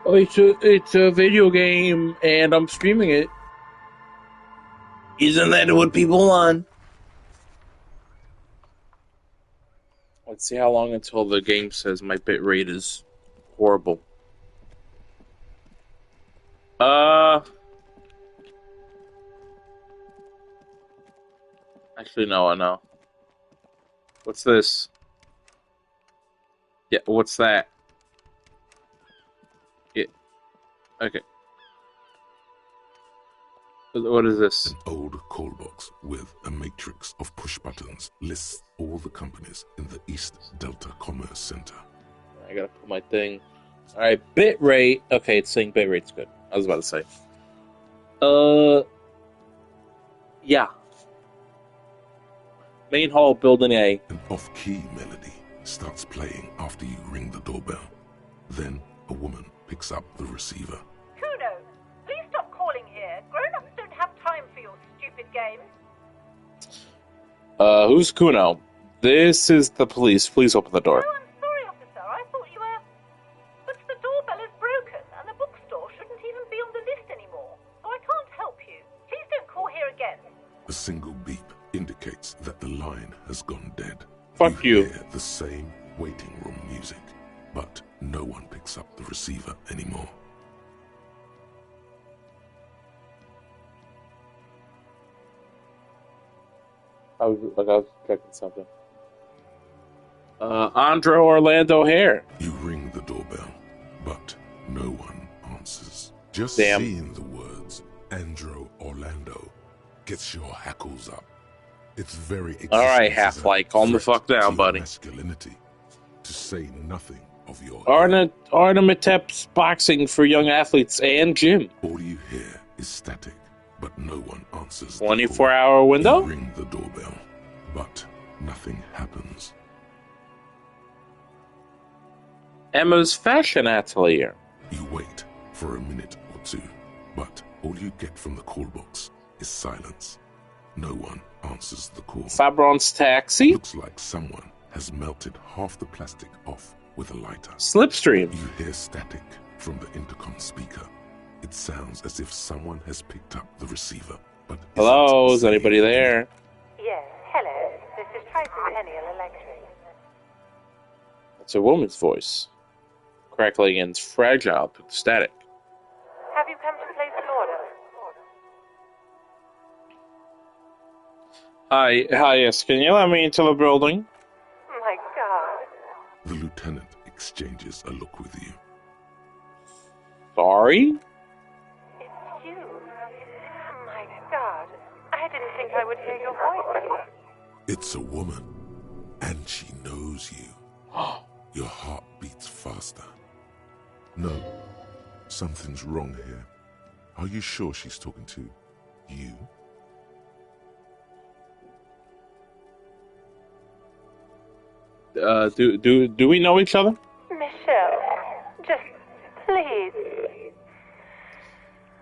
Oh, it's a video game, and I'm streaming it. Isn't that what people want? Let's see how long until the game says my bitrate is horrible. Uh, actually, no, I know. What's this? Yeah, what's that? Yeah, okay. What is this? An old call box with a matrix of push buttons lists all the companies in the East Delta Commerce Center. I gotta put my thing. All right, bitrate. Okay, it's saying bitrate's good. I was about to say. Yeah. Main hall, building A. An off-key melody starts playing after you ring the doorbell. Then a woman picks up the receiver. Kuno, please stop calling here. Grown-ups don't have time for your stupid games. Who's Kuno? This is the police. Please open the door. Oh, I'm sorry, officer. I thought you were... But the doorbell is broken, and the bookstore shouldn't even be on the list anymore. So I can't help you. Please don't call here again. A single beep indicates that the line has gone dead. Fuck you. Hear the same waiting room music, but no one picks up the receiver anymore. I was checking something. Andre Orlando Hare. You ring the doorbell, but no one answers. Just Damn. seeing the words Andro Orlando gets your hackles up. It's very All right, Half-Life, calm the fuck down, buddy. Masculinity, to say nothing of your Arnemetep's boxing for young athletes and gym. All you hear is static, but no one answers. 24-hour window? You ring the doorbell, but nothing happens. Emma's fashion atelier. You wait for a minute or two, but all you get from the call box is silence. No one answers the call. Fabron's taxi? Looks like someone has melted half the plastic off with a lighter. Slipstream. You hear static from the intercom speaker. It sounds as if someone has picked up the receiver, but hello, is anybody there? Yes, hello. This is Tricentennial Electric. It's a woman's voice. Crackling and fragile to the static. Have you come to place an order? Hi, yes, can you let me into the building? My God. the lieutenant exchanges a look with you. Sorry? It's you. My God. I didn't think I would hear your voice. It's a woman, and she knows you. Your heart beats faster. No, something's wrong here. Are you sure she's talking to you? Do we know each other? Michelle, just please.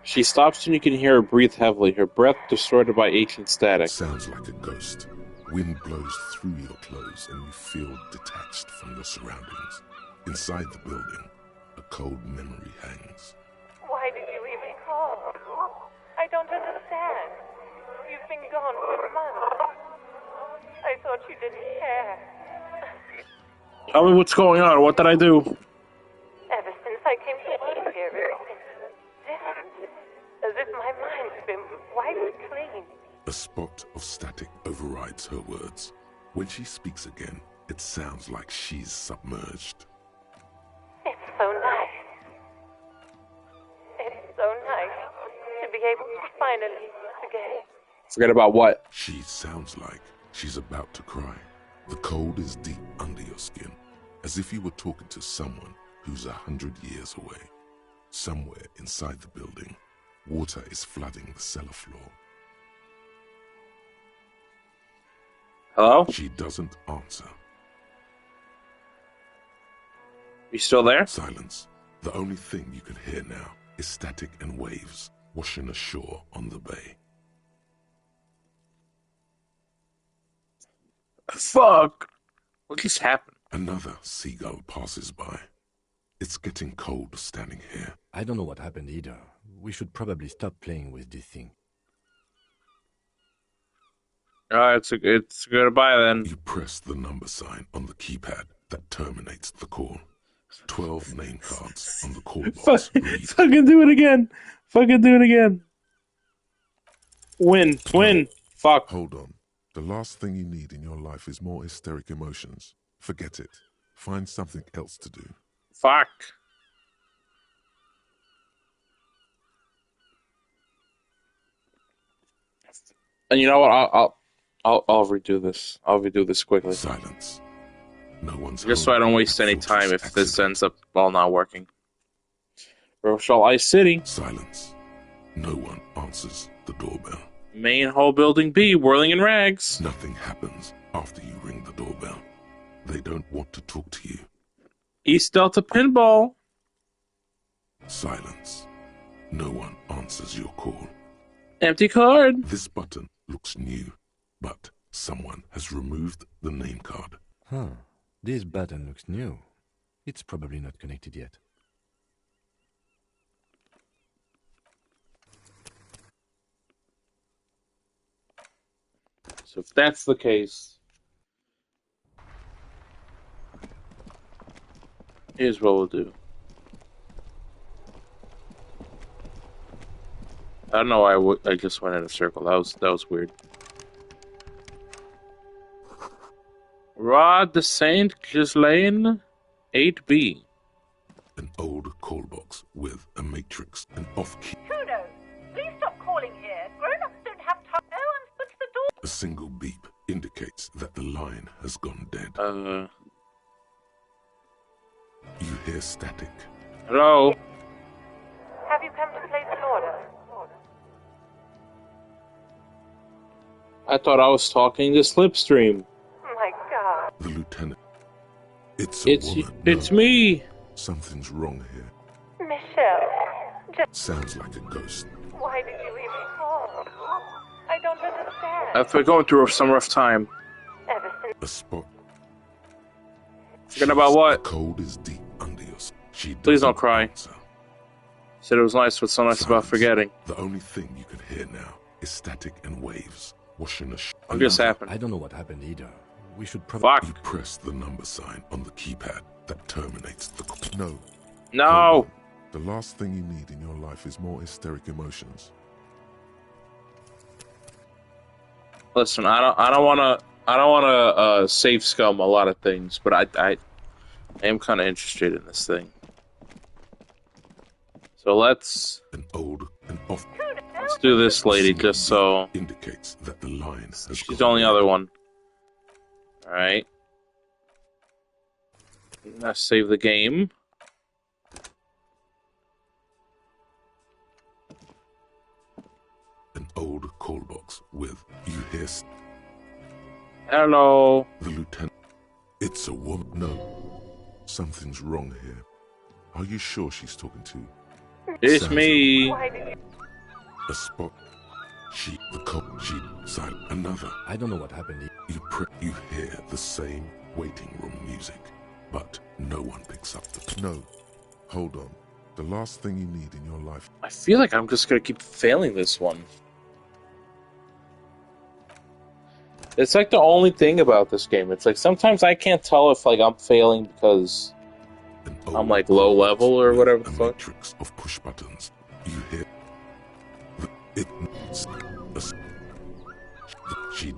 She stops and you can hear her breathe heavily, her breath distorted by ancient static. Sounds like a ghost. Wind blows through your clothes and you feel detached from your surroundings. Inside the building, a cold memory hangs. Why did you even call? I don't understand. You've been gone for months. I thought you didn't care. Tell me what's going on. What did I do? Ever since I came to work here, it's different. As if my mind's been wiped clean. A spot of static overrides her words. When she speaks again, it sounds like she's submerged. It's so nice. It's so nice to be able to finally forget. Forget about what? She sounds like she's about to cry. The cold is deep under your skin, as if you were talking to someone who's 100 years away. Somewhere inside the building, water is flooding the cellar floor. Hello? She doesn't answer. You still there? Silence. The only thing you can hear now is static and waves washing ashore on the bay. Fuck! What just happened? Another seagull passes by. It's getting cold standing here. I don't know what happened either. We should probably stop playing with this thing. It's a goodbye then. You press the number sign on the keypad that terminates the call. 12 name cards on the call box read. Fucking do it again. Fucking do it again. Win. Fuck. Hold on. The last thing you need in your life is more hysteric emotions. Forget it. Find something else to do. Fuck. And you know what? I'll redo this. I'll redo this quickly. Silence. No one's Just home. so I don't waste any Fortress time if this accident. ends up all not working. Rochelle Ice City. Silence. No one answers the doorbell. Main hall building B, whirling in rags. Nothing happens after you ring the doorbell. They don't want to talk to you. East Delta Pinball. Silence. No one answers your call. Empty card. This button looks new, but someone has removed the name card. Huh. This button looks new. It's probably not connected yet. So if that's the case, here's what we'll do. I don't know why I just went in a circle. That was weird. Rod de Saint Ghislaine, 8B. An old call box with a matrix and off-key. Who knows? Please stop calling here. Grown-ups don't have time. Oh, and what's the door? A single beep indicates that the line has gone dead. You hear static. Hello? Have you come to place an order? I thought I was talking to Slipstream. Oh my God. The lieutenant. It's a woman. It's No, me. something's wrong here. Michelle, just Sounds like a ghost. why did you even call? I don't understand. I've been going through some rough time. Ever since A spot. Forget about what? The cold is deep under your skin. She Please don't doesn't cry. answer. Said it was nice, but so nice about Silence. forgetting. The only thing you can hear now is static and waves washing What just happened? I don't know what happened either. We should probably... Fuck. You press the number sign on the keypad that terminates the call. No. No. The last thing you need in your life is more hysteric emotions. Listen, I don't wanna save scum a lot of things, but I am kind of interested in this thing. So let's An old and off do this lady just so indicates that the line has she's the gone only dead. other one. All right. Let's save the game. An old call box with you hear Hello. the lieutenant. It's a woman. No. Something's wrong here. Are you sure she's talking to you? It's Sounds me. why did you? A spot. She, the cop, she, silent. Another. I don't know what happened either. You hear the same waiting room music, but no one picks up the. No. Hold on. The last thing you need in your life. I feel like I'm just gonna keep failing this one. It's like the only thing about this game. It's like sometimes I can't tell if like I'm failing because An I'm, old like, low call level box or with whatever the a fuck. matrix of push buttons. You hear. It. She.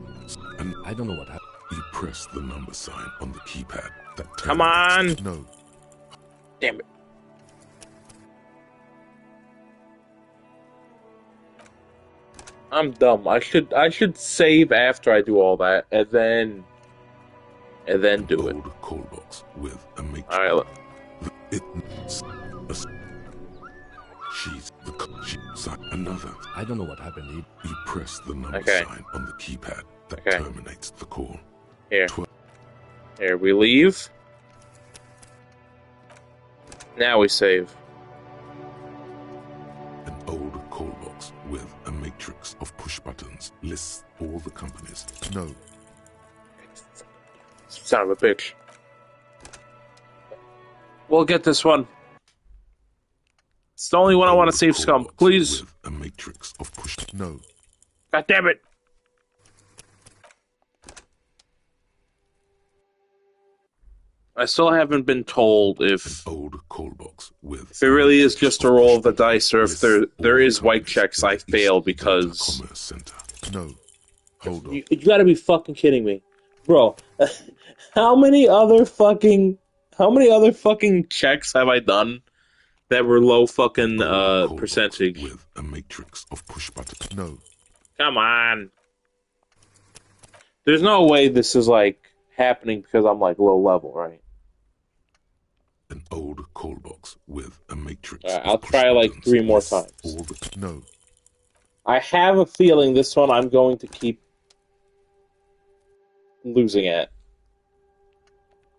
And I don't know what happened. you press the number sign on the keypad that Come terminates- on! No. Damn it. I'm dumb. I should save after I do all that and then do it. Old call box with a matrix. All right. It. She's the. She. Another. I don't know what happened either. You press the number Okay. sign on the keypad that Okay. terminates the call. Here. Tw- Here we leave. Now we save. An old call box with a matrix of push buttons lists all the companies. No. Son of a bitch. We'll get this one. It's the only one I want to Old save, call Scum. box Please. with a matrix of push. No. God damn it. I still haven't been told if Old call box with it a really is matrix just a of roll push of the button dice, or if lists there all the is white companies checks in I the fail East Delta because Commerce Center. No. Hold on. you gotta be fucking kidding me, bro. how many other fucking checks have I done that were low fucking Old call box percentage? with a matrix of push button. No. Come on. There's no way this is like happening because I'm like low level, right? An old call box with a matrix Alright, of I'll push try like buttons 3 more lists times. all the no. I have a feeling this one I'm going to keep losing at.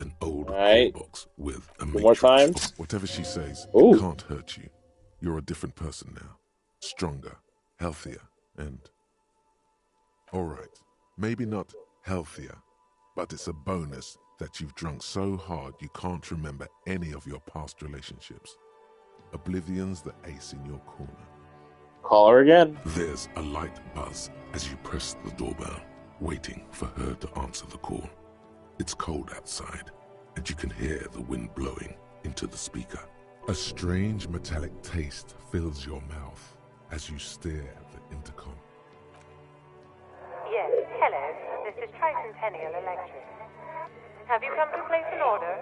An old Alright. call box with a 2 more matrix times. of whatever she says. Ooh. It can't hurt you. You're a different person now. Stronger, healthier, and... Alright, maybe not healthier, but it's a bonus that you've drunk so hard you can't remember any of your past relationships. Oblivion's the ace in your corner. Call her again. There's a light buzz as you press the doorbell, waiting for her to answer the call. It's cold outside, and you can hear the wind blowing into the speaker. A strange metallic taste fills your mouth as you stare at the intercom. Yes, hello. This is Tricentennial Electric. Have you come to place an order?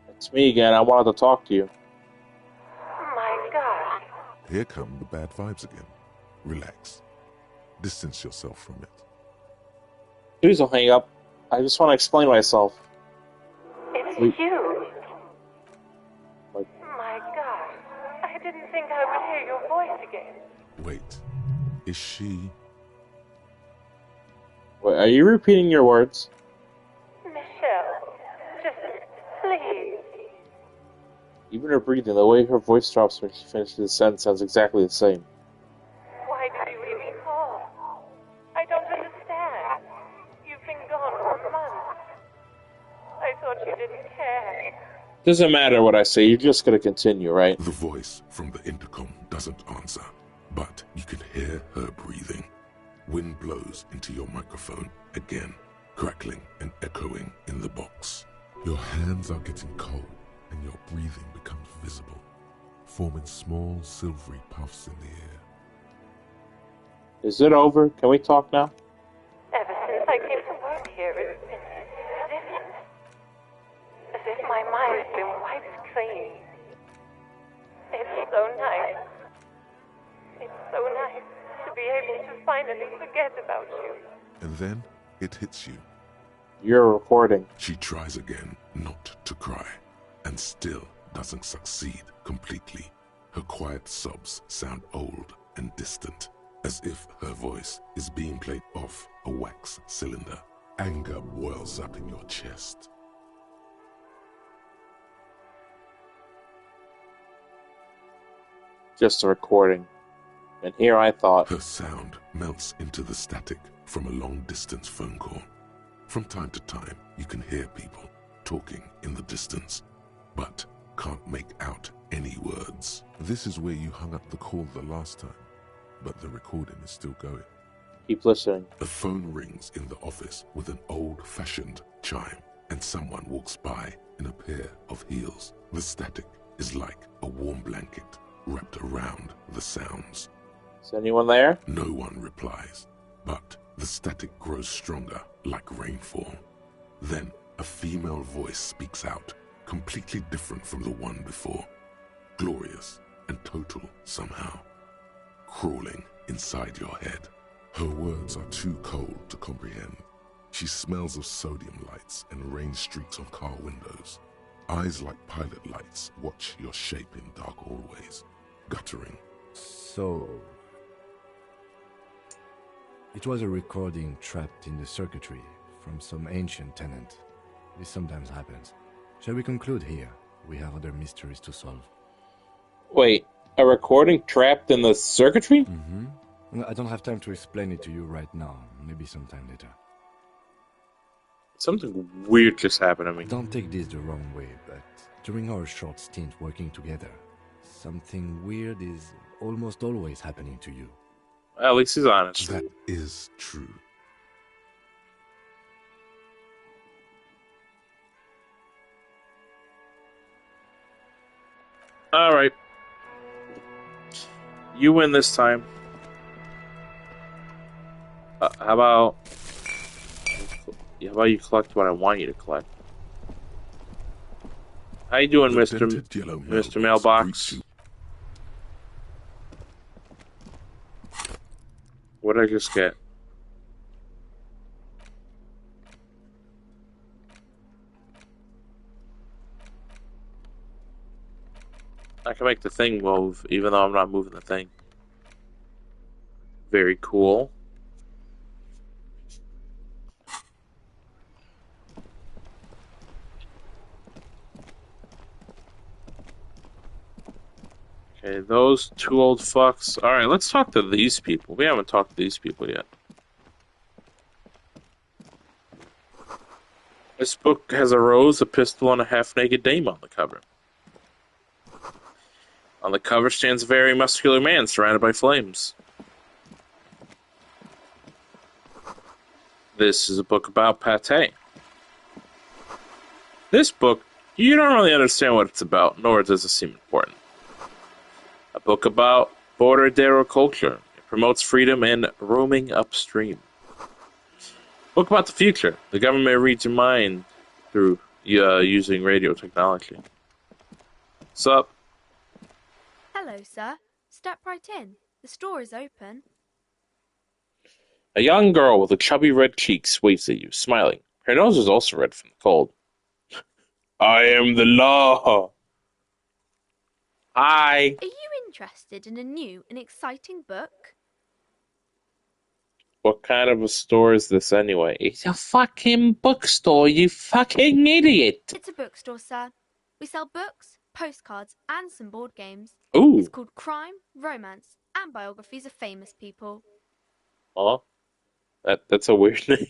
It's me again. I wanted to talk to you. My God. Here come the bad vibes again. Relax. Distance yourself from it. Please don't hang up. I just want to explain myself. It's you. Like, My God. I didn't think I would hear your voice again. Wait, is she... wait, are you repeating your words? Michelle. Just please. Even her breathing, the way her voice drops when she finishes the sentence sounds exactly the same. Why did you even call? I don't understand. You've been gone for months. I thought you didn't care. Doesn't matter what I say, you're just gonna continue, right? The voice from the intercom doesn't answer, but you can hear her breathing. Wind blows into your microphone again, crackling and echoing in the box. Your hands are getting cold, and your breathing becomes visible, forming small silvery puffs in the air. Is it over? Can we talk now? Ever since I came to work here, it's been different. As if my mind's been wiped clean. It's so nice. It's so nice to be able to finally forget about you. And then it hits you. You're recording. She tries again not to cry, and still doesn't succeed completely. Her quiet sobs sound old and distant, as if her voice is being played off a wax cylinder. Anger boils up in your chest. Just a recording. And here I thought, Her sound melts into the static from a long-distance phone call. From time to time, you can hear people talking in the distance, but can't make out any words. This is where you hung up the call the last time, but the recording is still going. keep listening. The phone rings in the office with an old-fashioned chime, and someone walks by in a pair of heels. The static is like a warm blanket wrapped around the sounds. Is anyone there? No one replies, but the static grows stronger like rainfall. Then a female voice speaks out, completely different from the one before. Glorious and total somehow, crawling inside your head. Her words are too cold to comprehend. She smells of sodium lights and rain streaks on car windows. Eyes like pilot lights watch your shape in dark hallways, guttering. So, it was a recording trapped in the circuitry from some ancient tenant. This sometimes happens. Shall we conclude here? We have other mysteries to solve. Wait, a recording trapped in the circuitry? Mm-hmm. I don't have time to explain it to you right now. Maybe sometime later. Something weird just happened to me. Don't take this the wrong way, but During our short stint working together, something weird is almost always happening to you. At least he's honest. That is true. Alright. You win this time. How about you collect what I want you to collect? How you doing, The Mr. dented yellow Mr. mailbox Mailbox? greets you. What did I just get? I can make the thing move, even though I'm not moving the thing. Very cool. Okay, those two old fucks. Alright, let's talk to these people. We haven't talked to these people yet. This book has a rose, a pistol, and a half-naked dame on the cover. On the cover stands a very muscular man surrounded by flames. This is a book about pate. This book, you don't really understand what it's about, nor does it seem important. A book about border culture. It promotes freedom and roaming upstream. Book about the future. The government reads your mind through using radio technology. What's up? Hello, sir. Step right in. The store is open. A young girl with a chubby red cheeks waves at you, smiling. Her nose is also red from the cold. I am the law. Hi. Are you interested in a new and exciting book? What kind of a store is this anyway? It's a fucking bookstore, you fucking idiot. It's a bookstore, sir. We sell books, postcards, and some board games. Ooh. It's called Crime, Romance, and Biographies of Famous People. Oh. That's a weird name.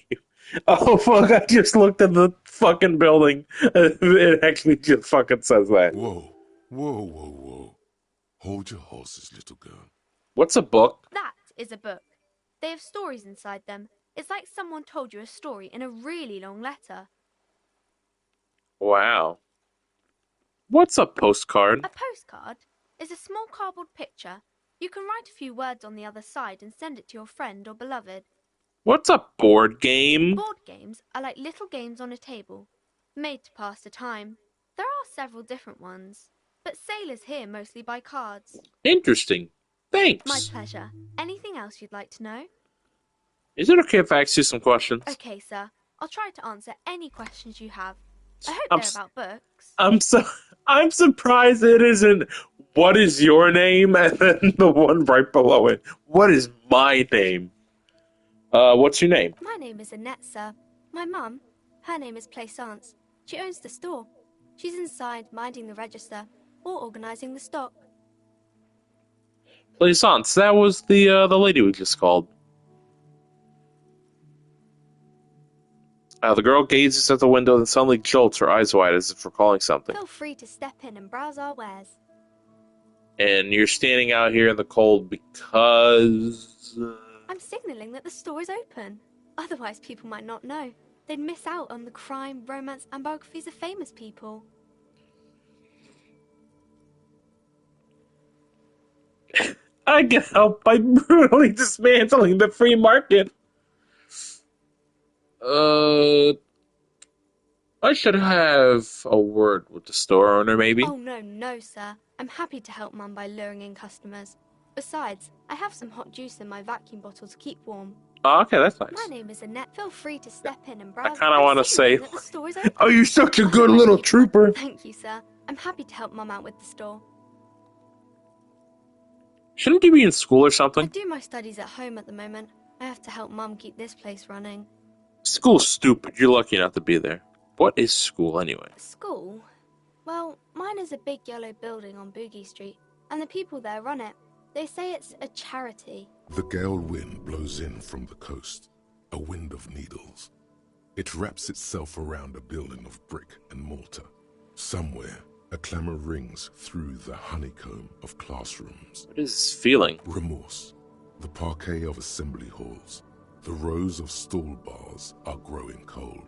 Oh fuck, I just looked at the fucking building. It actually just fucking says that. Whoa, whoa, whoa, whoa. Hold your horses, little girl. What's a book? That is a book. They have stories inside them. It's like someone told you a story in a really long letter. Wow. What's a postcard? A postcard is a small cardboard picture. You can write a few words on the other side and send it to your friend or beloved. What's a board game? Board games are like little games on a table, made to pass the time. There are several different ones, but sailors here mostly buy cards. Interesting. Thanks. My pleasure. Anything else you'd like to know? Is it okay if I ask you some questions? Okay, sir. I'll try to answer any questions you have. I hope I'm they're about books. I'm surprised it isn't what is your name and then the one right below it. What is my name? What's your name? My name is Annette, sir. My mum, her name is Plaisance. She owns the store. She's inside minding the register or organising the stock. Plaisance, that was the lady we just called. The girl gazes at the window and suddenly jolts, her eyes wide as if recalling something. Feel free to step in and browse our wares. And you're standing out here in the cold because... I'm signalling that the store is open. Otherwise, people might not know. They'd miss out on the crime, romance, and biographies of famous people. I can help by brutally dismantling the free market. I should have a word with the store owner, maybe. Oh, no, sir. I'm happy to help Mum by luring in customers. Besides, I have some hot juice in my vacuum bottle to keep warm. Oh, okay, that's nice. My name is Annette. Feel free to step in and browse. I kind of want to say, that the store is open. oh, you're such a good little trooper. Thank you, sir. I'm happy to help Mum out with the store. Shouldn't you be in school or I something? do my studies at home at the moment. I have to help Mum keep this place running. School's stupid. You're lucky not to be there. What is school anyway? School? Well, mine is a big yellow building on Boogie Street, and the people there run it. They say it's a charity. The gale wind blows in from the coast, a wind of needles. It wraps itself around a building of brick and mortar. Somewhere, A clamor rings through the honeycomb of classrooms. What is this feeling? Remorse. The parquet of assembly halls. The rows of stall bars are growing cold.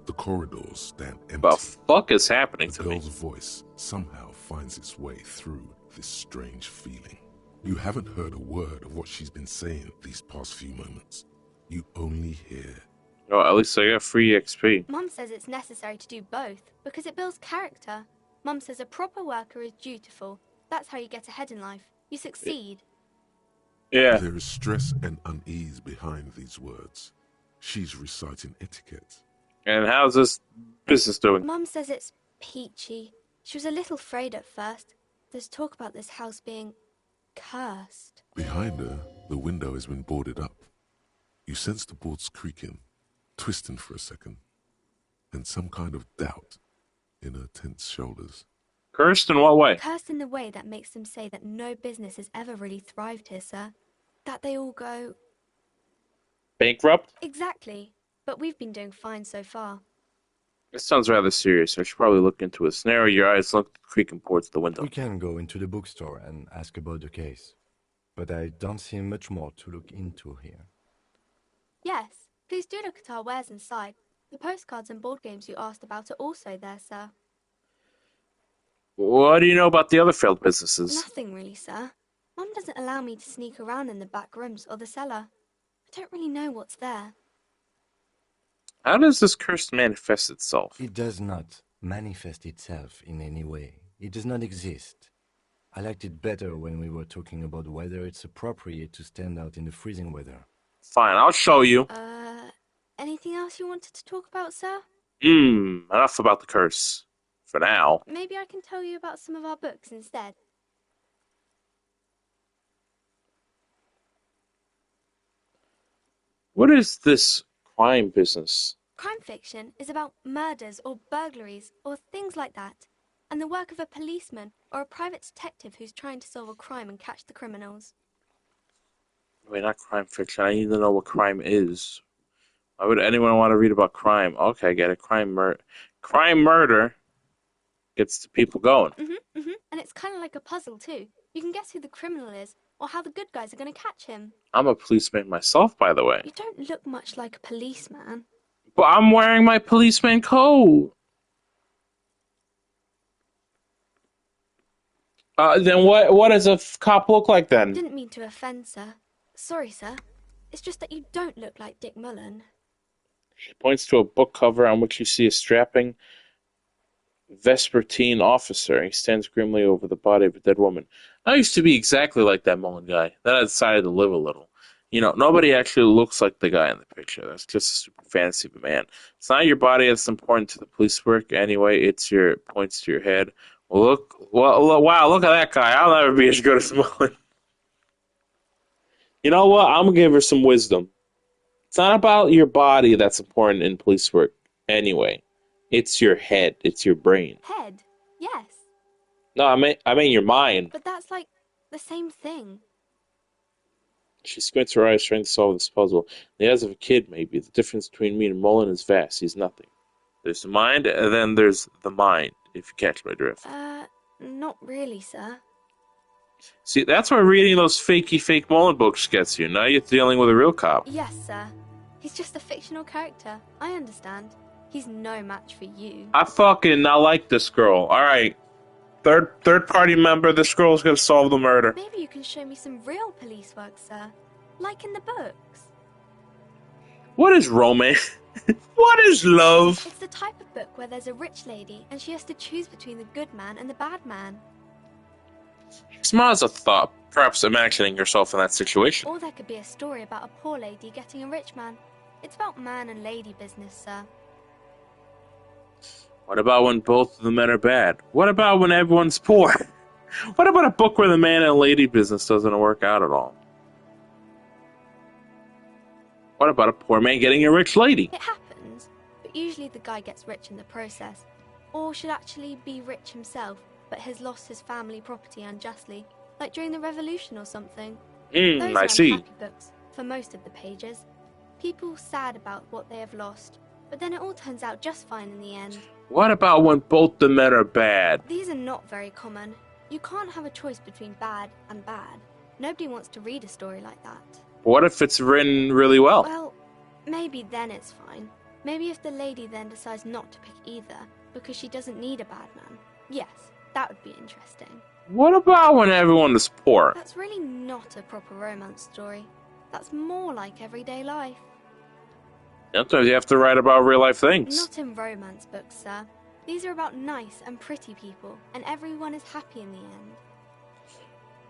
The corridors stand empty. What the fuck is happening The to me? girl's voice somehow finds its way through this strange feeling. You haven't heard a word of what she's been saying these past few moments. You only hear, Oh, at least I got free XP. Mum says it's necessary to do both because it builds character. Mum says a proper worker is dutiful. That's how you get ahead in life. You succeed. Yeah. there is stress and unease behind these words. She's reciting etiquette. And how's this business doing? Mum says it's peachy. She was a little afraid at first. There's talk about this house being cursed. Behind her, the window has been boarded up. You sense the boards creaking, twisting for a second, and some kind of doubt in her tense shoulders. Cursed in what way? Cursed in the way that makes them say that no business has ever really thrived here, sir. That they all go... Bankrupt? Exactly. But we've been doing fine so far. This sounds rather serious. I should probably look into it. Narrow your eyes, look creaking towards the window. We can go into the bookstore and ask about the case. But I don't see much more to look into here. Yes, please do look at our wares inside. The postcards and board games you asked about are also there, sir. What do you know about the other failed businesses? Nothing really, sir. Mum doesn't allow me to sneak around in the back rooms or the cellar. I don't really know what's there. How does this curse manifest itself? It does not manifest itself in any way. It does not exist. I liked it better when we were talking about whether it's appropriate to stand out in the freezing weather. Fine, I'll show you. Anything else you wanted to talk about, sir? Enough about the curse. For now. Maybe I can tell you about some of our books instead. What is this crime business? Crime fiction is about murders or burglaries or things like that, and the work of a policeman or a private detective who's trying to solve a crime and catch the criminals. Wait, not crime fiction. I need to know what crime is. Why would anyone want to read about crime? Okay, I get it. Crime murder gets the people going. And it's kind of like a puzzle too. You can guess who the criminal is or how the good guys are going to catch him. I'm a policeman myself, by the way. You don't look much like a policeman. But I'm wearing my policeman coat. Then what does a cop look like then? Didn't mean to offend, sir. Sorry, sir. It's just that you don't look like Dick Mullen. She points to a book cover on which you see a strapping Vespertine officer. He stands grimly over the body of a dead woman. I used to be exactly like that Mullen guy. Then I decided to live a little. You know, nobody actually looks like the guy in the picture. That's just a super fantasy of a man. It's not your body that's important to the police work anyway. It's your points to your head. Wow, look at that guy. I'll never be as good as Mullen. You know what? I'm going to give her some wisdom. It's not about your body that's important in police work anyway. It's your head. It's your brain. Head? Yes. No, I mean your mind. But that's like the same thing. She squints her eyes trying to solve this puzzle. In the eyes of a kid, maybe. The difference between me and Mullen is vast. He's nothing. There's the mind, and then there's the mind, if you catch my drift. Not really, sir. See, that's where reading those fake Mullen books gets you. Now you're dealing with a real cop. Yes, sir. He's just a fictional character. I understand. He's no match for you. I fucking not like this girl. Alright. Third party member, this girl's gonna solve the murder. Maybe you can show me some real police work, sir. Like in the books. What is romance? What is love? It's the type of book where there's a rich lady and she has to choose between the good man and the bad man. Smiles a thought, perhaps imagining herself in that situation. Or there could be a story about a poor lady getting a rich man. It's about man and lady business, sir. What about when both of the men are bad? What about when everyone's poor? What about a book where the man and lady business doesn't work out at all? What about a poor man getting a rich lady? It happens, but usually the guy gets rich in the process. Or should actually be rich himself, but has lost his family property unjustly, like during the revolution or something. Those I are see. unhappy books, for most of the pages. People sad about what they have lost, but then it all turns out just fine in the end. What about when both the men are bad? These are not very common. You can't have a choice between bad and bad. Nobody wants to read a story like that. What if it's written really well? Well, maybe then it's fine. Maybe if the lady then decides not to pick either, because she doesn't need a bad man. Yes, that would be interesting. What about when everyone is poor? That's really not a proper romance story. That's more like everyday life. Sometimes you have to write about real life things. Not in romance books, sir. These are about nice and pretty people, and everyone is happy in the end.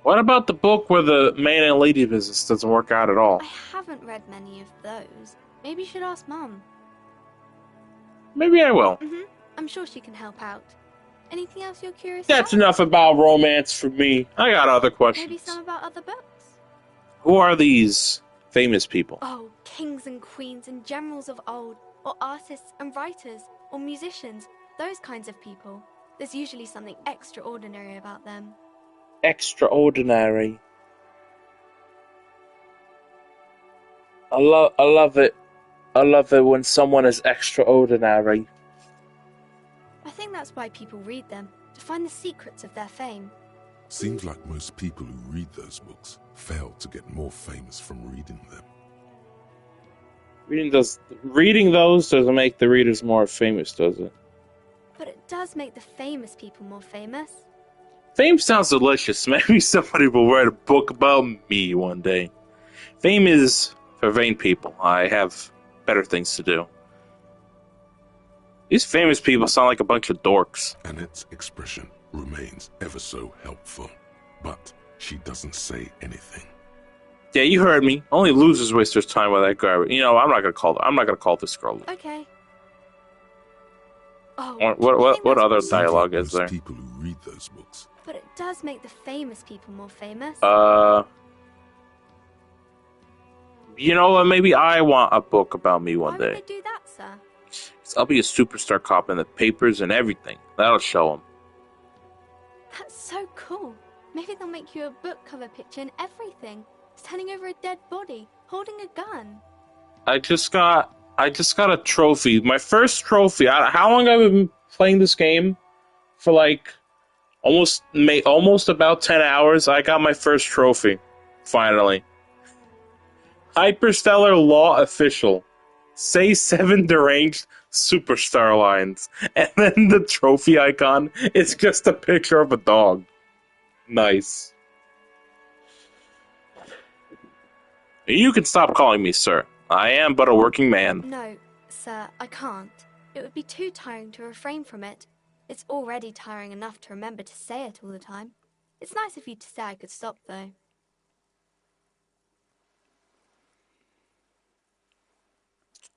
What about the book where the man and lady business doesn't work out at all? I haven't read many of those. Maybe you should ask Mum. Maybe I will. I'm sure she can help out. Anything else you're curious That's about? enough about romance for me. I got other questions. Maybe some about other books? Who are these famous people? Oh, kings and queens and generals of old, or artists and writers, or musicians, those kinds of people. There's usually something extraordinary about them. Extraordinary. I love it. I love it when someone is extraordinary. I think that's why people read them, to find the secrets of their fame. Seems like most people who read those books fail to get more famous from reading them. Reading those doesn't make the readers more famous, does it? But it does make the famous people more famous. Fame sounds delicious. Maybe somebody will write a book about me one day. Fame is for vain people. I have better things to do. These famous people sound like a bunch of dorks. Annette's expression remains ever so helpful, but she doesn't say anything. Yeah, you heard me. Only losers waste their time with that garbage. You know, I'm not gonna call this girl. Okay. Oh, What other Seems dialogue like is most there? people who read those books. But it does make the famous people more famous. You know what? Maybe I want a book about me one Why day. would they do that, sir? 'Cause I'll be a superstar cop in the papers and everything. That'll show them. That's so cool. Maybe they'll make you a book cover picture and everything. Standing over a dead body, holding a gun. I just got a trophy. My first trophy. How long have I been playing this game? For like almost about 10 hours. I got my first trophy. Finally. Hyperstellar Law Official. Say 7 deranged superstar lines. And then the trophy icon is just a picture of a dog. Nice. You can stop calling me sir. I am but a working man. No, sir, I can't. It would be too tiring to refrain from it. It's already tiring enough to remember to say it all the time. It's nice of you to say I could stop, though.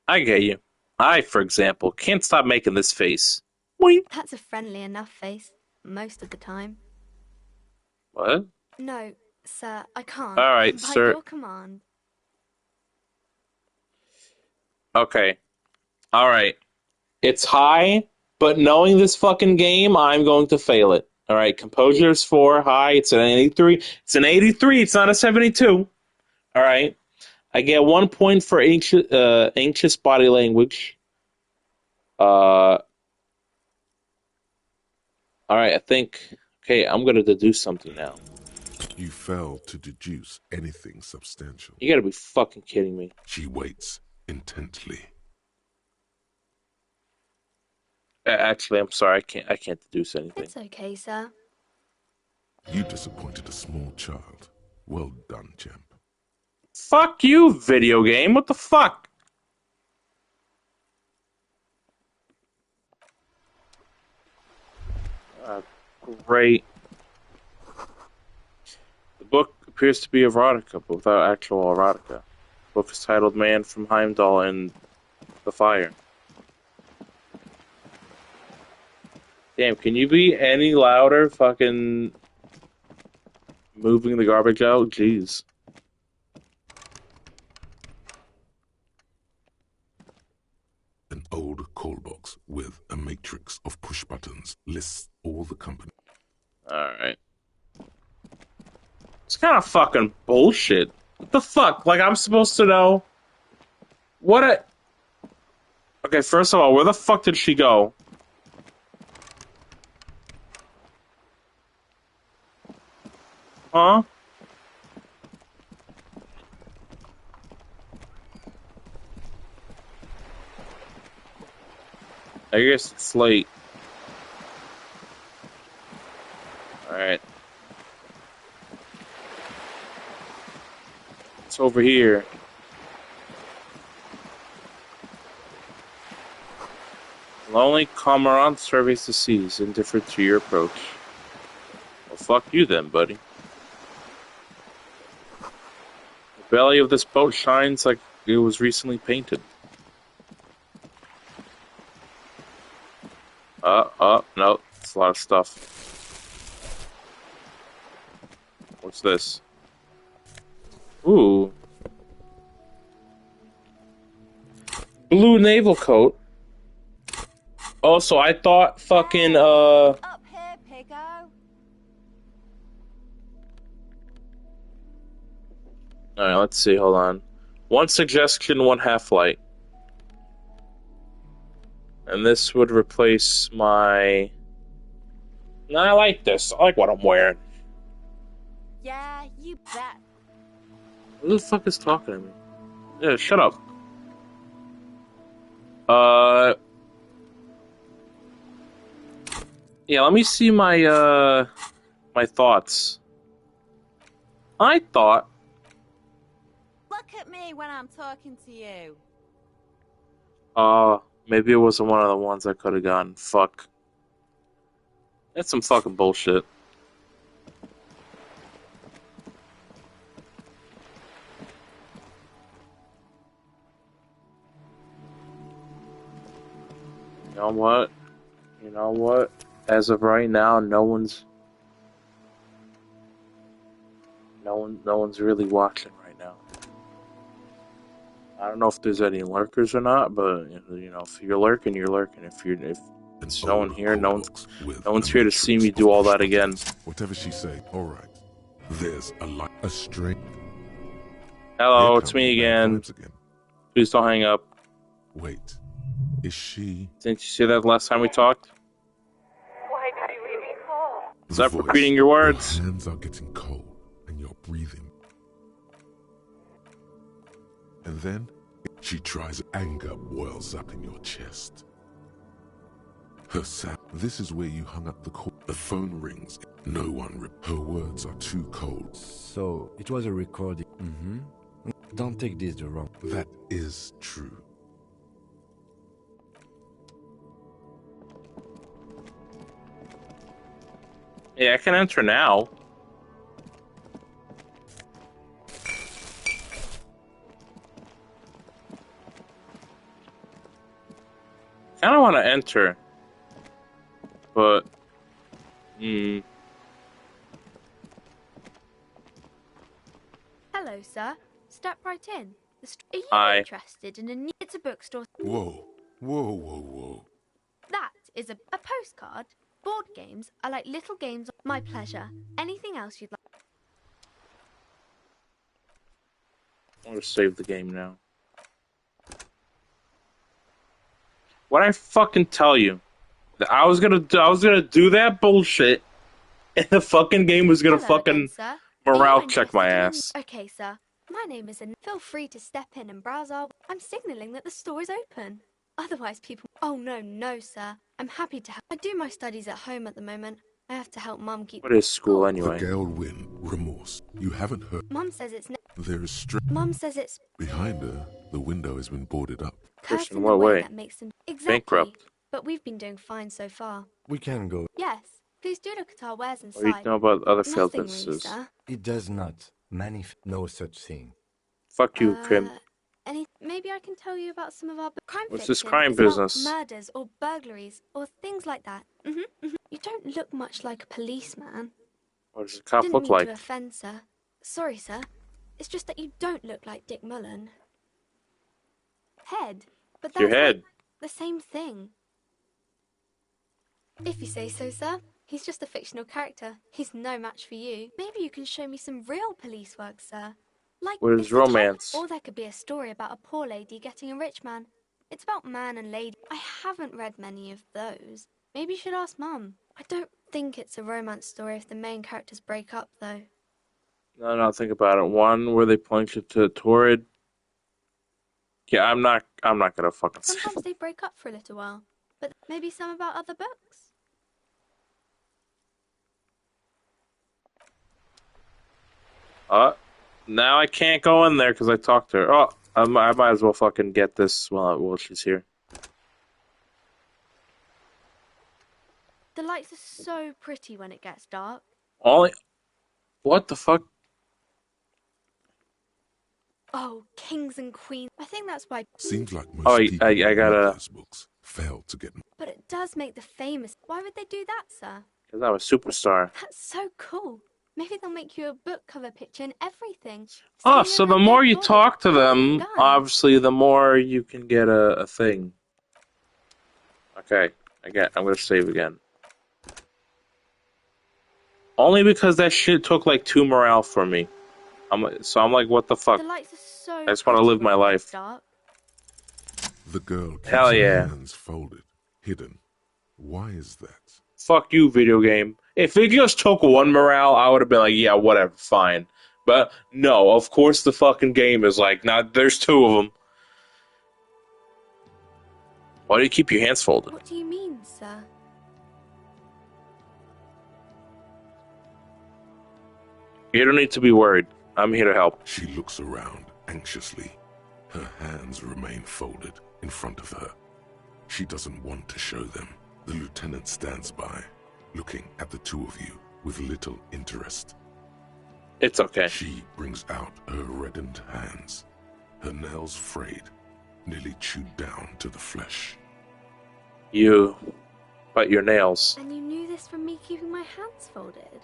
I get you. I, for example, can't stop making this face. Boing. That's a friendly enough face, most of the time. What? No, sir, I can't. All right, By sir. your command. Okay. All right. It's high, but knowing this fucking game, I'm going to fail it. All right. Composure is 4. High. It's an 83. It's an 83. It's not a 72. All right. I get 1 point for anxious body language. All right. I think. Okay. I'm gonna deduce something now. You fail to deduce anything substantial. You gotta be fucking kidding me. She waits intently. Actually, I'm sorry. I can't deduce anything. It's okay, sir. You disappointed a small child. Well done, champ. Fuck you, video game. What the fuck? Great. The book appears to be erotica, but without actual erotica. The book is titled Man from Heimdall and the Fire. Damn, can you be any louder? Fucking moving the garbage out? Jeez. An old call box with a matrix of push buttons lists all the company. Alright. It's kind of fucking bullshit. What the fuck? Like, I'm supposed to know? Okay, first of all, where the fuck did she go? Huh? I guess it's late. Alright. It's over here. Lonely cormorant surveys the seas, indifferent to your approach. Well, fuck you then, buddy. The belly of this boat shines like it was recently painted. No, it's a lot of stuff. What's this? Ooh. Blue naval coat. Oh, so I thought fucking, Up here, Piggo. Alright, let's see, hold on. One suggestion, one half-light. And this would replace my... No, I like this. I like what I'm wearing. Yeah, you bet. Who the fuck is talking to me? Yeah, shut up. Yeah, let me see my, my thoughts. I thought... Look at me when I'm talking to you. Maybe it wasn't one of the ones I could have gotten. Fuck. That's some fucking bullshit. You know what? You know what? As of right now, no one's really watching right now. I don't know if there's any lurkers or not, but you know, if you're lurking, you're lurking. If it's no one here, no one's here to see me do all that again. Whatever she say, all right. There's a string. Hello, it's me again. Please don't hang up. Wait, is she? Didn't you see that last time we talked? Why did you really call? Stop repeating your words. Your hands are getting cold, and you're breathing. And then she tries. Anger boils up in your chest. Her sound. This is where you hung up the call. The phone rings. No one. Her words are too cold. So, it was a recording. Don't take this the wrong. That is true. Yeah, I can enter now. I kind of want to enter, but Hello, sir. Step right in. Are you Hi. interested in a new... It's a bookstore. Whoa, whoa, whoa, whoa. That is a postcard. Board games are like little games. My pleasure. Anything else you'd like? I'm gonna save the game now. What I fucking tell you? That I was gonna do that bullshit, and the fucking game was gonna Hello fucking again, sir. Are you morale check my interested in- ass. Okay, sir. My name is An. Feel free to step in and browse our... I'm signaling that the store is open. Otherwise, people... Oh, no, sir. I'm happy to help. I do my studies at home at the moment. I have to help Mum keep... What is school The anyway? girl win. Remorse. You haven't heard. Mum says it's... There is strength. Mum says it's... Behind her, the window has been boarded up. Curse in in what the way way? that makes them... Exactly. Bankrupt. But we've been doing fine so far. We can go. Yes. Please do look at our wares What do you inside. know about other failed Nothing really, businesses? sir. It does not. No such thing. Fuck you, Krim. Maybe I can tell you about some of our crime What's fiction. this crime It's about business? murders or burglaries or things like that. You don't look much like a policeman. What does a cop Didn't look mean like? to offend, sir. Sorry, sir. It's just that you don't look like Dick Mullen. Head, but that's Your head. like the same thing. If you say so, sir. He's just a fictional character. He's no match for you. Maybe you can show me some real police work, sir. Like What is Mr. Top, romance? or there could be a story about a poor lady getting a rich man. It's about man and lady. I haven't read many of those. Maybe you should ask Mum. I don't think it's a romance story if the main characters break up, though. No, think about it. One where they point you to Torrid. Yeah, I'm not gonna fucking say Sometimes that. they break up for a little while, but maybe some about other books. Now I can't go in there because I talked to her. Oh, I might as well fucking get this while she's here. The lights are so pretty when it gets dark. Only, what the fuck? Oh, kings and queens. I think that's why. Seems like Oh, most people I who read gotta, those books fail to get. But it does make the famous. Why would they do that, sir? because I'm a superstar. That's so cool. Maybe they'll make you a book cover picture and everything. Oh, Saying so you're the a more dead you body. talk to How have you them, done? obviously, the more you can get a thing. Okay, I'm gonna save again. Only because that shit took like 2 morale for me. I'm like, what the fuck? The lights are so I just want to pretty live my when it gets life. dark. The girl keeps Hell her yeah. hands folded, hidden. Why is that? Fuck you, video game. If it just took 1 morale, I would have been like, yeah, whatever, fine. But no, of course the fucking game is like, nah, there's 2 of them. Why do you keep your hands folded? What do you mean, sir? You don't need to be worried. I'm here to help. She looks around anxiously. Her hands remain folded in front of her. She doesn't want to show them. The lieutenant stands by, looking at the 2 of you with little interest. It's okay. She brings out her reddened hands, her nails frayed, nearly chewed down to the flesh. You bite your nails. And you knew this from me keeping my hands folded?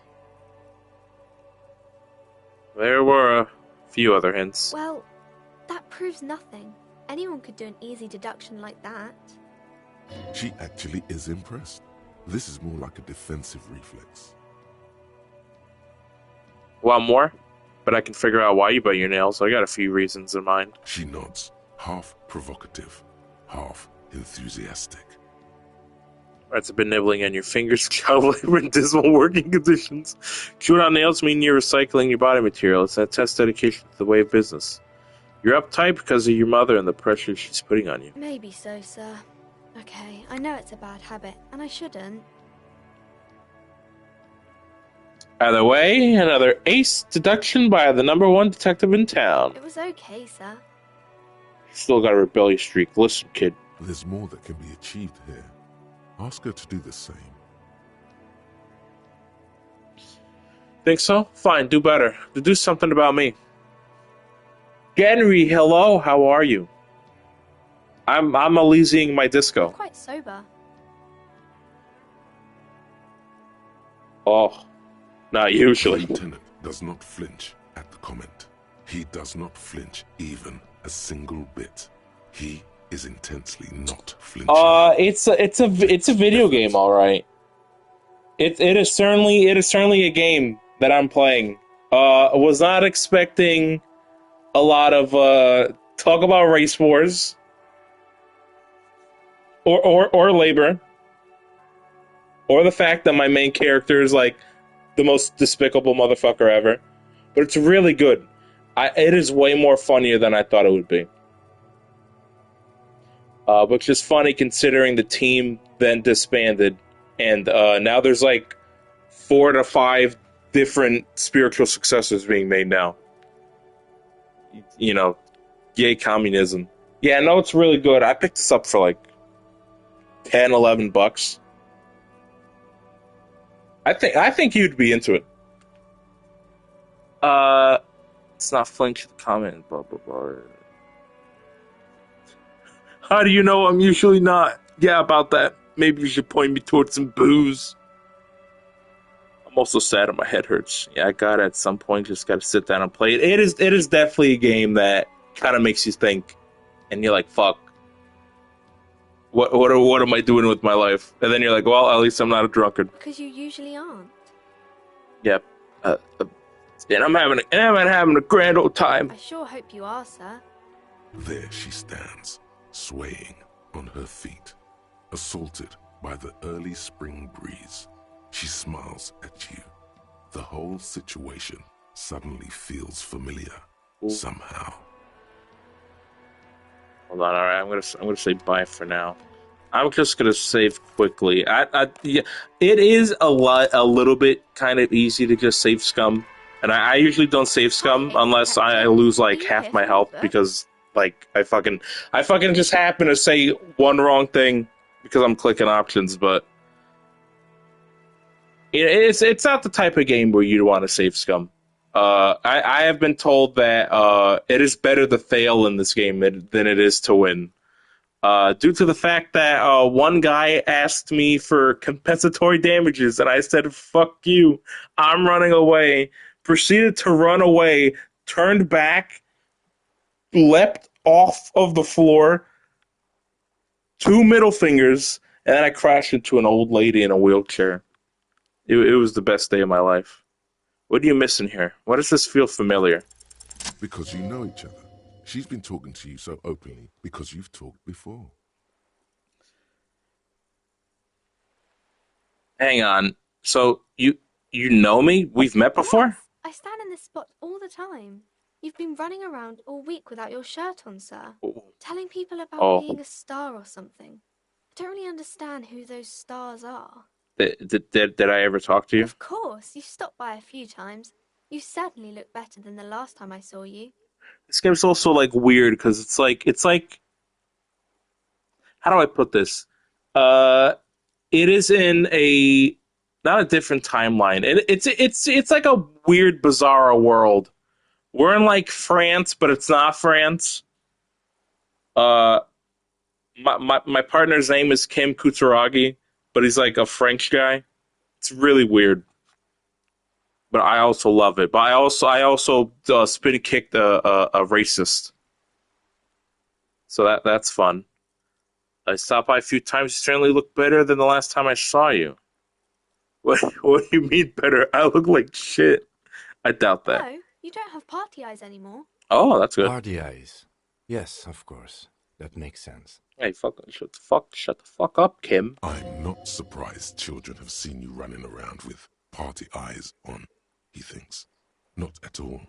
There were a few other hints. Well, that proves nothing. Anyone could do an easy deduction like that. She actually is impressed. This is more like a defensive reflex. Want more? But I can figure out why you bite your nails. I got a few reasons in mind. She nods, half provocative, half enthusiastic. Rats have been nibbling on your fingers, child labor in dismal working conditions. Chewing on nails mean you're recycling your body material. It's that test dedication to the way of business. You're uptight because of your mother and the pressure she's putting on you. Maybe so, sir. Okay, I know it's a bad habit, and I shouldn't. Either way, another ace deduction by the #1 detective in town. It was okay, sir. Still got a rebellious streak. Listen, kid. There's more that can be achieved here. Ask her to do the same. Think so? Fine, do better. Do something about me. Henry, hello, how are you? I'm Elysium my disco. I'm quite sober. Oh, not The usually. lieutenant does not flinch at the comment. He does not flinch even a single bit. He is intensely not flinching. It's a video game, all right. It is certainly a game that I'm playing. Was not expecting a lot of talk about race wars or labor, or the fact that my main character is like the most despicable motherfucker ever. But it's really good. It is way more funnier than I thought it would be. Which is funny considering the team then disbanded, and now there's like 4 to 5 different spiritual successors being made now. You know, yay communism. Yeah, no, it's really good. I picked this up for like $10-11. I think you'd be into it. It's not flinch the comment, blah blah blah. How do you know I'm usually not? Yeah, about that. Maybe you should point me towards some booze. I'm also sad and my head hurts. Yeah, I gotta at some point just gotta sit down and play it. It is definitely a game that kind of makes you think, and you're like, fuck. What am I doing with my life? And then you're like, well, at least I'm not a drunkard. Because you usually aren't. Yep. And I'm having a grand old time. I sure hope you are, sir. There she stands, swaying on her feet, assaulted by the early spring breeze. She smiles at you. The whole situation suddenly feels familiar Ooh. somehow. Hold on, all right. I'm gonna say bye for now. I'm just gonna save quickly. Yeah, it is a little bit kind of easy to just save scum, and I usually don't save scum unless I lose like half my health because like I fucking just happen to say one wrong thing because I'm clicking options, but it's not the type of game where you'd want to save scum. I have been told that it is better to fail in this game than it is to win. Due to the fact that one guy asked me for compensatory damages, and I said, fuck you, I'm running away, proceeded to run away, turned back, leapt off of the floor, 2 middle fingers, and then I crashed into an old lady in a wheelchair. It was the best day of my life. What are you missing here? Why does this feel familiar? Because you know each other. She's been talking to you so openly because you've talked before. Hang on. So you know me? We've met before? Yes, I stand in this spot all the time. You've been running around all week without your shirt on, sir. Oh. Telling people about being a star or something. I don't really understand who those stars are. Did I ever talk to you? Of course, you've stopped by a few times. You certainly look better than the last time I saw you. This game's also like weird because it's like how do I put this? It is in a not a different timeline. It's like a weird, bizarre world. We're in like France, but it's not France. My partner's name is Kim Kutaragi, but he's like a French guy. It's really weird, but I also love it. But I also spin kicked a racist, so that's fun. I stopped by a few times. You certainly look better than the last time I saw you. What do you mean better? I look like shit. I doubt that. No, you don't have party eyes anymore. Oh, that's good. Party eyes. Yes, of course. That makes sense. Hey, shut the fuck up, Kim. I'm not surprised children have seen you running around with party eyes on, he thinks. Not at all.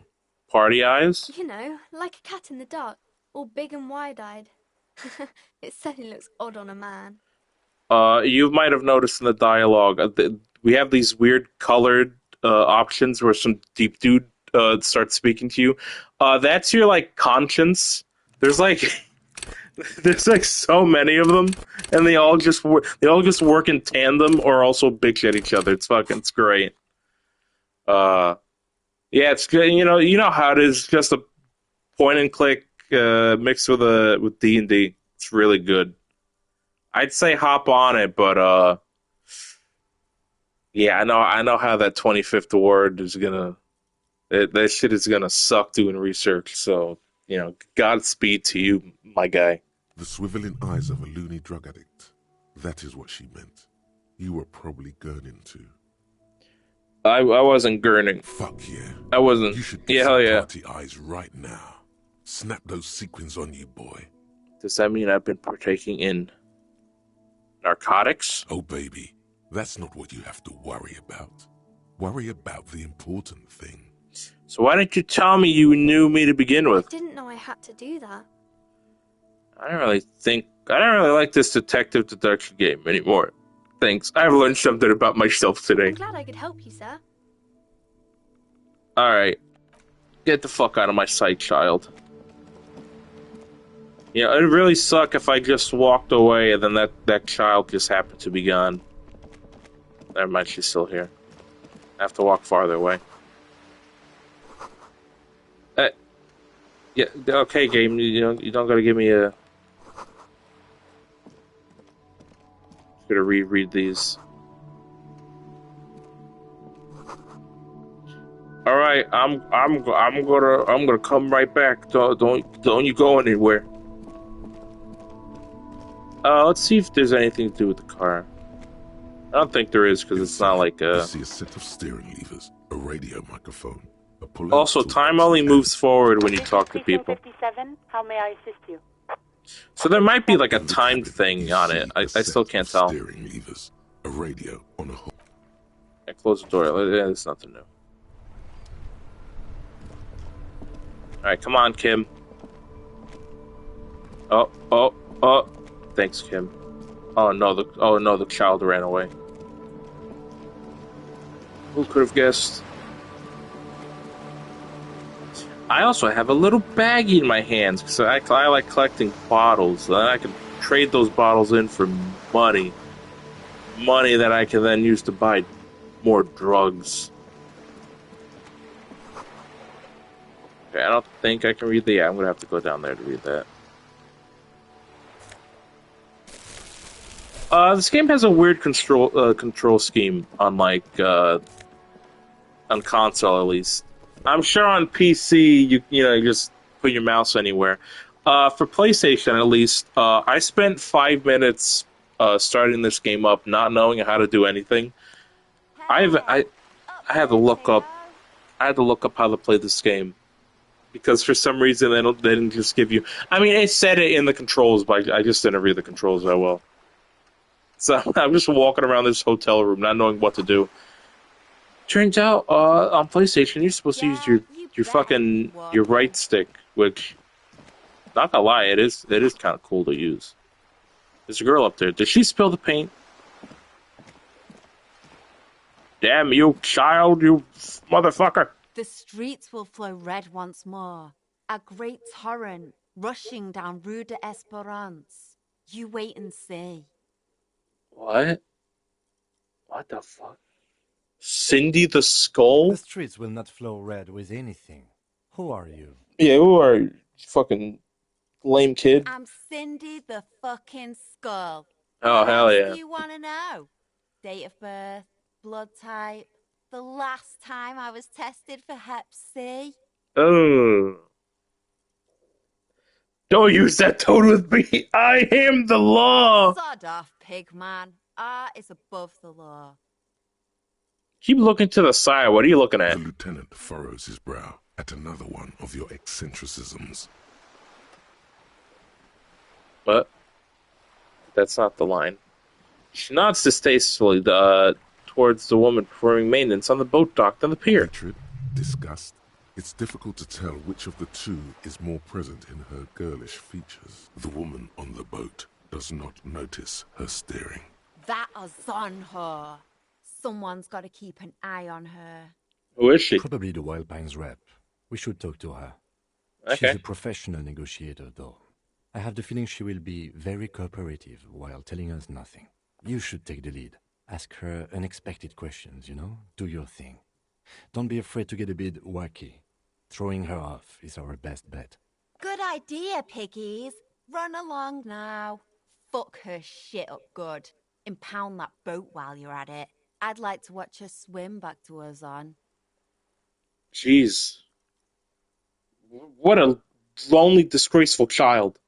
Party eyes? You know, like a cat in the dark, all big and wide-eyed. It certainly looks odd on a man. You might have noticed in the dialogue, we have these weird colored options where some deep dude starts speaking to you. That's your like conscience. There's like so many of them, and they all just work in tandem or also bitch at each other. It's great. Yeah, it's good. You know how it is. Just a point and click mixed with D&D. It's really good. I'd say hop on it, but yeah, I know how that 25th award is gonna. That shit is gonna suck doing research. So Godspeed to you, my guy. The swiveling eyes of a loony drug addict. That is what she meant. You were probably gurning too. I wasn't gurning. Fuck yeah. I wasn't. You should get some party eyes right now. Snap those sequins on you, boy. Does that mean I've been partaking in narcotics? Oh, baby. That's not what you have to worry about. Worry about the important thing. So why didn't you tell me you knew me to begin with? I didn't know I had to do that. I don't really like this detective deduction game anymore. Thanks. I've learned something about myself today. I'm glad I could help you, sir. Alright. Get the fuck out of my sight, child. Yeah, it'd really suck if I just walked away and then that child just happened to be gone. Never mind, she's still here. I have to walk farther away. Yeah, okay, game. You don't gotta give me a. Just gonna reread these. All right, I'm gonna come right back. Don't you go anywhere. Let's see if there's anything to do with the car. I don't think there is because it's not like You see a set of steering levers, a radio microphone. Also, time only moves forward when you talk to people. How may I assist you? So there might be like a timed thing on it. I still can't tell. Steering levers, a radio on a hook. I close the door. There's nothing new. Alright, come on, Kim. Oh. Thanks, Kim. Oh no, the child ran away. Who could have guessed? I also have a little baggie in my hands because I like collecting bottles. And I can trade those bottles in for money. Money that I can then use to buy more drugs. Okay, I don't think I can read the... Yeah, I'm going to have to go down there to read that. This game has a weird control scheme, unlike on console at least. I'm sure on PC you just put your mouse anywhere. For PlayStation at least, I spent 5 minutes starting this game up, not knowing how to do anything. I had to look up how to play this game because for some reason they didn't just give you. I mean, it said it in the controls, but I just didn't read the controls that well. So I'm just walking around this hotel room, not knowing what to do. Turns out, on PlayStation, you're supposed to use your right stick, which, not gonna lie, it is kind of cool to use. There's a girl up there. Did she spill the paint? Damn you, child, you motherfucker! The streets will flow red once more. A great torrent rushing down Rue de Esperance. You wait and see. What? What the fuck? Cindy the Skull? The streets will not flow red with anything. Who are you? Yeah, who are you? Fucking lame kid. I'm Cindy the fucking Skull. Oh, What hell else yeah. do you want to know? Date of birth, blood type, the last time I was tested for Hep C. Oh. Don't use that tone with me. I am the law. Sod off, pig man. Art is above the law. Keep looking to the side. What are you looking The at? lieutenant furrows his brow at another one of your eccentricisms. But that's not the line. She nods distastefully towards the woman performing maintenance on the boat dock on the pier. Hatred, disgust. It's difficult to tell which of the two is more present in her girlish features. The woman on the boat does not notice her staring. That is on her. Someone's got to keep an eye on her. Who is she? Probably the Wild Pines rep. We should talk to her. Okay. She's a professional negotiator, though. I have the feeling she will be very cooperative while telling us nothing. You should take the lead. Ask her unexpected questions, Do your thing. Don't be afraid to get a bit wacky. Throwing her off is our best bet. Good idea, piggies. Run along now. Fuck her shit up good. Impound that boat while you're at it. I'd like to watch her swim back to Ozon. Jeez. What a lonely, disgraceful child.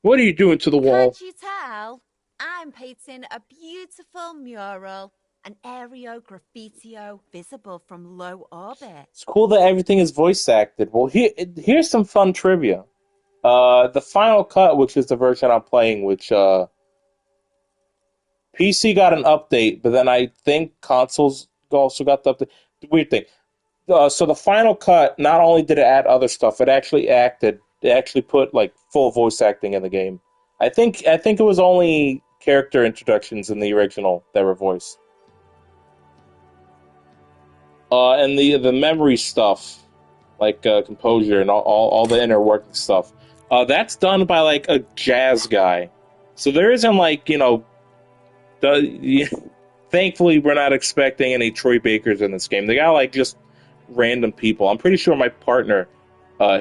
What are you doing to the wall? Can't you tell? I'm painting a beautiful mural, an aereo graffitio visible from low orbit. It's cool that everything is voice acted. Well, here's some fun trivia. The Final Cut, which is the version I'm playing, which PC got an update, but then I think consoles also got the update. Weird thing. So the Final Cut, not only did it add other stuff, it actually put like full voice acting in the game. I think it was only character introductions in the original that were voiced. And the memory stuff, like composure and all the inner working stuff, that's done by like a jazz guy. So there isn't like, thankfully we're not expecting any Troy Bakers in this game. They got like just random people. I'm pretty sure my partner,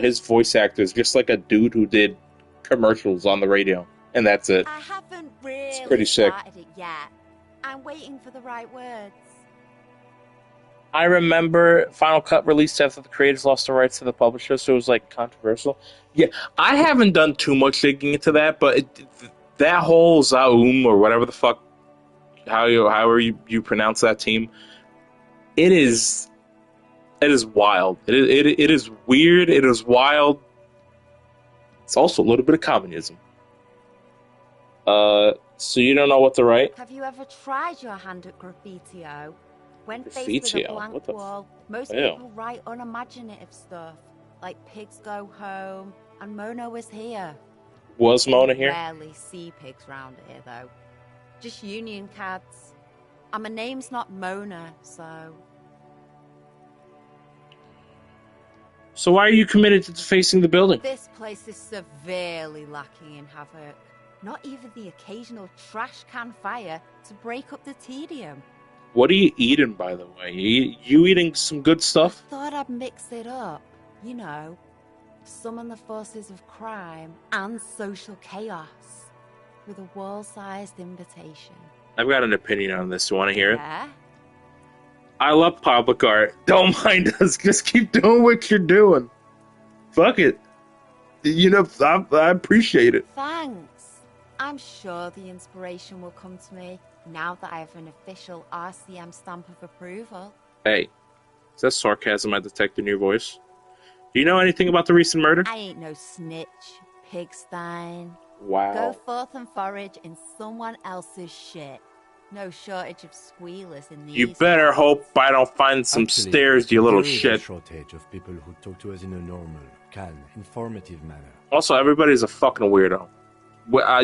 his voice actor is just like a dude who did commercials on the radio, and that's it. I haven't really pretty sick. started it yet. I'm waiting for the right words. I remember Final Cut released after the creators lost the rights to the publisher, so it was like controversial. Yeah, I haven't done too much digging into that, but that whole Zaum or whatever the fuck, however you pronounce that team, it is wild. It is weird. It is wild. It's also a little bit of communism. So you don't know what to write? Have you ever tried your hand at graffitio? When faced with a Graffitio? blank What the wall, most Ew. people write unimaginative stuff. like pigs go home, and Mona was here. Was Mona You here? rarely see pigs round here, though. Just union cats. And my name's not Mona, so... So why are you committed to defacing the building? This place is severely lacking in havoc. Not even the occasional trash can fire to break up the tedium. What are you eating, by the way? You eating some good stuff? Thought I'd mix it up, you know. Summon the forces of crime and social chaos with a wall-sized invitation. I've got an opinion on this. You want to hear it? Yeah? I love public art. Don't mind us. Just keep doing what you're doing. Fuck it. You know, I appreciate it. Thanks. I'm sure the inspiration will come to me now that I have an official RCM stamp of approval. Hey, is that sarcasm I detect in your voice? Do you know anything about the recent murder? I ain't no snitch, pigstein. Wow. Go forth and forage in someone else's shit. No shortage of squealers in these. You better hope I don't find some Actually, stairs, you little there is a shit. shortage of people who talk to us in a normal, calm, informative manner. Also, everybody's a fucking weirdo.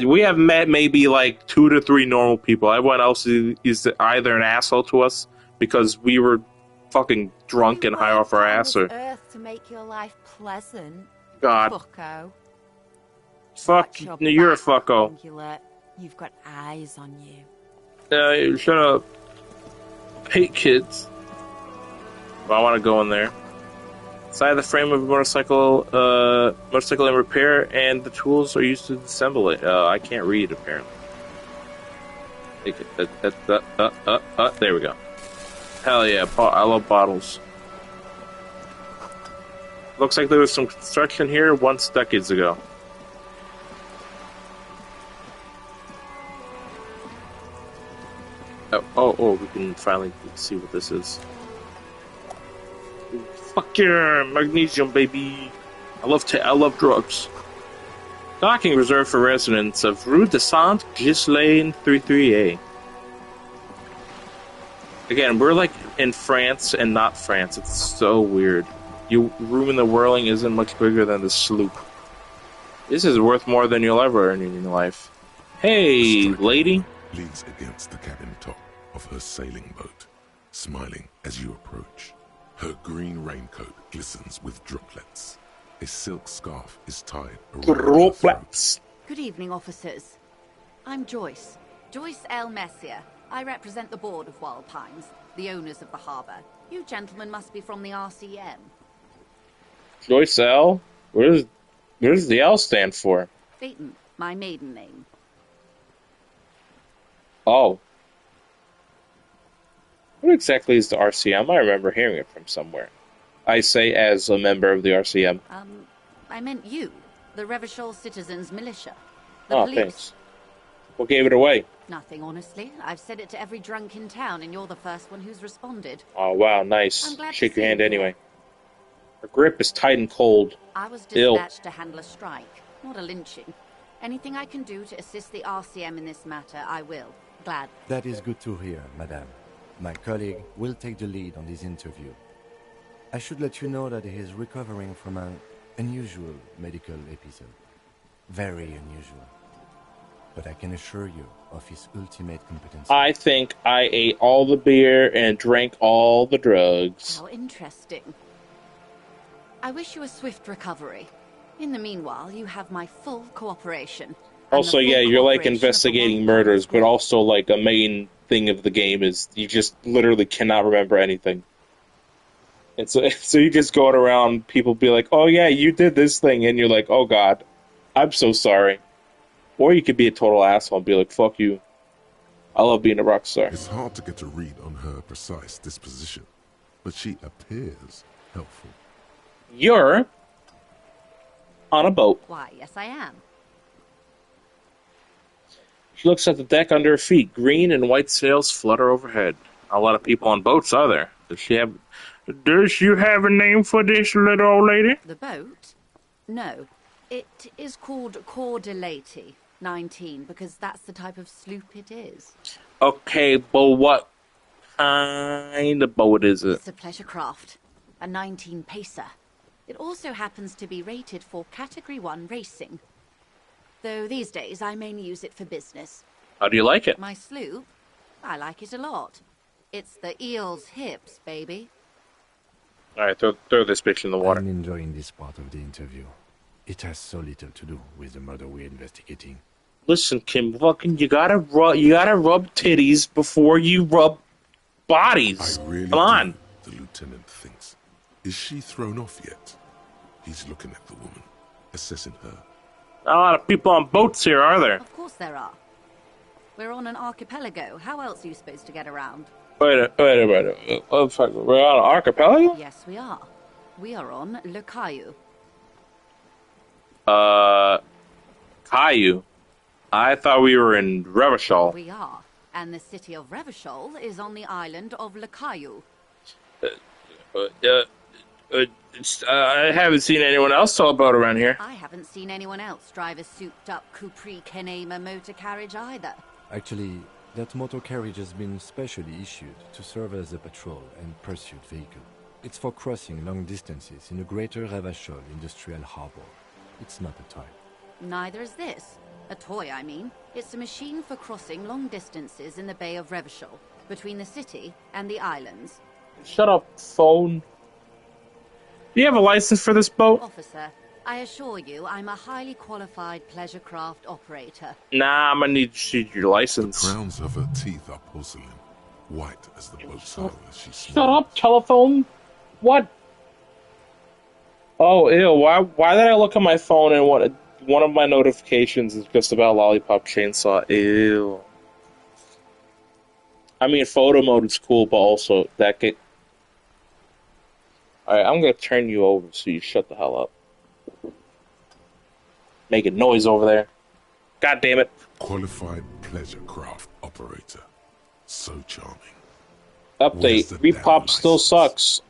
We have met maybe like 2 to 3 normal people. Everyone else is either an asshole to us because we were fucking drunk and high off our ass, or Earth to make your life pleasant. God, Fucko. fuck, Watch your you're a back, fucko. Ungulate. You've got eyes on you. Shut up. Hate kids. But I want to go in there. Inside the frame of a motorcycle in repair, and the tools are used to disassemble it. I can't read, apparently. There we go. Hell yeah, I love bottles. Looks like there was some construction here once decades ago. Oh, we can finally see what this is. Fuck yeah, magnesium, baby. I love drugs. Docking reserved for residents of Rue de Saint-Ghislain 33A. Again, we're like in France and not France. It's so weird. Your room in the whirling isn't much bigger than the sloop. This is worth more than you'll ever earn in your life. Hey, lady. Leans against the cabin top of her sailing boat, smiling as you approach. Her green raincoat glistens with droplets. A silk scarf is tied around her throat. Droplets. Good evening, officers. I'm Joyce. Joyce L. Messier. I represent the board of Wild Pines, the owners of the harbour. You gentlemen must be from the RCM. Joyce L? What does the L stand for? Phaeton, my maiden name. Oh. What exactly is the RCM? I remember hearing it from somewhere. I say as a member of the RCM. I meant you, the Revachol Citizens Militia. The Oh, police. thanks. What gave it away? Nothing, honestly. I've said it to every drunk in town, and you're the first one who's responded. Oh, wow, nice. I'm glad to Shake your see hand you. anyway. Her grip is tight and cold. I was Ill. dispatched to handle a strike, not a lynching. Anything I can do to assist the RCM in this matter, I will. Glad. That is good to hear, madame. My colleague will take the lead on this interview. I should let you know that he is recovering from an unusual medical episode. Very unusual. But I can assure you of his ultimate competency. I think I ate all the beer and drank all the drugs. How interesting. I wish you a swift recovery. In the meanwhile, you have my full cooperation. And Also, the full yeah, you're like cooperation of the investigating Wild murders, Pines but Group. also like a main thing of the game is you just literally cannot remember anything. And so you just going around, people be like, oh yeah, you did this thing, and you're like, oh god, I'm so sorry. Or you could be a total asshole and be like, fuck you. I love being a rock star. It's hard to get a read on her precise disposition, but she appears helpful. You're on a boat. Why, yes I am. She looks at the deck under her feet. Green and white sails flutter overhead. A lot of people on boats, are there? Does she have a name for this little old lady? The boat? No. It is called Cordelati 19, because that's the type of sloop it is. Okay, but what kind of boat is it? It's a pleasure craft. A 19 pacer. It also happens to be rated for Category 1 racing. Though these days I mainly use it for business. How do you like it? My sloop? I like it a lot. It's the eel's hips, baby. Alright, throw this bitch in the water. I'm enjoying this part of the interview. It has so little to do with the murder we're investigating. Listen, Kim, fucking, you gotta rub titties before you rub bodies. I really Come on. do, the lieutenant thinks. Is she thrown off yet? He's looking at the woman, assessing her. Not a lot of people on boats here, are there? Of course there are. We're on an archipelago. How else are you supposed to get around? Wait a minute. Oh, fuck. We're on an archipelago? Yes, we are. We are on Le Caillou. Caillou. I thought we were in Revachol. We are. And the city of Revachol is on the island of Le Caillou. I haven't seen anyone else tow a boat around here. I haven't seen anyone else drive a souped-up Capri Kenema motor carriage either. Actually, that motor carriage has been specially issued to serve as a patrol and pursuit vehicle. It's for crossing long distances in the greater Revachol industrial harbor. It's not a toy. Neither is this. A toy, I mean. It's a machine for crossing long distances in the Bay of Revachol, between the city and the islands. Shut up, phone. Do you have a license for this boat? Officer, I assure you I'm a highly qualified pleasure craft operator. Nah, I'm gonna need to see your license. The crowns of her teeth are porcelain, white as the boat's hull as she smiles. Shut up, telephone. What? Oh, ew. Why did I look at my phone and one of my notifications is just about Lollipop Chainsaw? Ew. I mean, photo mode is cool, but also that get. Alright, I'm gonna turn you over so you shut the hell up. Making noise over there. God damn it. Qualified pleasure craft operator. So charming. Update. Repop still sucks.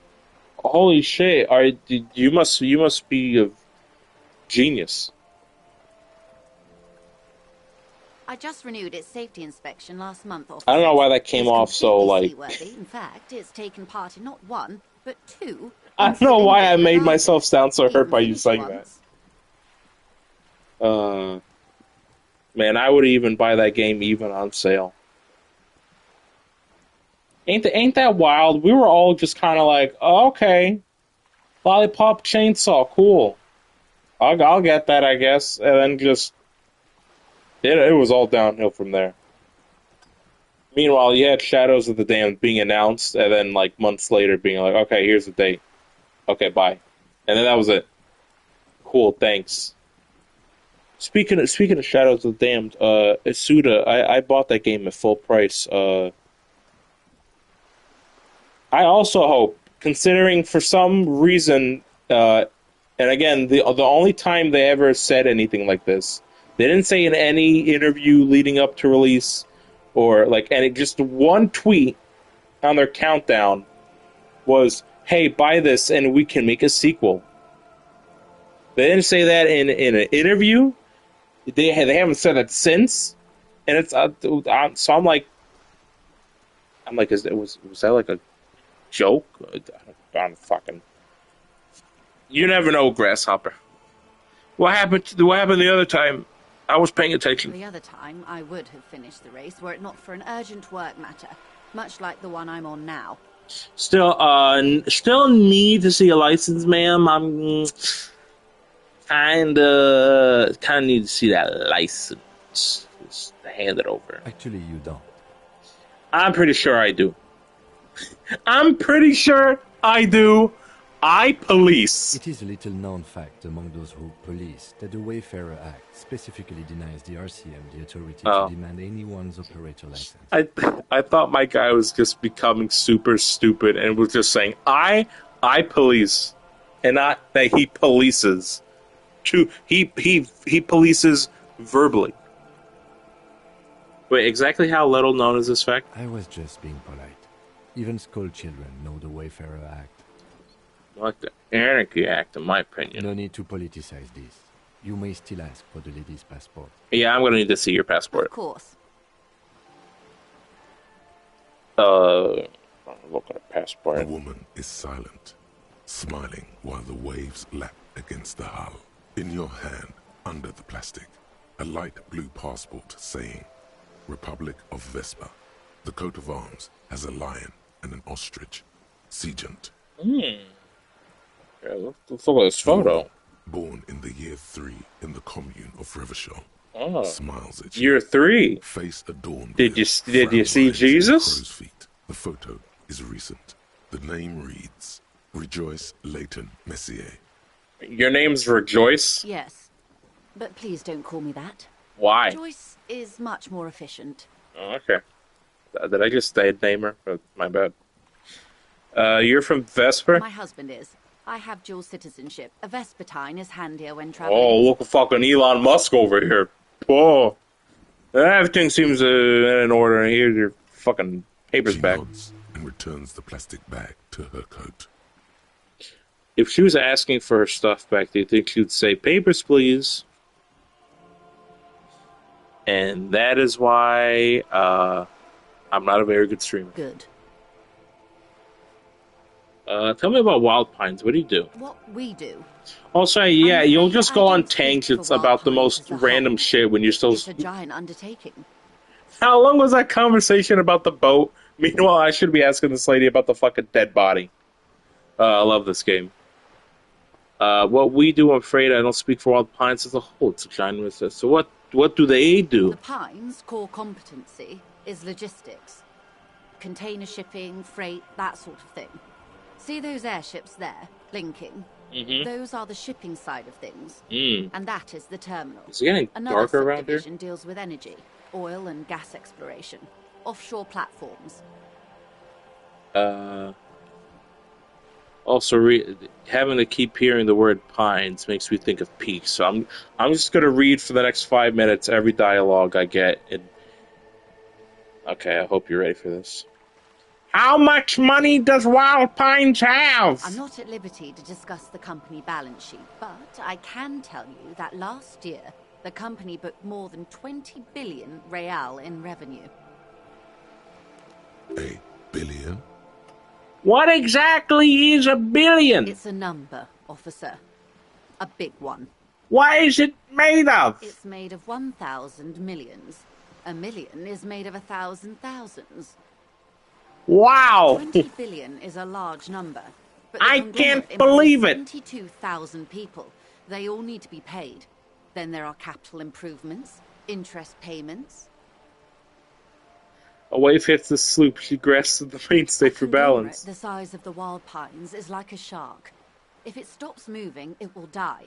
Holy shit. You must be a genius. I just renewed its safety inspection last month. I don't know why that came off so, like... seaworthy. In fact, it's taken part in not one, but two... I don't know why I made myself sound so hurt by you saying that. Man, I would even buy that game even on sale. Ain't that wild? We were all just kind of like, oh, okay, Lollipop Chainsaw, cool. I'll get that, I guess, and then just it was all downhill from there. Meanwhile, you had Shadows of the Damned being announced, and then like months later being like, okay, here's the date. Okay, bye. And then that was it. Cool, thanks. Speaking of Shadows of the Damned, Isuda, I bought that game at full price. I also hope, considering for some reason, and again, the only time they ever said anything like this, they didn't say in any interview leading up to release, or like, and it just one tweet on their countdown was, hey, buy this and we can make a sequel. They didn't say that in an interview. They haven't said that since, and it's so I'm like, was that like a joke? I'm fucking. You never know, Grasshopper. What happened the other time? I was paying attention. The other time, I would have finished the race were it not for an urgent work matter, much like the one I'm on now. Still need to see a license, ma'am. I'm kind of need to see that license. Just hand it over. Actually, you don't. I'm pretty sure I do. I'm pretty sure I do. I police. It is a little known fact among those who police that the Wayfarer Act specifically denies the RCM the authority to demand anyone's operator license. I thought my guy was just becoming super stupid and was just saying, I police, and not that he polices. He polices verbally. Wait, exactly how little known is this fact? I was just being polite. Even school children know the Wayfarer Act. Like the Anarchy Act, in my opinion. No need to politicize this. You may still ask for the lady's passport. Yeah, I'm gonna need to see your passport. Of course. Look at a passport. The woman is silent. smiling while the waves lap against the hull. In your hand, under the plastic, a light blue passport saying, Republic of Vespa. The coat of arms has a lion and an ostrich. Seagent. Yeah, let's look at this photo. Born in the year 3 in the commune of Revachol. Oh. Smiles at you. Year 3. Face adorned Did you with see lines Jesus? and crow's feet. The photo is recent. The name reads, Rejoice Leighton Messier. Your name's Rejoice? Yes. But please don't call me that. Why? Joyce is much more efficient. Oh, okay. Did I just name her? Oh, my bad. You're from Vesper? My husband is. I have dual citizenship. A Vespertine is handier when traveling. Oh, look at fucking Elon Musk over here. Whoa. Everything seems in order. Here's your fucking papers She back. nods and returns the plastic bag to her coat. If she was asking for her stuff back, do you think she would say, papers, please? And that is why I'm not a very good streamer. Good. Tell me about Wild Pines. What do you do? What we do. Also, yeah, I'm you'll afraid just I go on don't speak tangents for Wild about the Pines most as a random whole. shit when you're still... It's a giant undertaking. How long was that conversation about the boat? Meanwhile, I should be asking this lady about the fucking dead body. I love this game. What we do, I'm afraid I don't speak for Wild Pines as a whole. It's a giant list. So what do they do? The Pines' core competency is logistics. Container shipping, freight, that sort of thing. See those airships there, blinking? Mm-hmm. Those are the shipping side of things. And that is the terminal. Is it getting Another darker around here? subdivision deals with energy, oil and gas exploration, offshore platforms. Also, having to keep hearing the word pines makes me think of peaks. So I'm just gonna read for the next 5 minutes every dialogue I get. Okay, I hope you're ready for this. How much money does Wild Pines have? I'm not at liberty to discuss the company balance sheet, but I can tell you that last year the company booked more than 20 billion real in revenue. A billion? What exactly is a billion? It's a number, officer. A big one. What is it made of? It's made of 1,000 millions. A million is made of 1,000 thousands. Wow! 20 billion is a large number. But the I conglomerate can't believe it. employs 22,000 people. They all need to be paid. Then there are capital improvements, interest payments. A wave hits the sloop. She grasps the mainstay for balance. The size of the Wild Pines is like a shark. If it stops moving, it will die.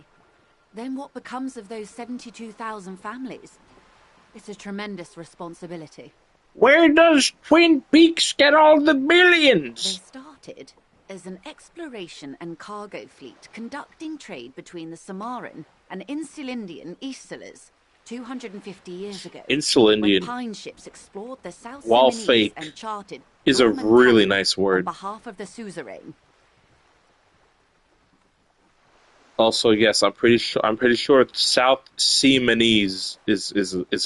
Then what becomes of those 72,000 families? It's a tremendous responsibility. Where does Twin Peaks get all the They billions? started as an exploration and cargo fleet conducting trade between the Samaran and Insulindian Easterlers 250 years ago. Insulindian. When pine ships explored the South While Simonese fake, and charted is a Norman really Talon nice word. on behalf of the suzerain. Also, yes, I'm pretty sure South Simonese is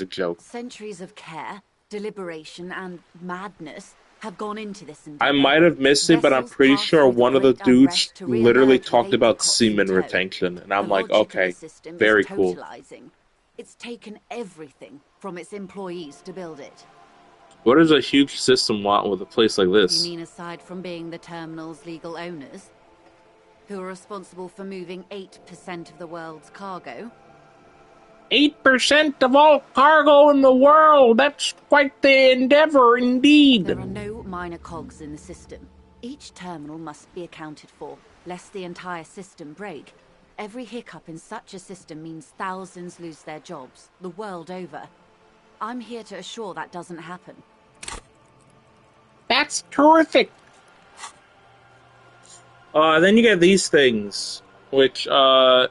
a joke. Centuries of care, deliberation, and madness have gone into this endeavor. I might have missed it, but I'm Vessels pretty pass sure through the one of the Great dudes Unrest to literally re-emerge talked with about apricots semen in tow. retention, and I'm The like, logic of okay, the system very is cool. totalizing. It's taken everything from its employees to build it. What does a huge system want with a place like You this? mean aside from being the terminal's legal owners, who are responsible for moving 8% of the world's cargo? 8% of all cargo in the world. That's quite the endeavor indeed. There are no minor cogs in the system. Each terminal must be accounted for, lest the entire system break. Every hiccup in such a system means thousands lose their jobs, the world over. I'm here to assure that doesn't happen. That's terrific. Then you get these things, which you'll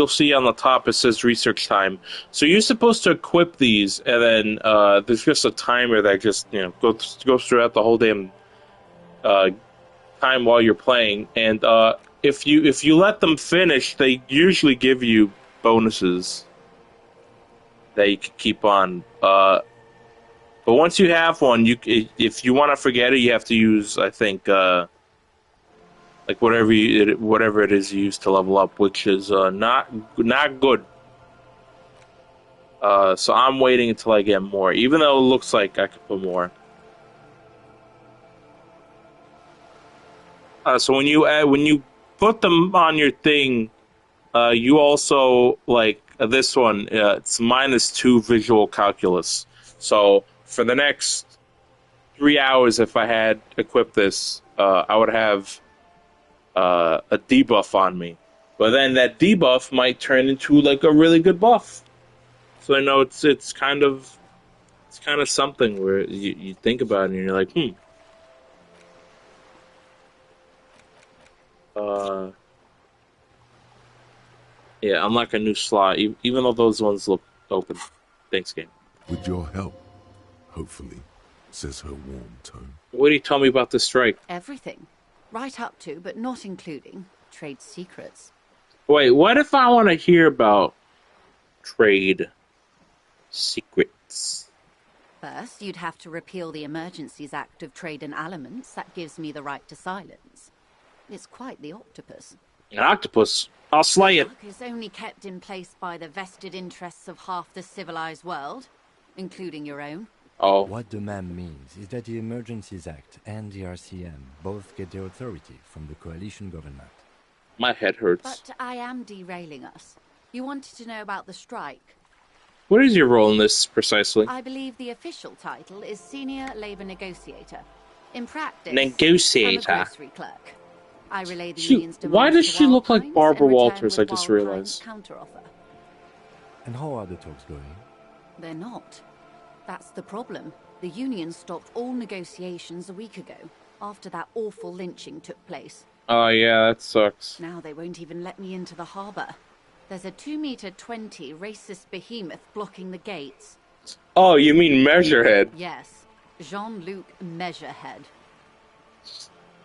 see on the top. It says research time. So you're supposed to equip these, and then there's just a timer that just goes throughout the whole damn time while you're playing. And if you let them finish, they usually give you bonuses that you can keep on. But once you have one, if you want to forget it, you have to use, I think, like whatever it is you use to level up, which is not good. So I'm waiting until I get more, even though it looks like I could put more. So when you put them on your thing, you also like this one. It's -2 visual calculus. So for the next 3 hours, if I had equipped this, I would have a debuff on me. But then that debuff might turn into like a really good buff. So I know it's kind of something where you think about it and you're like, yeah, unlock a new slot, even though those ones look open. Thanks, game. With your help, hopefully, says her warm tone. What do you tell me about the strike? Everything. Right up to, but not including, trade secrets. Wait, what if I want to hear about trade secrets? First, you'd have to repeal the Emergencies Act of Trade in Aliments. That gives me the right to silence. It's quite the octopus. An octopus? I'll slay it. It's only kept in place by the vested interests of half the civilized world, including your own. Oh. What the ma'am means is that the Emergencies Act and the RCM both get their authority from the coalition government. My head hurts. But I am derailing us. You wanted to know about the strike. What is your role in this, precisely? I believe the official title is Senior Labor Negotiator. In practice, Negotiator. I'm a grocery clerk. I relay the union's demands why does to she look like Wildpines Barbara and return Walters? I with just Wildpines' realized. counteroffer. And how are the talks going? They're not. That's the problem. The union stopped all negotiations a week ago, after that awful lynching took place. Oh, yeah, that sucks. Now they won't even let me into the harbour. There's a 2-meter-20 racist behemoth blocking the gates. Oh, you mean Measurehead? Yes, Jean-Luc Measurehead.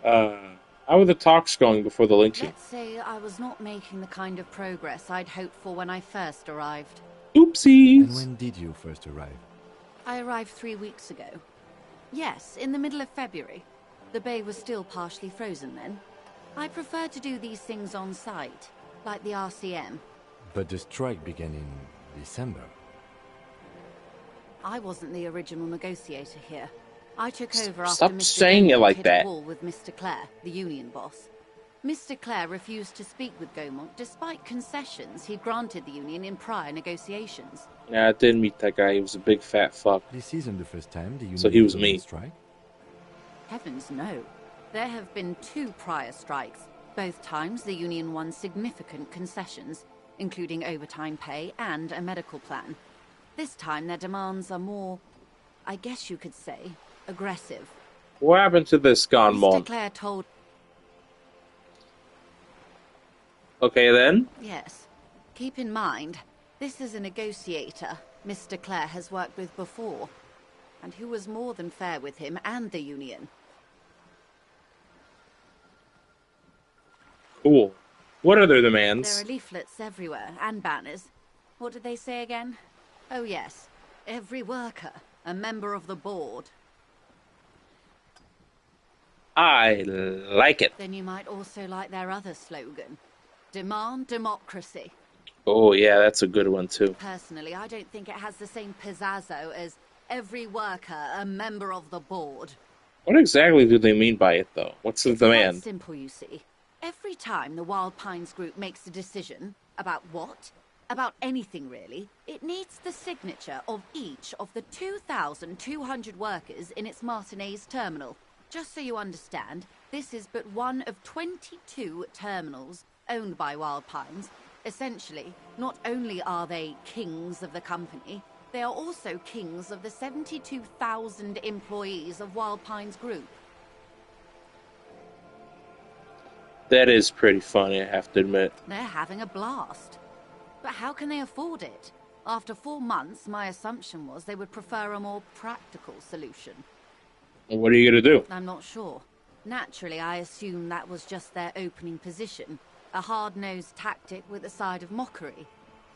How are the talks going before the lynching? Let's say I was not making the kind of progress I'd hoped for when I first arrived. Oopsies! And when did you first arrive? I arrived 3 weeks ago. Yes, in the middle of February. The bay was still partially frozen then. I prefer to do these things on site, like the RCM. But the strike began in December. I wasn't the original negotiator here. I took over after Stop Mr. saying it Gaumont like hit that. a wall with Mr. Clare, the union boss. Mr. Clare refused to speak with Gaumont despite concessions he granted the union in prior negotiations. Yeah, I did meet that guy. He was a big fat fuck. This isn't the first time the union So he was on me. strike? Heavens no. There have been 2 prior strikes. Both times the union won significant concessions, including overtime pay and a medical plan. This time their demands are more, I guess you could say, aggressive. What happened to this Mr. Gonmon? Clare told... Okay, then. Yes. Keep in mind, this is a negotiator Mr. Clare has worked with before, and who was more than fair with him and the union. Cool. What are their demands? There are leaflets everywhere, and banners. What did they say again? Oh yes, every worker, a member of the board. I like it. Then you might also like their other slogan. Demand democracy. Oh, yeah, that's a good one, too. Personally, I don't think it has the same pizzazzo as every worker, a member of the board. What exactly do they mean by it, though? What's the It's quite demand? simple, you see. Every time the Wild Pines group makes a decision about what? About anything, really, it needs the signature of each of the 2,200 workers in its Martinez terminal. Just so you understand, this is but one of 22 terminals owned by Wild Pines. Essentially, not only are they kings of the company, they are also kings of the 72,000 employees of Wild Pines Group. That is pretty funny, I have to admit. They're having a blast. But how can they afford it? After 4 months, my assumption was they would prefer a more practical solution. What are you gonna do? I'm not sure. Naturally, I assumed that was just their opening position. A hard-nosed tactic with a side of mockery.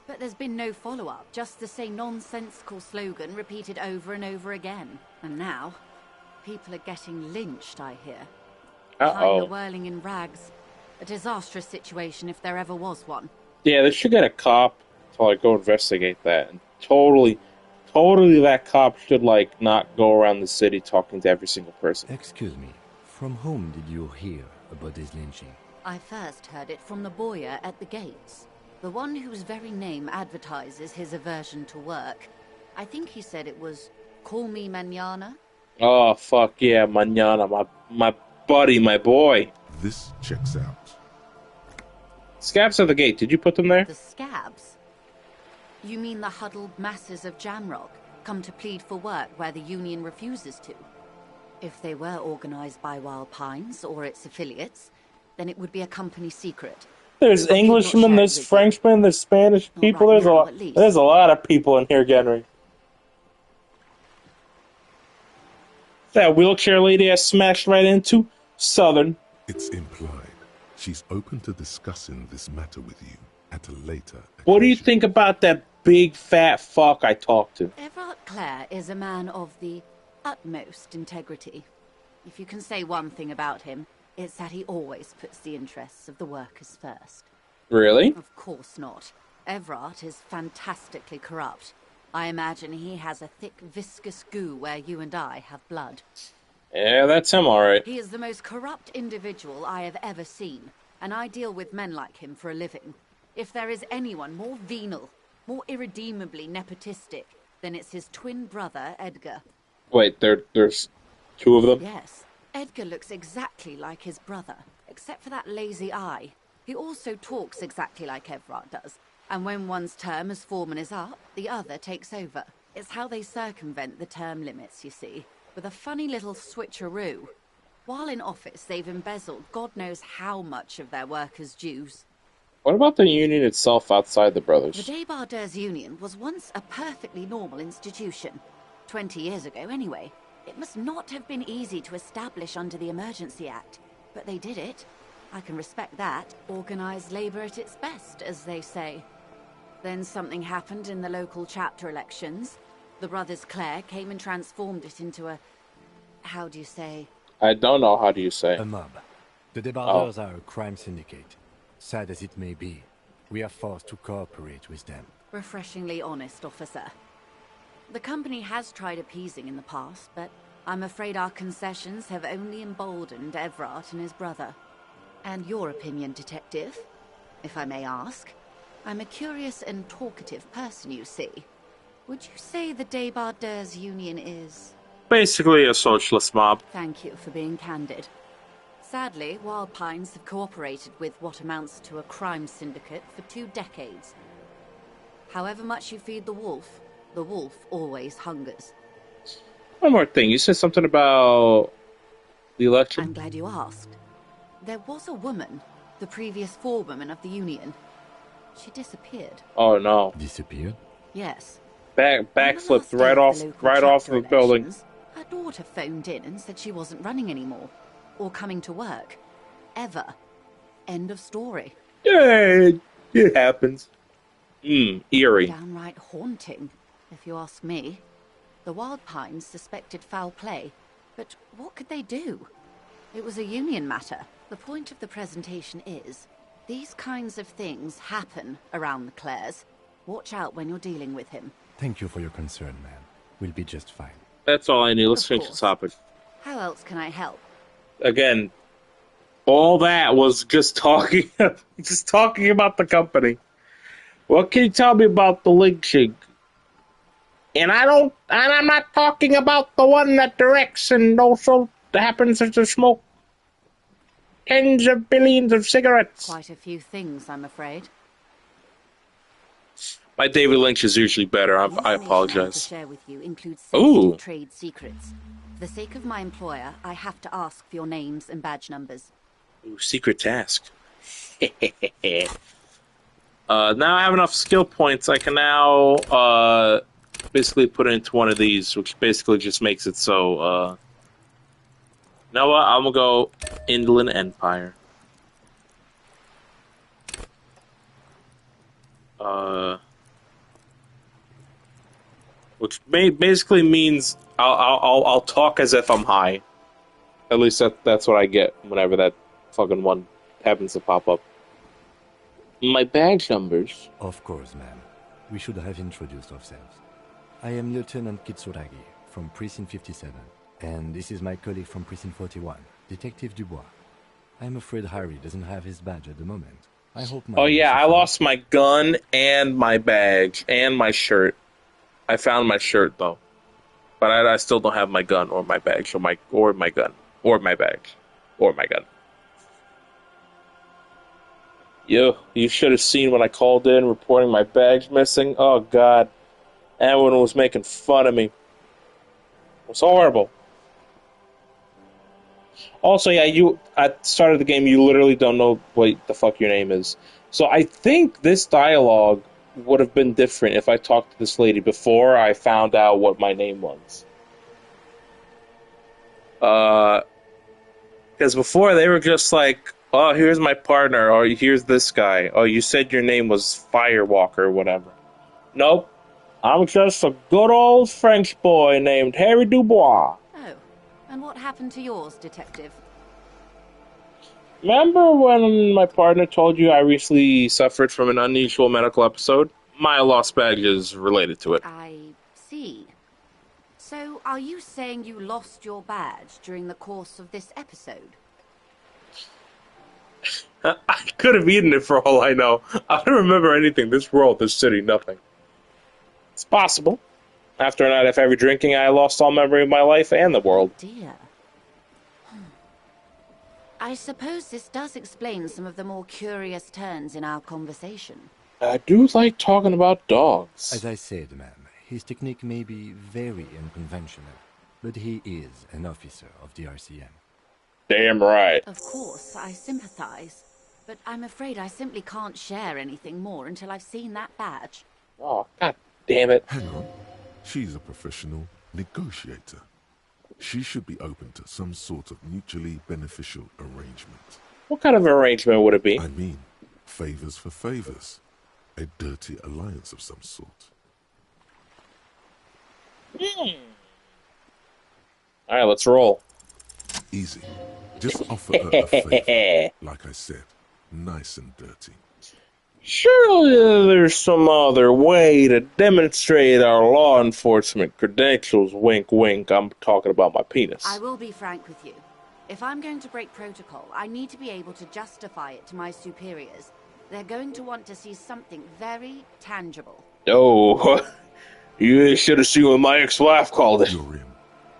But there's been no follow-up, just the same nonsensical slogan repeated over and over again. And now, people are getting lynched, I hear. Behind the Uh-oh. whirling in rags, A disastrous situation if there ever was one. Yeah, they should get a cop to like go investigate that. And totally that cop should like not go around the city talking to every single person. Excuse me, from whom did you hear about this lynching? I first heard it from the boyer at the gates. The one whose very name advertises his aversion to work. I think he said it was, "Call me mañana." Oh, fuck yeah, mañana, my buddy, my boy. This checks out. Scabs at the gate, did you put them there? The scabs? You mean the huddled masses of Jamrock, come to plead for work where the Union refuses to? If they were organized by Wild Pines or its affiliates, then it would be a company secret. There's Englishmen, there's Frenchmen, there's Spanish people, there's a lot of people in here, Henry. That wheelchair lady I smashed right into, Southern. It's implied she's open to discussing this matter with you at a later occasion. What do you think about that big fat fuck I talked to? Everard Clare is a man of the utmost integrity. If you can say one thing about him, it's that he always puts the interests of the workers first. Really? Of course not. Everard is fantastically corrupt. I imagine he has a thick, viscous goo where you and I have blood. Yeah, that's him, alright. He is the most corrupt individual I have ever seen, and I deal with men like him for a living. If there is anyone more venal, more irredeemably nepotistic, then it's his twin brother, Edgar. Wait, there's two of them? Yes. Edgar looks exactly like his brother, except for that lazy eye. He also talks exactly like Everard does, and when one's term as foreman is up, the other takes over. It's how they circumvent the term limits, you see, with a funny little switcheroo. While in office, they've embezzled God knows how much of their workers' dues. What about the union itself outside the brothers? The Debardeurs Union was once a perfectly normal institution. 20 years ago, anyway. It must not have been easy to establish under the Emergency Act, but they did it. I can respect that. Organised labour at its best, as they say. Then something happened in the local chapter elections. The brothers Clare came and transformed it into a... how do you say? I don't know, how do you say? A mob. The Debardeurs are a crime syndicate. Sad as it may be, we are forced to cooperate with them. Refreshingly honest, officer. The company has tried appeasing in the past, but I'm afraid our concessions have only emboldened Everard and his brother. And your opinion, Detective, if I may ask? I'm a curious and talkative person, you see. Would you say the Debardeurs Union is... basically a socialist mob. Thank you for being candid. Sadly, Wild Pines have cooperated with what amounts to a crime syndicate for 2 decades. However much you feed the wolf always hungers. One more thing, you said something about the election? I'm glad you asked. There was a woman, the previous forewoman of the Union. She disappeared. Oh no. Disappeared? Yes. Backflipped right off the building. Her daughter phoned in and said she wasn't running anymore. Or coming to work. Ever. End of story. Yeah, it happens. Eerie. Downright haunting, if you ask me. The Wild Pines suspected foul play, but what could they do? It was a union matter. The point of the presentation is, these kinds of things happen around the Clares. Watch out when you're dealing with him. Thank you for your concern, ma'am. We'll be just fine. That's all I need. Let's Of change the course. topic. How else can I help? Again, all that was just talking about the company. What can you tell me about the lynching? And I'm not talking about the one that directs and also happens to smoke tens of billions of cigarettes. Quite a few things, I'm afraid. My David Lynch is usually better. I Information I want to apologize. share with you includes Ooh. sensitive trade secrets. For the sake of my employer, I have to ask for your names and badge numbers. Ooh, secret task. Now I have enough skill points. I can now basically put it into one of these, which basically just makes it so. You know what? I'm gonna go Inland Empire. Which basically means I'll talk as if I'm high. At least that's what I get whenever that fucking one happens to pop up. My badge numbers. Of course, ma'am. We should have introduced ourselves. I am Lieutenant Kitsuragi from Precinct 57, and this is my colleague from Precinct 41, Detective Dubois. I'm afraid Harry doesn't have his badge at the moment. I hope my... Oh yeah, I lost my gun and my badge and my shirt. I found my shirt though, but I still don't have my gun or my badge or my gun or my badge or my gun. You should have seen when I called in reporting my bags missing. Oh God, everyone was making fun of me. It was horrible. Also, yeah, at the start of the game, you literally don't know what the fuck your name is. So I think this dialogue would have been different if I talked to this lady before I found out what my name was. Because before they were just like, oh, here's my partner, or here's this guy. Oh, you said your name was Firewalker or whatever. Nope. I'm just a good old French boy named Harry Dubois. Oh, and what happened to yours, Detective? Remember when my partner told you I recently suffered from an unusual medical episode? My lost badge is related to it. I see. So, are you saying you lost your badge during the course of this episode? I could have eaten it for all I know. I don't remember anything. This world, this city, nothing. It's possible. After a night of heavy drinking, I lost all memory of my life and the world. Dear. I suppose this does explain some of the more curious turns in our conversation. I do like talking about dogs. As I said, ma'am, his technique may be very unconventional, but he is an officer of the RCM. Damn right. Of course, I sympathize, but I'm afraid I simply can't share anything more until I've seen that badge. Oh, God damn it. Hang on. She's a professional negotiator. She should be open to some sort of mutually beneficial arrangement. What kind of arrangement would it be? I mean, favors for favors. A dirty alliance of some sort. Alright, let's roll. Easy. Just offer her a favor. Like I said, nice and dirty. Surely there's some other way to demonstrate our law enforcement credentials. Wink, wink. I'm talking about my penis. I will be frank with you. If I'm going to break protocol, I need to be able to justify it to my superiors. They're going to want to see something very tangible. Oh, you should have seen what my ex-wife called it. You're in,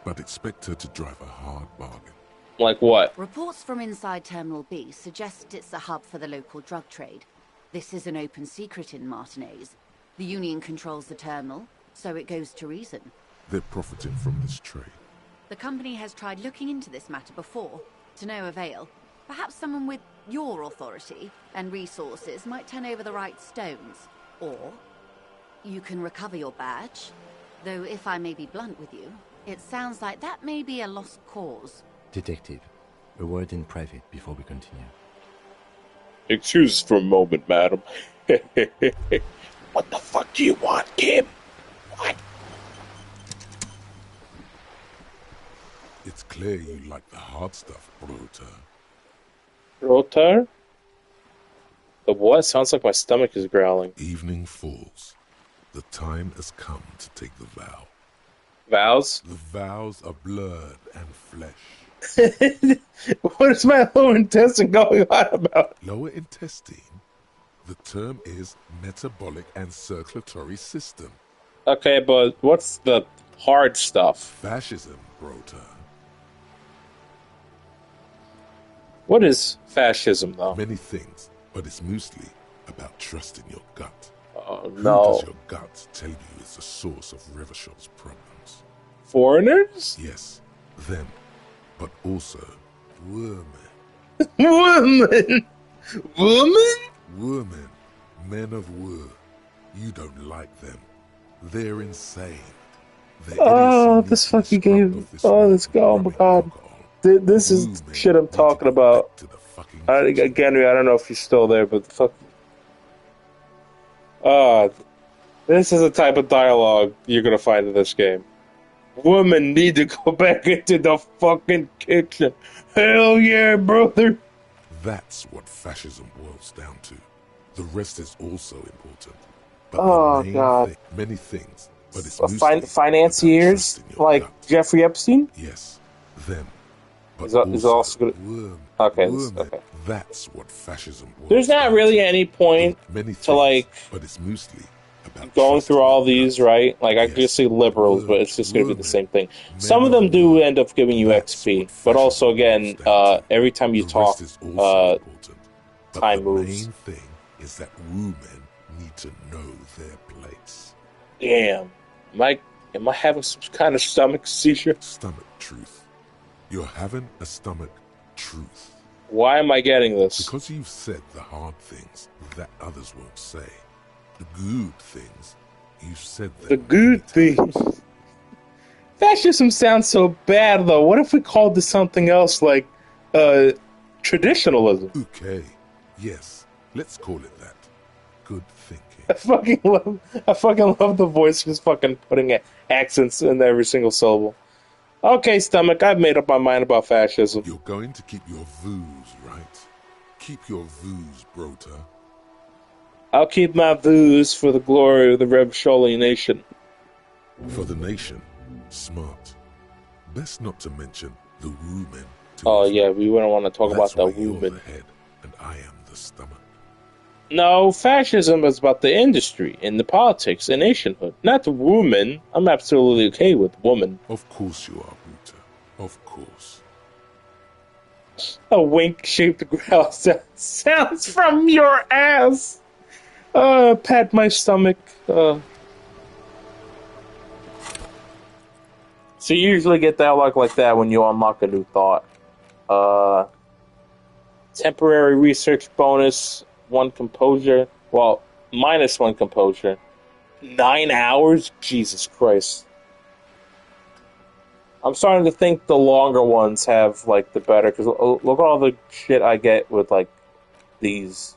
but expect her to drive a hard bargain. Like what? Reports from inside Terminal B suggest it's a hub for the local drug trade. This is an open secret in Martinez. The Union controls the terminal, so it goes to reason. They're profiting from this trade. The company has tried looking into this matter before, to no avail. Perhaps someone with your authority and resources might turn over the right stones. Or you can recover your badge. Though if I may be blunt with you, it sounds like that may be a lost cause. Detective, a word in private before we continue. Excuse us for a moment, madam. What the fuck do you want, Kim? What? It's clear you like the hard stuff, Bruta. Rotar? The what? Sounds like my stomach is growling. Evening falls. The time has come to take the vow. Vows? The vows are blood and flesh. What is my lower intestine going on about? Lower intestine? The term is metabolic and circulatory system. Okay, but what's the hard stuff? Fascism, Bruta. What is fascism, though? Many things, but it's mostly about trusting your gut. Oh, Who no. does your gut tell you is the source of Rivershot's problems? Foreigners? Yes, them, but also women. Woman! Woman? Women, men of war. You don't like them. They're insane. Their Oh, idiocy this needs to fucking be scrubbed game. off this Oh, world let's go. Oh my with god. alcohol. This is Women shit I'm need to talking go about. back to the fucking Again, I don't know if you're still there, but fuck. This is the type of dialogue you're gonna find in this game. Women need to go back into the fucking kitchen. Hell yeah, brother. That's what fascism boils down to. The rest is also important. But Oh, the main God. thing, many things, but it's mostly Financiers about trust in your like gut. Jeffrey Epstein? Yes, them. But Is also good. Okay, okay. That's what fascism boils There's not down really to. any point Many to things, like but it's mostly about going trust through in all your these, gut. right? Like I could Yes, just say liberals, but it's just going to be the same thing. Some of them do end up giving you XP, but also again, every time you The talk, rest is also important. But time the moves. main thing is that women need to know their place. Damn, am I having some kind of stomach seizure? Stomach truth. You're having a stomach truth. Why am I getting this? Because you've said the hard things that others won't say. The good things, you've said them. The good things. Fascism sounds so bad, though. What if we called this something else, like traditionalism? Okay, yes, let's call it that. Good thinking. I fucking love the voice just fucking putting accents in every single syllable. Okay, stomach, I've made up my mind about fascism. You're going to keep your views, right? Keep your views, Brota. I'll keep my views for the glory of the Revsholi nation. For the nation, smart. Best not to mention the women. Oh yeah, we wouldn't want to talk about the You're women. the head, and I am the stomach. No, fascism is about the industry and the politics and nationhood, not the woman. I'm absolutely okay with woman. Of course you are, Brota. Of course. A wink-shaped growl sounds from your ass. Pat my stomach. So you usually get that luck like that when you unlock a new thought. Temporary research bonus, 1 composure. Well, minus 1 composure. 9 hours? Jesus Christ. I'm starting to think the longer ones have, like, the better, because look at all the shit I get with, like, these.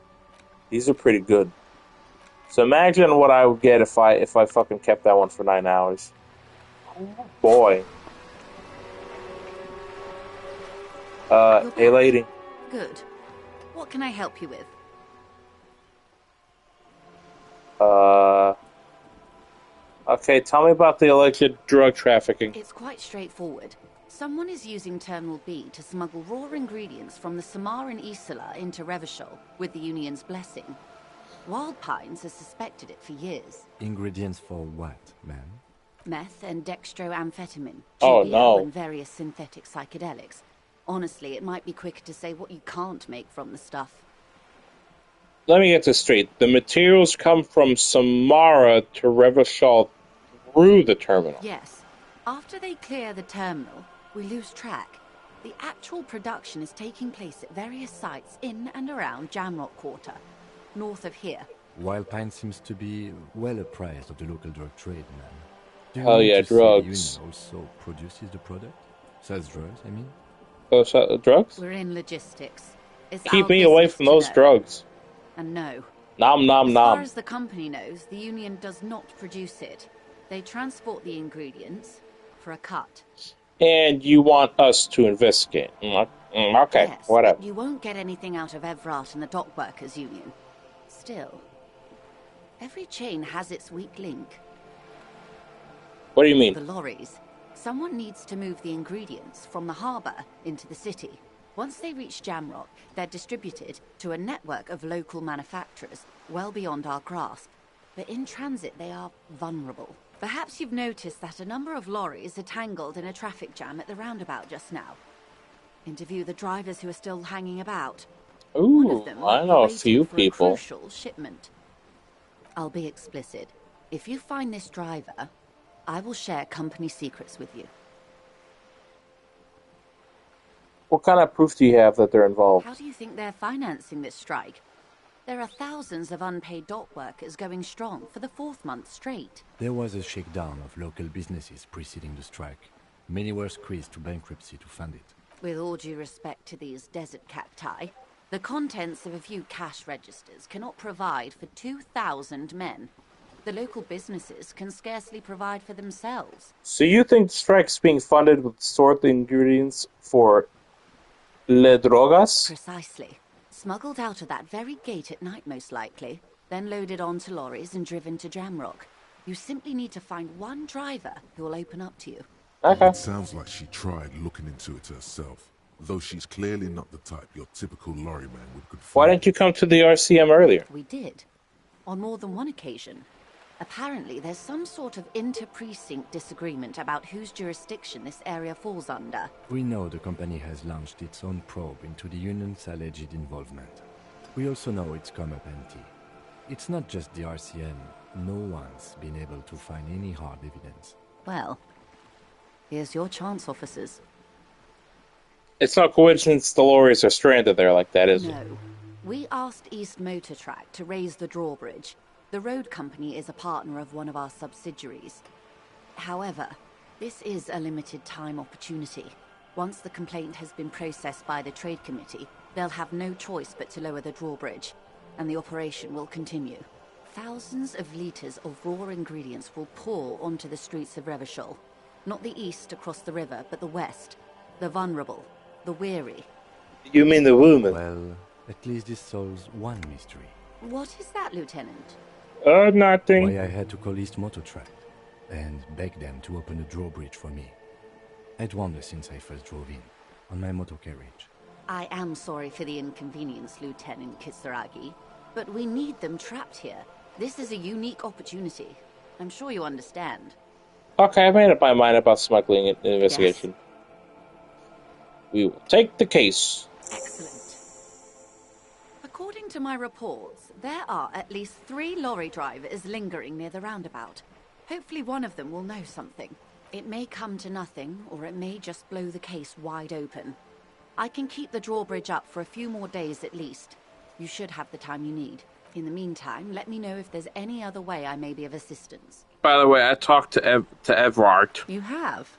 These are pretty good. So imagine what I would get if I fucking kept that one for 9 hours. Oh boy. Hey lady. Good. What can I help you with? Okay, tell me about the alleged drug trafficking. It's quite straightforward. Someone is using Terminal B to smuggle raw ingredients from the Samar and Isola into Revachol with the Union's blessing. Wild Pines has suspected it for years. Ingredients for what, ma'am? Meth and dextroamphetamine, Oh, GBL, no. and various synthetic psychedelics. Honestly, it might be quicker to say what you can't make from the stuff. Let me get this straight. The materials come from Samara to Revachol through the terminal. Yes. After they clear the terminal, we lose track. The actual production is taking place at various sites in and around Jamrock Quarter, north of here. Wild Pine seems to be well apprised of the local drug trade, ma'am. Do you Hell mean yeah, to say the drugs. Union also produces the product? Sells drugs, I mean? Drugs? We're in logistics. It's Keep our me away business from to those know. drugs. And no. Nom nom As far nom. as the company knows, the Union does not produce it. They transport the ingredients for a cut. And you want us to investigate. Okay, Yes, whatever. but you won't get anything out of Evrat and the Dock Workers Union. Still, every chain has its weak link. What do you mean? The lorries. Someone needs to move the ingredients from the harbour into the city. Once they reach Jamrock, they're distributed to a network of local manufacturers well beyond our grasp. But in transit, they are vulnerable. Perhaps you've noticed that a number of lorries are tangled in a traffic jam at the roundabout just now. Interview the drivers who are still hanging about. One Ooh, of them I might know a be few waiting for people. a crucial shipment. I'll be explicit. If you find this driver, I will share company secrets with you. What kind of proof do you have that they're involved? How do you think they're financing this strike? There are thousands of unpaid dock workers going strong for the 4th month straight. There was a shakedown of local businesses preceding the strike. Many were squeezed to bankruptcy to fund it. With all due respect to these desert cacti, the contents of a few cash registers cannot provide for 2,000 men. The local businesses can scarcely provide for themselves. So you think the strike's being funded with stored ingredients for Le Drogas? Precisely. Smuggled out of that very gate at night, most likely. Then loaded onto lorries and driven to Jamrock. You simply need to find one driver who will open up to you. Okay. It sounds like she tried looking into it herself, though she's clearly not the type your typical lorry man would confide. Why didn't you come to the RCM earlier? We did. On more than one occasion. Apparently, there's some sort of inter-precinct disagreement about whose jurisdiction this area falls under. We know the company has launched its own probe into the union's alleged involvement. We also know it's come up empty. It's not just the RCM. No one's been able to find any hard evidence. Well, here's your chance, officers. It's no coincidence the lorries are stranded there like that, is it? No. We asked East Motor Track to raise the drawbridge. The road company is a partner of one of our subsidiaries. However, this is a limited time opportunity. Once the complaint has been processed by the trade committee, they'll have no choice but to lower the drawbridge, and the operation will continue. Thousands of liters of raw ingredients will pour onto the streets of Revachol. Not the east across the river, but the west. The vulnerable, the weary. You mean the woman? Well, at least this solves one mystery. What is that, Lieutenant? Nothing. Why I had to call East Motor Track and beg them to open a drawbridge for me. I'd wondered since I first drove in, on my motor carriage. I am sorry for the inconvenience, Lieutenant Kisaragi, but we need them trapped here. This is a unique opportunity. I'm sure you understand. Okay, I made up my mind about smuggling in the investigation. Yes. We will take the case. Excellent. According to my reports, there are at least 3 lorry drivers lingering near the roundabout. Hopefully one of them will know something. It may come to nothing, or it may just blow the case wide open. I can keep the drawbridge up for a few more days at least. You should have the time you need. In the meantime, let me know if there's any other way I may be of assistance. By the way, I talked to Everard. You have?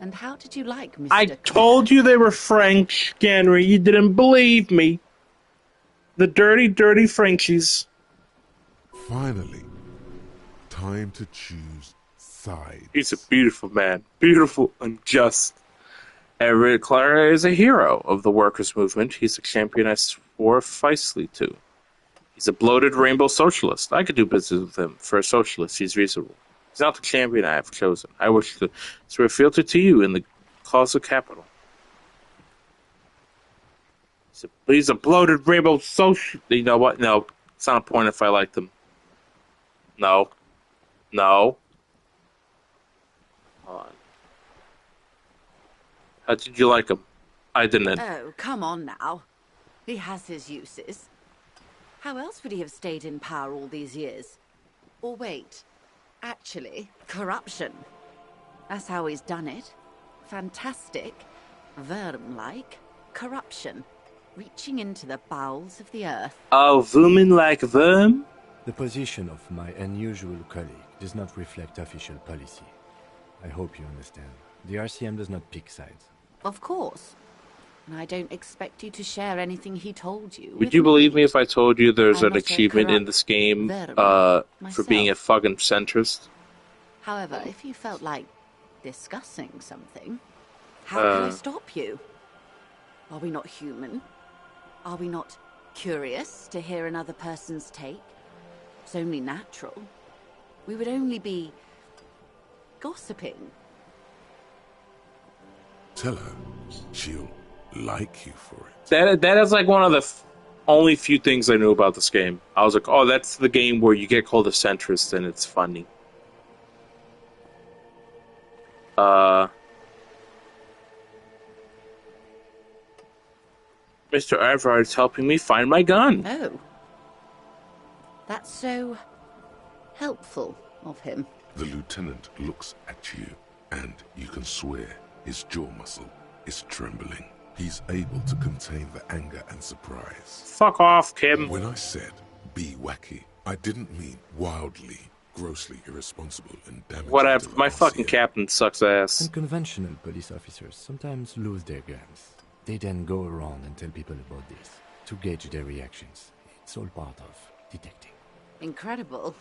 And how did you like Mr. I told you they were French, Henry. You didn't believe me. The dirty, dirty Frenchies. Finally, time to choose sides. He's a beautiful man. Beautiful and just. Everett Clara is a hero of the workers' movement. He's a champion I swore feistly to. He's a bloated rainbow socialist. I could do business with him. For a socialist, he's reasonable. He's not the champion I have chosen. I wish to swear fealty to you in the cause of capital. He's a bloated rainbow socialist. You know what? No. It's not a point if I like them. No. No. Hold on. How did you like him? I didn't. Oh, come on now. He has his uses. How else would he have stayed in power all these years? Or wait, actually, corruption. That's how he's done it. Fantastic, worm-like corruption. Reaching into the bowels of the earth. Oh, vermin like worm? The position of my unusual colleague does not reflect official policy. I hope you understand. The RCM does not pick sides. Of course. And I don't expect you to share anything he told you. Would you believe me if I told you there's I'm an not a achievement in corrupt this game vermin for being a myself. fucking centrist? However, if you felt like discussing something, how can I stop you? Are we not human? Are we not curious to hear another person's take? It's only natural. We would only be gossiping. Tell her she'll like you for it. That is like one of the only few things I knew about this game. I was like, oh, that's the game where you get called a centrist and it's funny. Mr. Everard is helping me find my gun. Oh. That's so helpful of him. The lieutenant looks at you, and you can swear his jaw muscle is trembling. He's able to contain the anger and surprise. Fuck off, Kim. When I said be wacky, I didn't mean wildly, grossly irresponsible and damaging. Whatever. to the My fucking RCM. captain sucks ass. Unconventional police officers sometimes lose their guns. They then go around and tell people about this to gauge their reactions. It's all part of detecting. Incredible.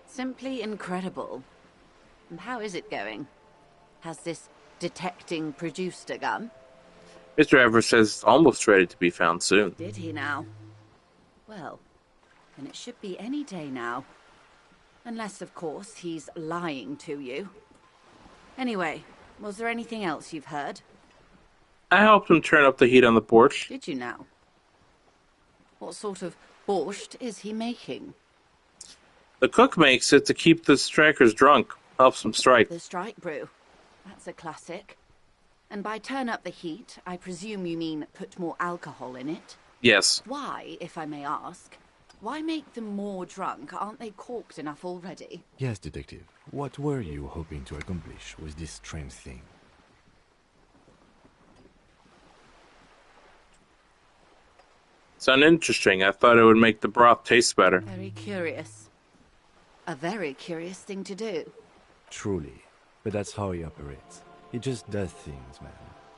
Simply incredible. And how is it going? Has this detecting produced a gun? Mr. Everett says it's almost ready to be found soon. Did he now? Well, then it should be any day now. Unless, of course, he's lying to you. Anyway, was there anything else you've heard? I helped him turn up the heat on the porch. Did you now? What sort of borscht is he making? The cook makes it to keep the strikers drunk. Helps them strike. The strike brew. That's a classic. And by turn up the heat, I presume you mean put more alcohol in it? Yes. Why, if I may ask? Why make them more drunk? Aren't they corked enough already? Yes, Detective. What were you hoping to accomplish with this strange thing? Sound interesting. I thought it would make the broth taste better. Very curious. A very curious thing to do. Truly. But that's how he operates. He just does things, man.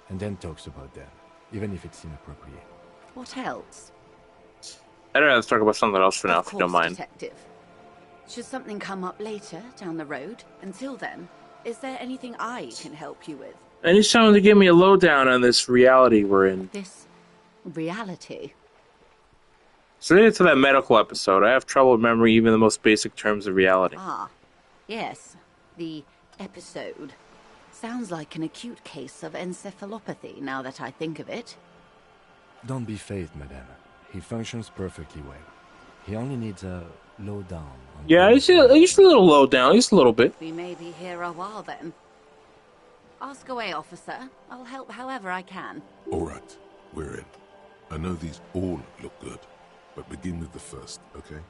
And then talks about them, even if it's inappropriate. What else? I'd rather talk about something else for now, Of if you don't course, mind. Detective. Should something come up later, down the road, until then, is there anything I can help you with? I need someone to give me a lowdown on this reality we're in. This reality? So related to that medical episode, I have trouble remembering even the most basic terms of reality. Ah, yes. The episode. Sounds like an acute case of encephalopathy, now that I think of it. Don't be phased, madame. He functions perfectly well. He only needs a lowdown. Yeah, he's a little low down, just a little bit. We may be here a while then. Ask away, officer. I'll help however I can. All right, we're in. I know these all look good, but begin with the first, okay?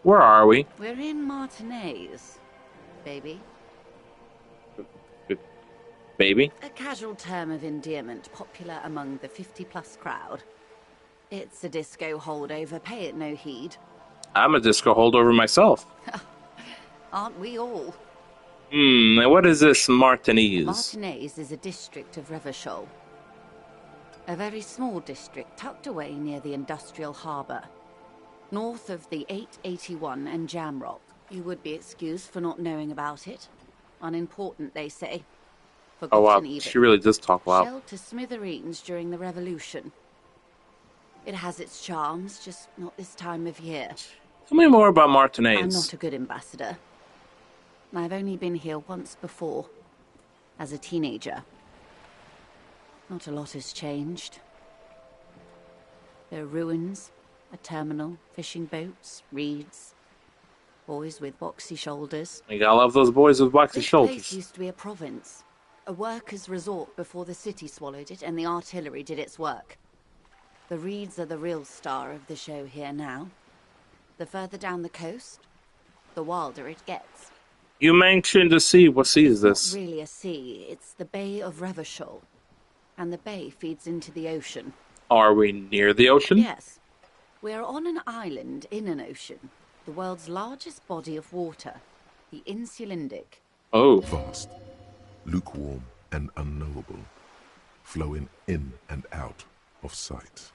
Where are we? We're in Martinez, baby. Baby? A casual term of endearment popular among the 50-plus crowd. It's a disco holdover, pay it no heed. I'm a disco holdover myself. Aren't we all? And what is this Martinez? Martinez is a district of Revachol. A very small district tucked away near the industrial harbour. North of the 881 and Jamrock. You would be excused for not knowing about it. Unimportant, they say. Oh wow, Even. she really does talk loud. Shelled to smithereens during the Revolution. It has its charms, just not this time of year. Tell me more about Martinez. I'm not a good ambassador. I've only been here once before, as a teenager. Not a lot has changed. There are ruins, a terminal, fishing boats, reeds, boys with boxy shoulders. You gotta love those boys with boxy shoulders. This place used to be a province. A workers' resort before the city swallowed it and the artillery did its work. The reeds are the real star of the show here now. The further down the coast, the wilder it gets. You mentioned the sea. What sea is this? Not really a sea, it's the Bay of Revachol. And the bay feeds into the ocean. Are we near the ocean? Yes. We're on an island in an ocean. The world's largest body of water. The Insulindic. Oh. Vast, lukewarm and unknowable, flowing in and out of sight.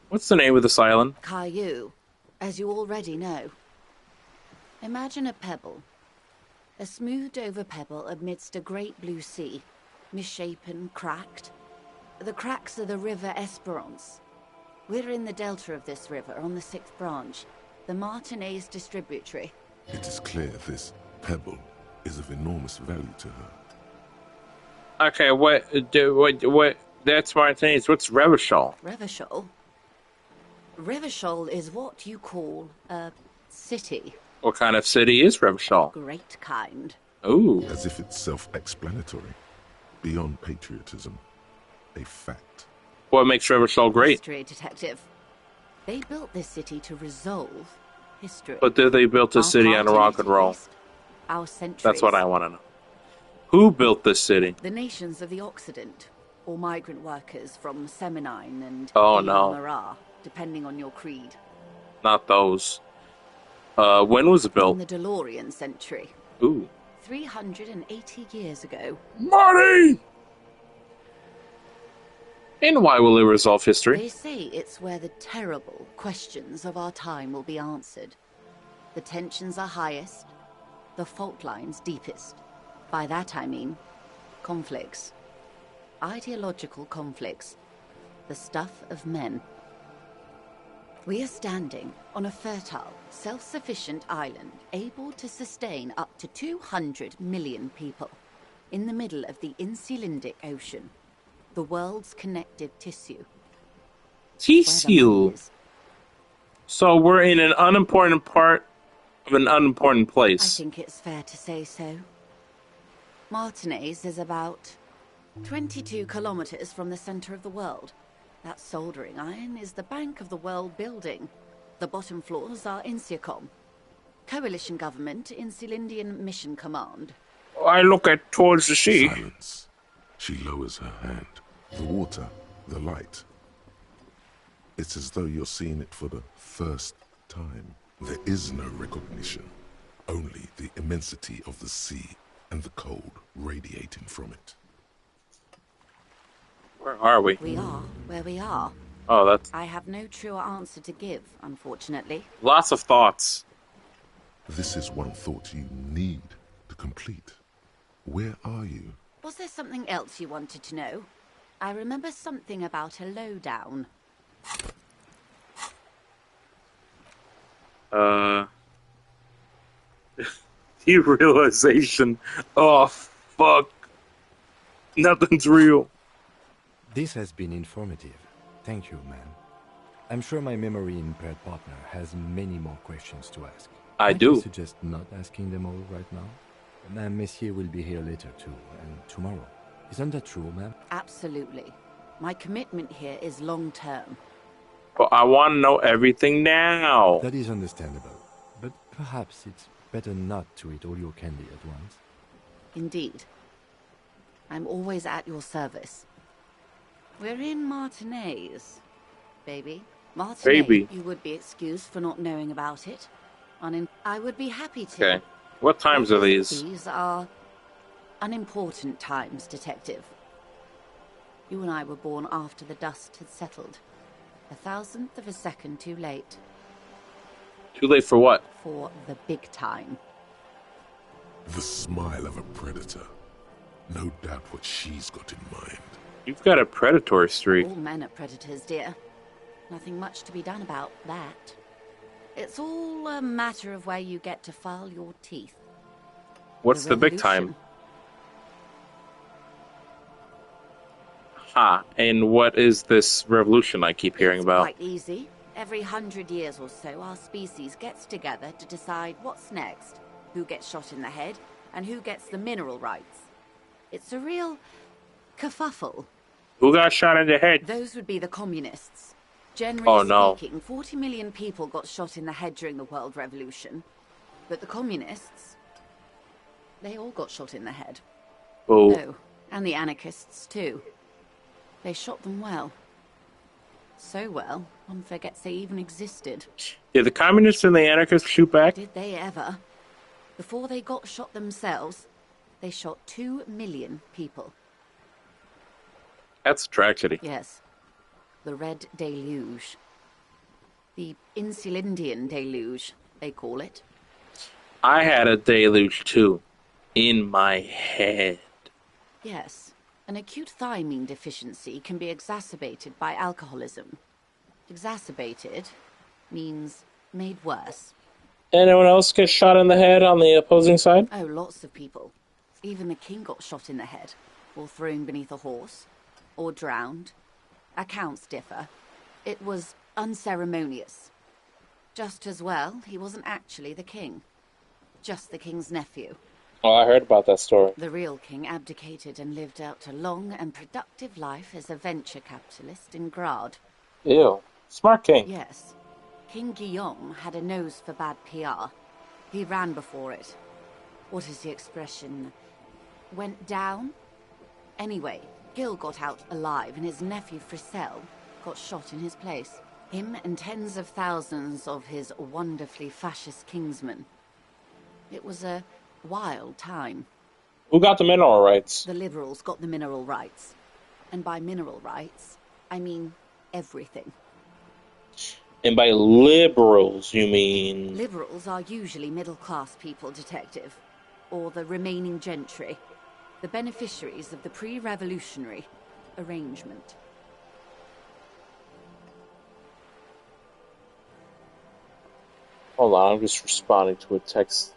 What's the name of this island? Caillou, as you already know. Imagine a pebble. A smoothed-over pebble amidst a great blue sea. Misshapen, cracked. The cracks are the River Esperance. We're in the delta of this river, on the 6th branch. The Martinez distributary. It is clear this pebble is of enormous value to her. Okay, what, that's Martinez. What's Revachol? Revachol? Revachol is what you call a city. What kind of city is Revachol? Great kind. Ooh. As if it's self-explanatory, beyond patriotism, a fact. What makes Revachol great? History detective. They built this city to resolve history. But did they build a city on rock and roll? Our centuries. That's what I want to know. Who built this city? The nations of the Occident, or migrant workers from Seminine and Oh, no. Marah, depending on your creed. Not those. When was it In built? the DeLorean century, Ooh. 380 years ago. Marty! And why will it resolve history? They say it's where the terrible questions of our time will be answered. The tensions are highest, the fault lines deepest. By that I mean conflicts. Ideological conflicts. The stuff of men. We are standing on a fertile, self-sufficient island able to sustain up to 200 million people in the middle of the Insulindic Ocean, the world's connective tissue. Tissue. So we're in an unimportant part of an unimportant I place. think it's fair to say so. Martinez is about 22 kilometers from the center of the world. That soldering iron is the bank of the world building. The bottom floors are Insiacom. Coalition government, Insulindian Mission Command. I look at towards the sea. Silence. She lowers her hand. The water, the light. It's as though you're seeing it for the first time. There is no recognition, only the immensity of the sea and the cold radiating from it. Where are we? We are where we are. Oh, that's I have no truer answer to give, unfortunately. lots of thoughts. This is one thought you need to complete. Where are you? Was there something else you wanted to know? I remember something about a lowdown. Derealization. Oh, fuck. Nothing's real. This has been informative. Thank you, man. I'm sure my memory-impaired partner has many more questions to ask. I do. suggest not asking them all right now. Madame Messier will be here later too, and tomorrow. Isn't that true, ma'am? Absolutely. My commitment here is long-term. But I want to know everything now. That is understandable. But perhaps it's better not to eat all your candy at once. Indeed. I'm always at your service. We're in Martinez, baby. Martinez, Baby. you would be excused for not knowing about it. I would be happy to. Okay. What times are these? These are unimportant times, Detective. You and I were born after the dust had settled. 1,000th of a second too late. Too late for what? For the big time. The smile of a predator. No doubt what she's got in mind. You've got a predatory streak. All men are predators, dear. Nothing much to be done about that. It's all a matter of where you get to file your teeth. What's the big time? Ha, and what is this revolution I keep hearing about? Quite easy. Every 100 years or so, our species gets together to decide what's next, who gets shot in the head, and who gets the mineral rights. It's a real kerfuffle. Who got shot in the head? Those would be the communists. Oh, Generally no. speaking, 40 million people got shot in the head during the World Revolution. But the communists, they all got shot in the head. Oh, Oh, and the anarchists too. They shot them well. So well, one forgets they even existed. did the communists and the anarchists shoot back? Did they ever? Before they got shot themselves, they shot 2 million people. That's a tragedy. Yes. The Red Deluge. The Insulindian Deluge, they call it. I had a deluge too. In my head. Yes. An acute thiamine deficiency can be exacerbated by alcoholism. Exacerbated means made worse. Anyone else get shot in the head on the opposing side? Oh, lots of people. Even the king got shot in the head, or thrown beneath a horse, or drowned. Accounts differ. It was unceremonious. Just as well, he wasn't actually the king. Just the king's nephew. Oh, I heard about that story. The real king abdicated and lived out a long and productive life as a venture capitalist in Grad. Ew. Smart king. Yes. King Guillaume had a nose for bad PR. He ran before it. What is the expression? Went down? Anyway, Gil got out alive and his nephew Frisell got shot in his place. Him and tens of thousands of his wonderfully fascist kingsmen. It was a wild time. Who got the mineral rights? The liberals got the mineral rights. And by mineral rights, I mean everything. And by liberals, you mean... Liberals are usually middle-class people, Detective. Or the remaining gentry. The beneficiaries of the pre-revolutionary, arrangement. Hold on, I'm just responding to a text.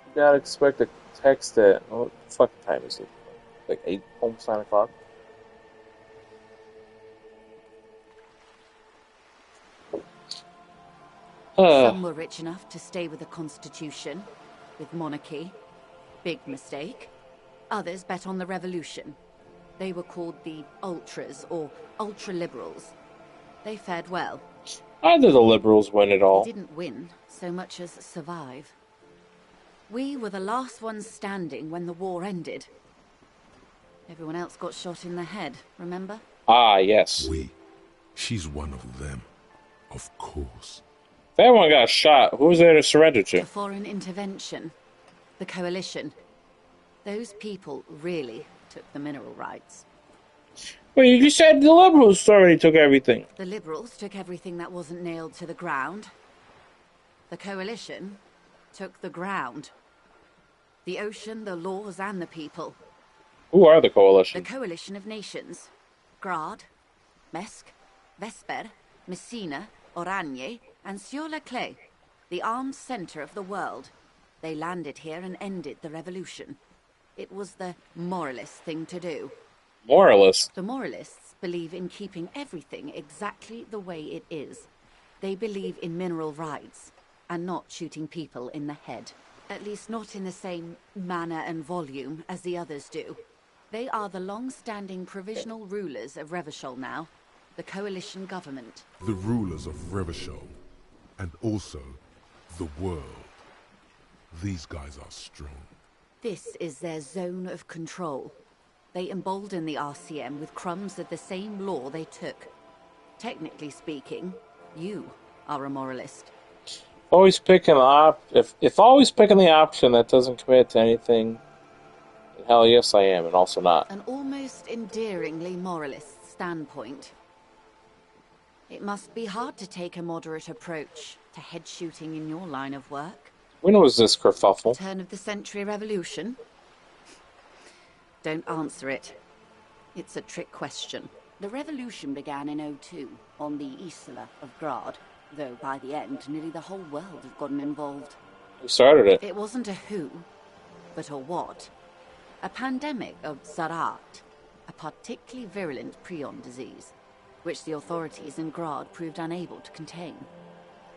You gotta expect a text at what the fuck time is it? Like 8, almost 9 o'clock. Some were rich enough to stay with the Constitution, with monarchy. Big mistake. Others bet on the revolution. They were called the Ultras, or Ultra-Liberals. They fared well. Either the liberals win it all. They didn't win so much as survive. We were the last ones standing when the war ended. Everyone else got shot in the head, remember? Ah, yes. She's one of them. Of course. If everyone got shot, who was there to surrender to? The foreign intervention. The coalition. Those people really took the mineral rights. Wait, you said the liberals already took everything. The liberals took everything that wasn't nailed to the ground. The coalition took the ground. The ocean, the laws, and the people. Who are the coalition? The coalition of nations. Grad, Mesk, Vesper, Messina, Oranje, and Sur-le-Clay, the armed center of the world. They landed here and ended the revolution. It was the moralist thing to do. Moralist? The moralists believe in keeping everything exactly the way it is. They believe in mineral rights, and not shooting people in the head. At least not in the same manner and volume as the others do. They are the long-standing provisional rulers of Revachol now, the coalition government. The rulers of Revachol, and also the world. These guys are strong. This is their zone of control. They embolden the RCM with crumbs of the same law they took. Technically speaking, you are a moralist. Always picking if always picking the option that doesn't commit to anything, hell yes I am, and also not. An almost endearingly moralist standpoint. It must be hard to take a moderate approach to head shooting in your line of work. When was this kerfuffle? Turn of the century revolution? Don't answer it. It's a trick question. The revolution began in '02 on the Isla of Grad, though by the end, nearly the whole world had gotten involved. Who started it? It wasn't a who, but a what. A pandemic of Zarat, a particularly virulent prion disease, which the authorities in Grad proved unable to contain.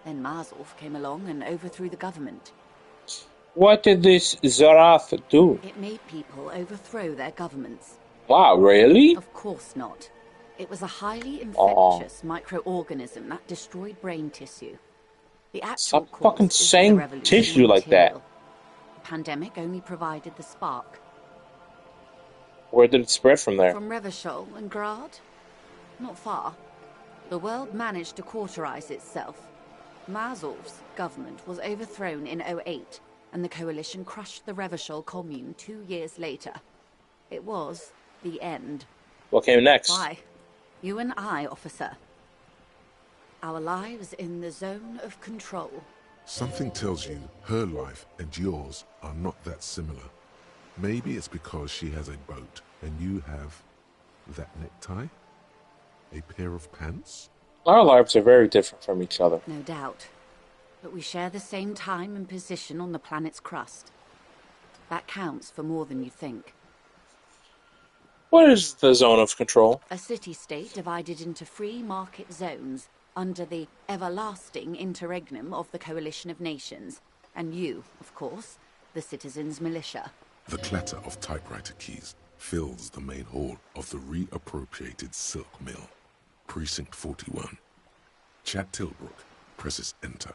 Then Mazov came along and overthrew the government. What did this Zarath do? It made people overthrow their governments. Wow, really? Of course not. It was a highly infectious microorganism that destroyed brain tissue. The actual Stop cause fucking is the saying revolution tissue like that. material. The pandemic only provided the spark. Where did it spread from there? From Revachol and Grad? Not far. The world managed to cauterize itself. Mazov's government was overthrown in '08, and the coalition crushed the Revachol commune 2 years later. It was the end. What came next? Why? You and I, officer. Our lives in the zone of control. Something tells you her life and yours are not that similar. Maybe it's because she has a boat and you have that necktie? A pair of pants? Our lives are very different from each other. No doubt. But we share the same time and position on the planet's crust. That counts for more than you think. What is the zone of control? A city-state divided into free market zones under the everlasting interregnum of the coalition of nations. And you, of course, the citizens' militia. The clatter of typewriter keys fills the main hall of the reappropriated silk mill. Precinct 41. Chad Tilbrook presses enter.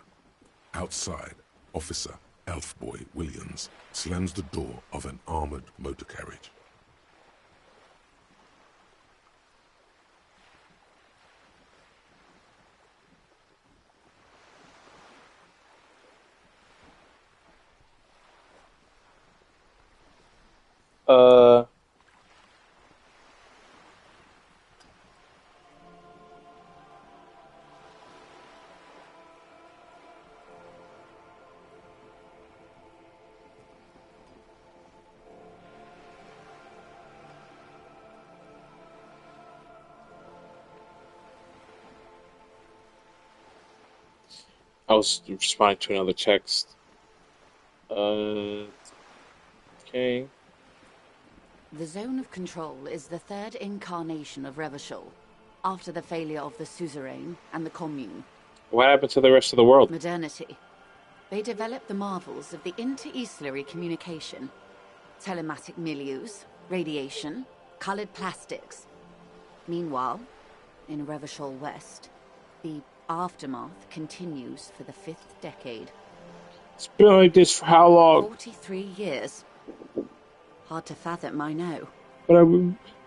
Outside, Officer Elfboy Williams slams the door of an armored motor carriage. I was responding to another text. Okay. The Zone of Control is the third incarnation of Revachol, after the failure of the Suzerain and the Commune. What happened to the rest of the world? Modernity. They developed the marvels of the inter-estellary communication, telematic milieus, radiation, colored plastics. Meanwhile, in Revachol West, the aftermath continues for the 5th decade. It's been like this for how long? 43 years. Hard to fathom, I know. But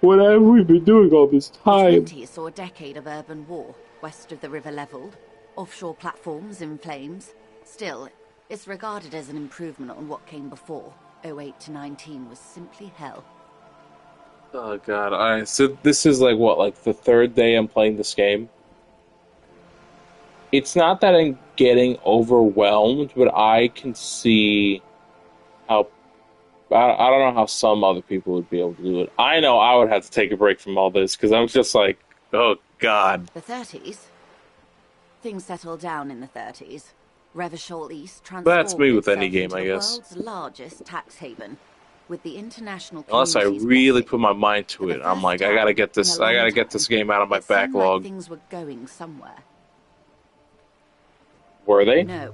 what have we been doing all this The time? 20s saw a decade of urban war, west of the river leveled, offshore platforms in flames. Still, it's regarded as an improvement on what came before. 08 to 19 was simply hell. Oh god, so this is like what, like the third day I'm playing this game? It's not that I'm getting overwhelmed, but I can see how... I don't know how some other people would be able to do it. I know I would have to take a break from all this, because I'm just like, oh god. The 30s? Things settled down in the 30s. Revachol East transformed That's me with any itself game, into I the guess. world's largest tax haven, with the international Unless I community's really blessing. put my mind For to the it. I'm first like, I time gotta get in this, a I long gotta get this time, game out of my it seemed like backlog. things were going somewhere. Were they? No.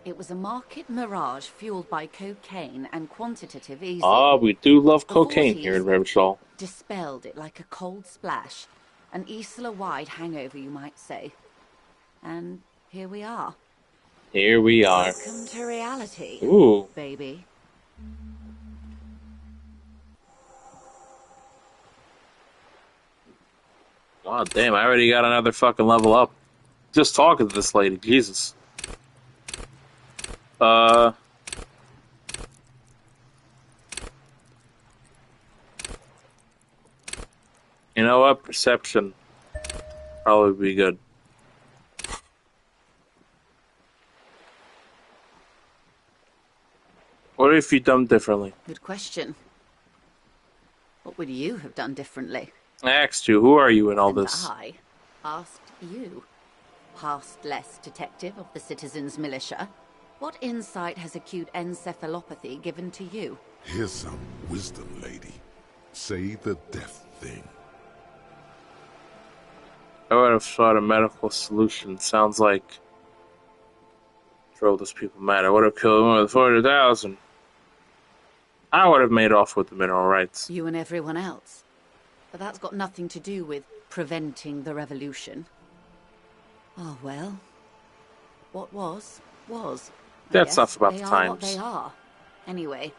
It was a market mirage fueled by cocaine and quantitative easing. Ah, we do love The cocaine here in 40s Revachol. dispelled it like a cold splash. An Isla-wide hangover, you might say. And here we are. Here we are. Welcome to reality, Ooh. baby. God damn, I already got another fucking level up. Just talking to this lady, Jesus. You know what? Perception. Probably be good. What if you done differently? Good question. What would you have done differently? I asked you, who are you in all And this? I asked you, past-less detective of the Citizens Militia, what insight has acute encephalopathy given to you? Here's some wisdom, lady. Say the death thing. I would have thought a medical solution. Sounds like drove those people mad. I would have killed them with 40,000. I would have made off with the mineral rights. You and everyone else. But that's got nothing to do with preventing the revolution. Oh, well. What was, was. I That's guess enough about they the are what times. they are. Anyway,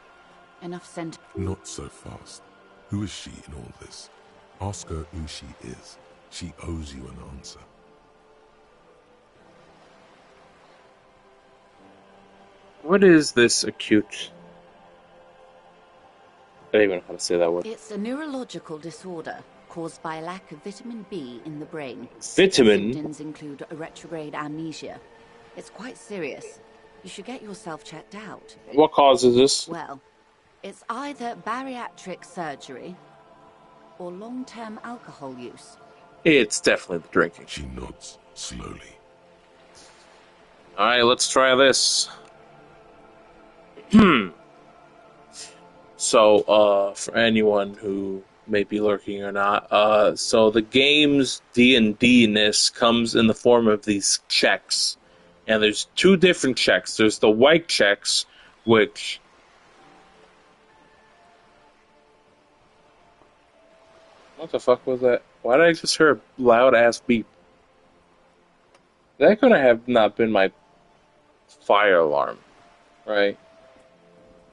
enough sent. Not so fast. Who is she in all this? Ask her who she is. She owes you an answer. What is this acute? I don't even know how to say that word. It's a neurological disorder caused by a lack of vitamin B in the brain. Vitamin? Symptoms include a retrograde amnesia. It's quite serious. You should get yourself checked out. What causes this? Well, it's either bariatric surgery or long-term alcohol use. It's definitely the drinking. She nods slowly. Alright, let's try this. So, for anyone who may be lurking or not, so the game's D&D-ness comes in the form of these checks. And there's two different checks. There's the white checks, which... What the fuck was that? Why did I just hear a loud-ass beep? That could have not been my fire alarm, right?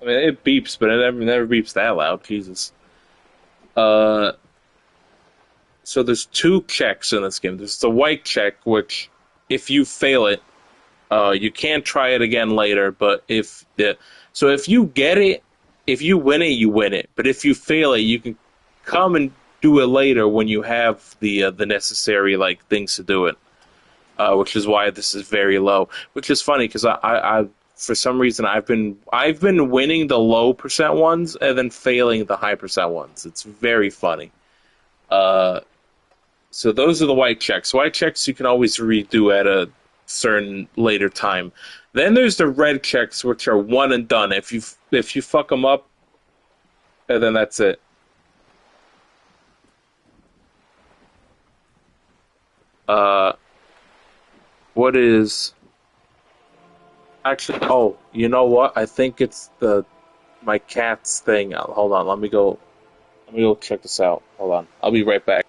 I mean, it beeps, but it never beeps that loud. Jesus. So there's two checks in this game. There's the white check, which if you fail it, you can't try it again later. But if you get it, if you win it, you win it. But if you fail it, you can come and do it later when you have the necessary like things to do it. Which is why this is very low. Which is funny because I for some reason I've been winning the low percent ones and then failing the high percent ones. It's very funny. So those are the white checks. White checks you can always redo at a certain later time. Then there's the red checks, which are one and done. If you fuck them up, then that's it. What is actually? Oh, you know what? I think it's my cat's thing. Hold on, let me go check this out. Hold on, I'll be right back.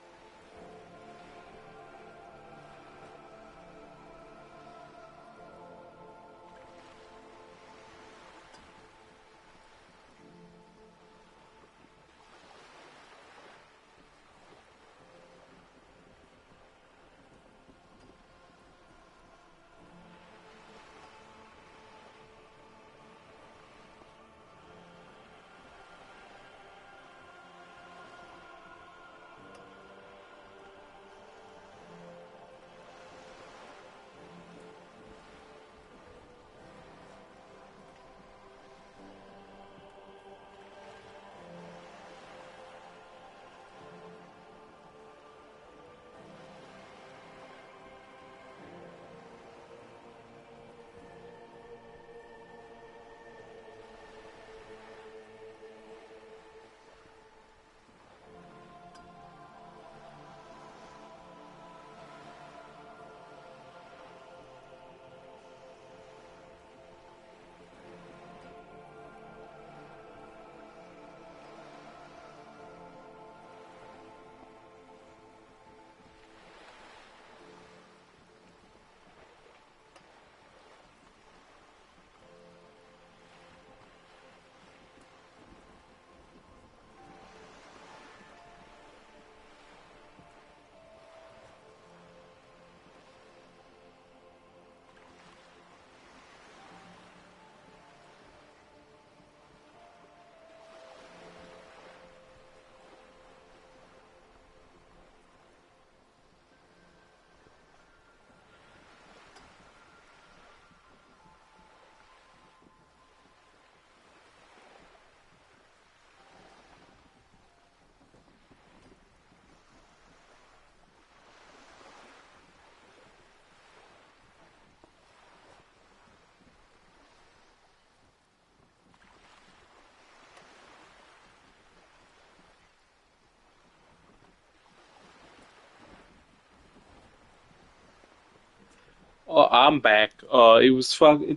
Oh, I'm back. It was fuck. I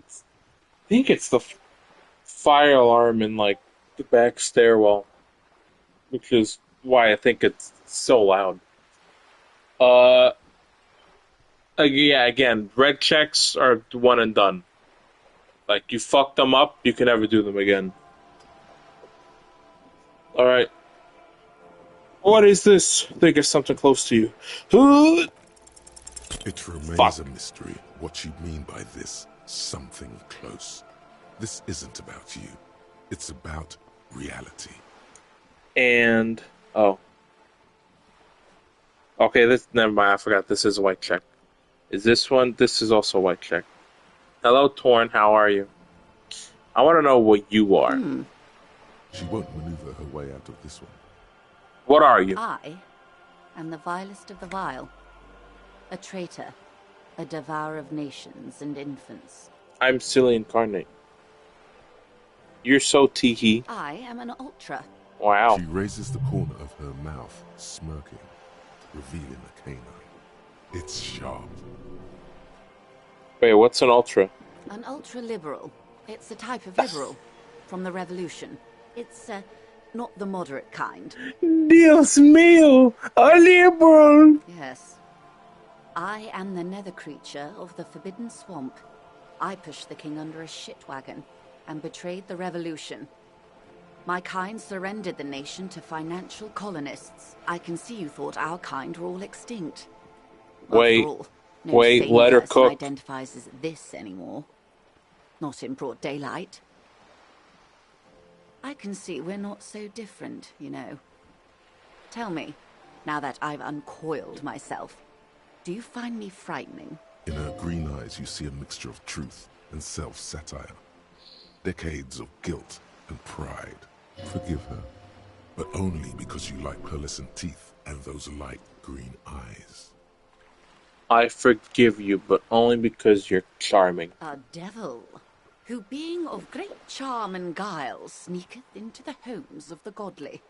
think it's the fire alarm in like the back stairwell, which is why I think it's so loud. Uh, yeah. Again, red checks are one and done. Like you fuck them up, you can never do them again. All right. What is this? I think it's something close to you. It remains Fuck. a mystery what you mean by this something close. This isn't about you. It's about reality. And oh, okay. This never mind. I forgot. This is a white check. Is this one? This is also a white check. Hello, Torn. How are you? I want to know what you are. She won't maneuver her way out of this one. What are you? I am the vilest of the vile. A traitor. A devourer of nations and infants. I'm Silly Incarnate. You're so teehee. I am an ultra. Wow. She raises the corner of her mouth, smirking, revealing a canine. It's sharp. Wait, what's an ultra? An ultra-liberal. It's a type of liberal. From the revolution. It's, not the moderate kind. Dios mío, a liberal. Yes. I am the nether creature of the Forbidden Swamp. I pushed the king under a shit wagon and betrayed the revolution. My kind surrendered the nation to financial colonists. I can see you thought our kind were all extinct. Wait, After all, no wait, sane let her person cook. identifies as this anymore. Not in broad daylight. I can see we're not so different, you know. Tell me, now that I've uncoiled myself, do you find me frightening? In her green eyes, you see a mixture of truth and self-satire. Decades of guilt and pride. Forgive her, but only because you like pearlescent teeth and those light green eyes. I forgive you, but only because you're charming. A devil, who being of great charm and guile, sneaketh into the homes of the godly.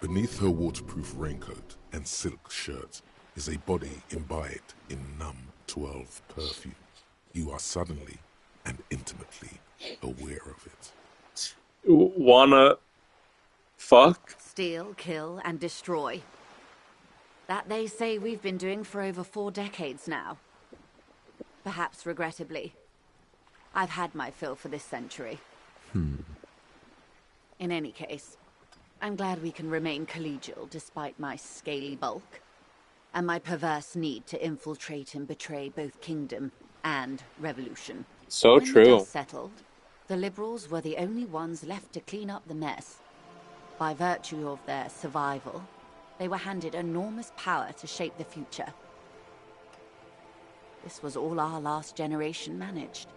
Beneath her waterproof raincoat and silk shirt is a body imbibed in numb 12 perfume. You are suddenly and intimately aware of it. Wanna fuck? Steal, kill, and destroy. That they say we've been doing for over 4 decades now. Perhaps regrettably. I've had my fill for this century. In any case, I'm glad we can remain collegial despite my scaly bulk, and my perverse need to infiltrate and betray both kingdom and revolution. So When the true. dust settled, the liberals were the only ones left to clean up the mess. By virtue of their survival, they were handed enormous power to shape the future. This was all our last generation managed.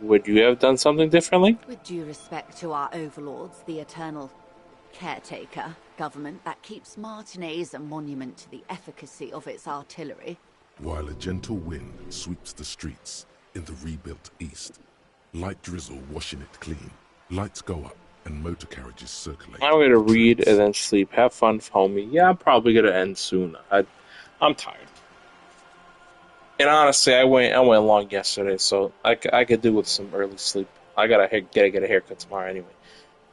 Would you have done something differently? With due respect to our overlords, the eternal caretaker government that keeps Martinez a monument to the efficacy of its artillery. While a gentle wind sweeps the streets in the rebuilt east, light drizzle washing it clean, lights go up and motor carriages circulate. I'm gonna the read streets. and then sleep. Have fun, homie. Yeah, I'm probably gonna end soon. I'm tired. And honestly, I went long yesterday, so I could do with some early sleep. I gotta get a haircut tomorrow anyway.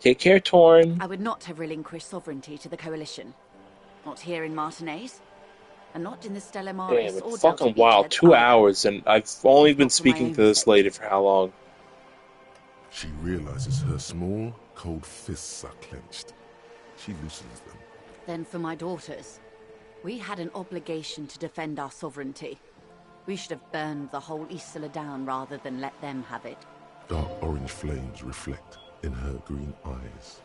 Take care, Torn. I would not have relinquished sovereignty to the Coalition. Not here in Martinez, and not in the Stella Maris Damn, or it's Delta fucking wild. Beachheads 2 either. hours, and I've only been Not for my speaking own to this sake. lady for how long? She realizes her small, cold fists are clenched. She loosens them. Then for my daughters. We had an obligation to defend our sovereignty. We should have burned the whole Isla down rather than let them have it. Dark orange flames reflect in her green eyes.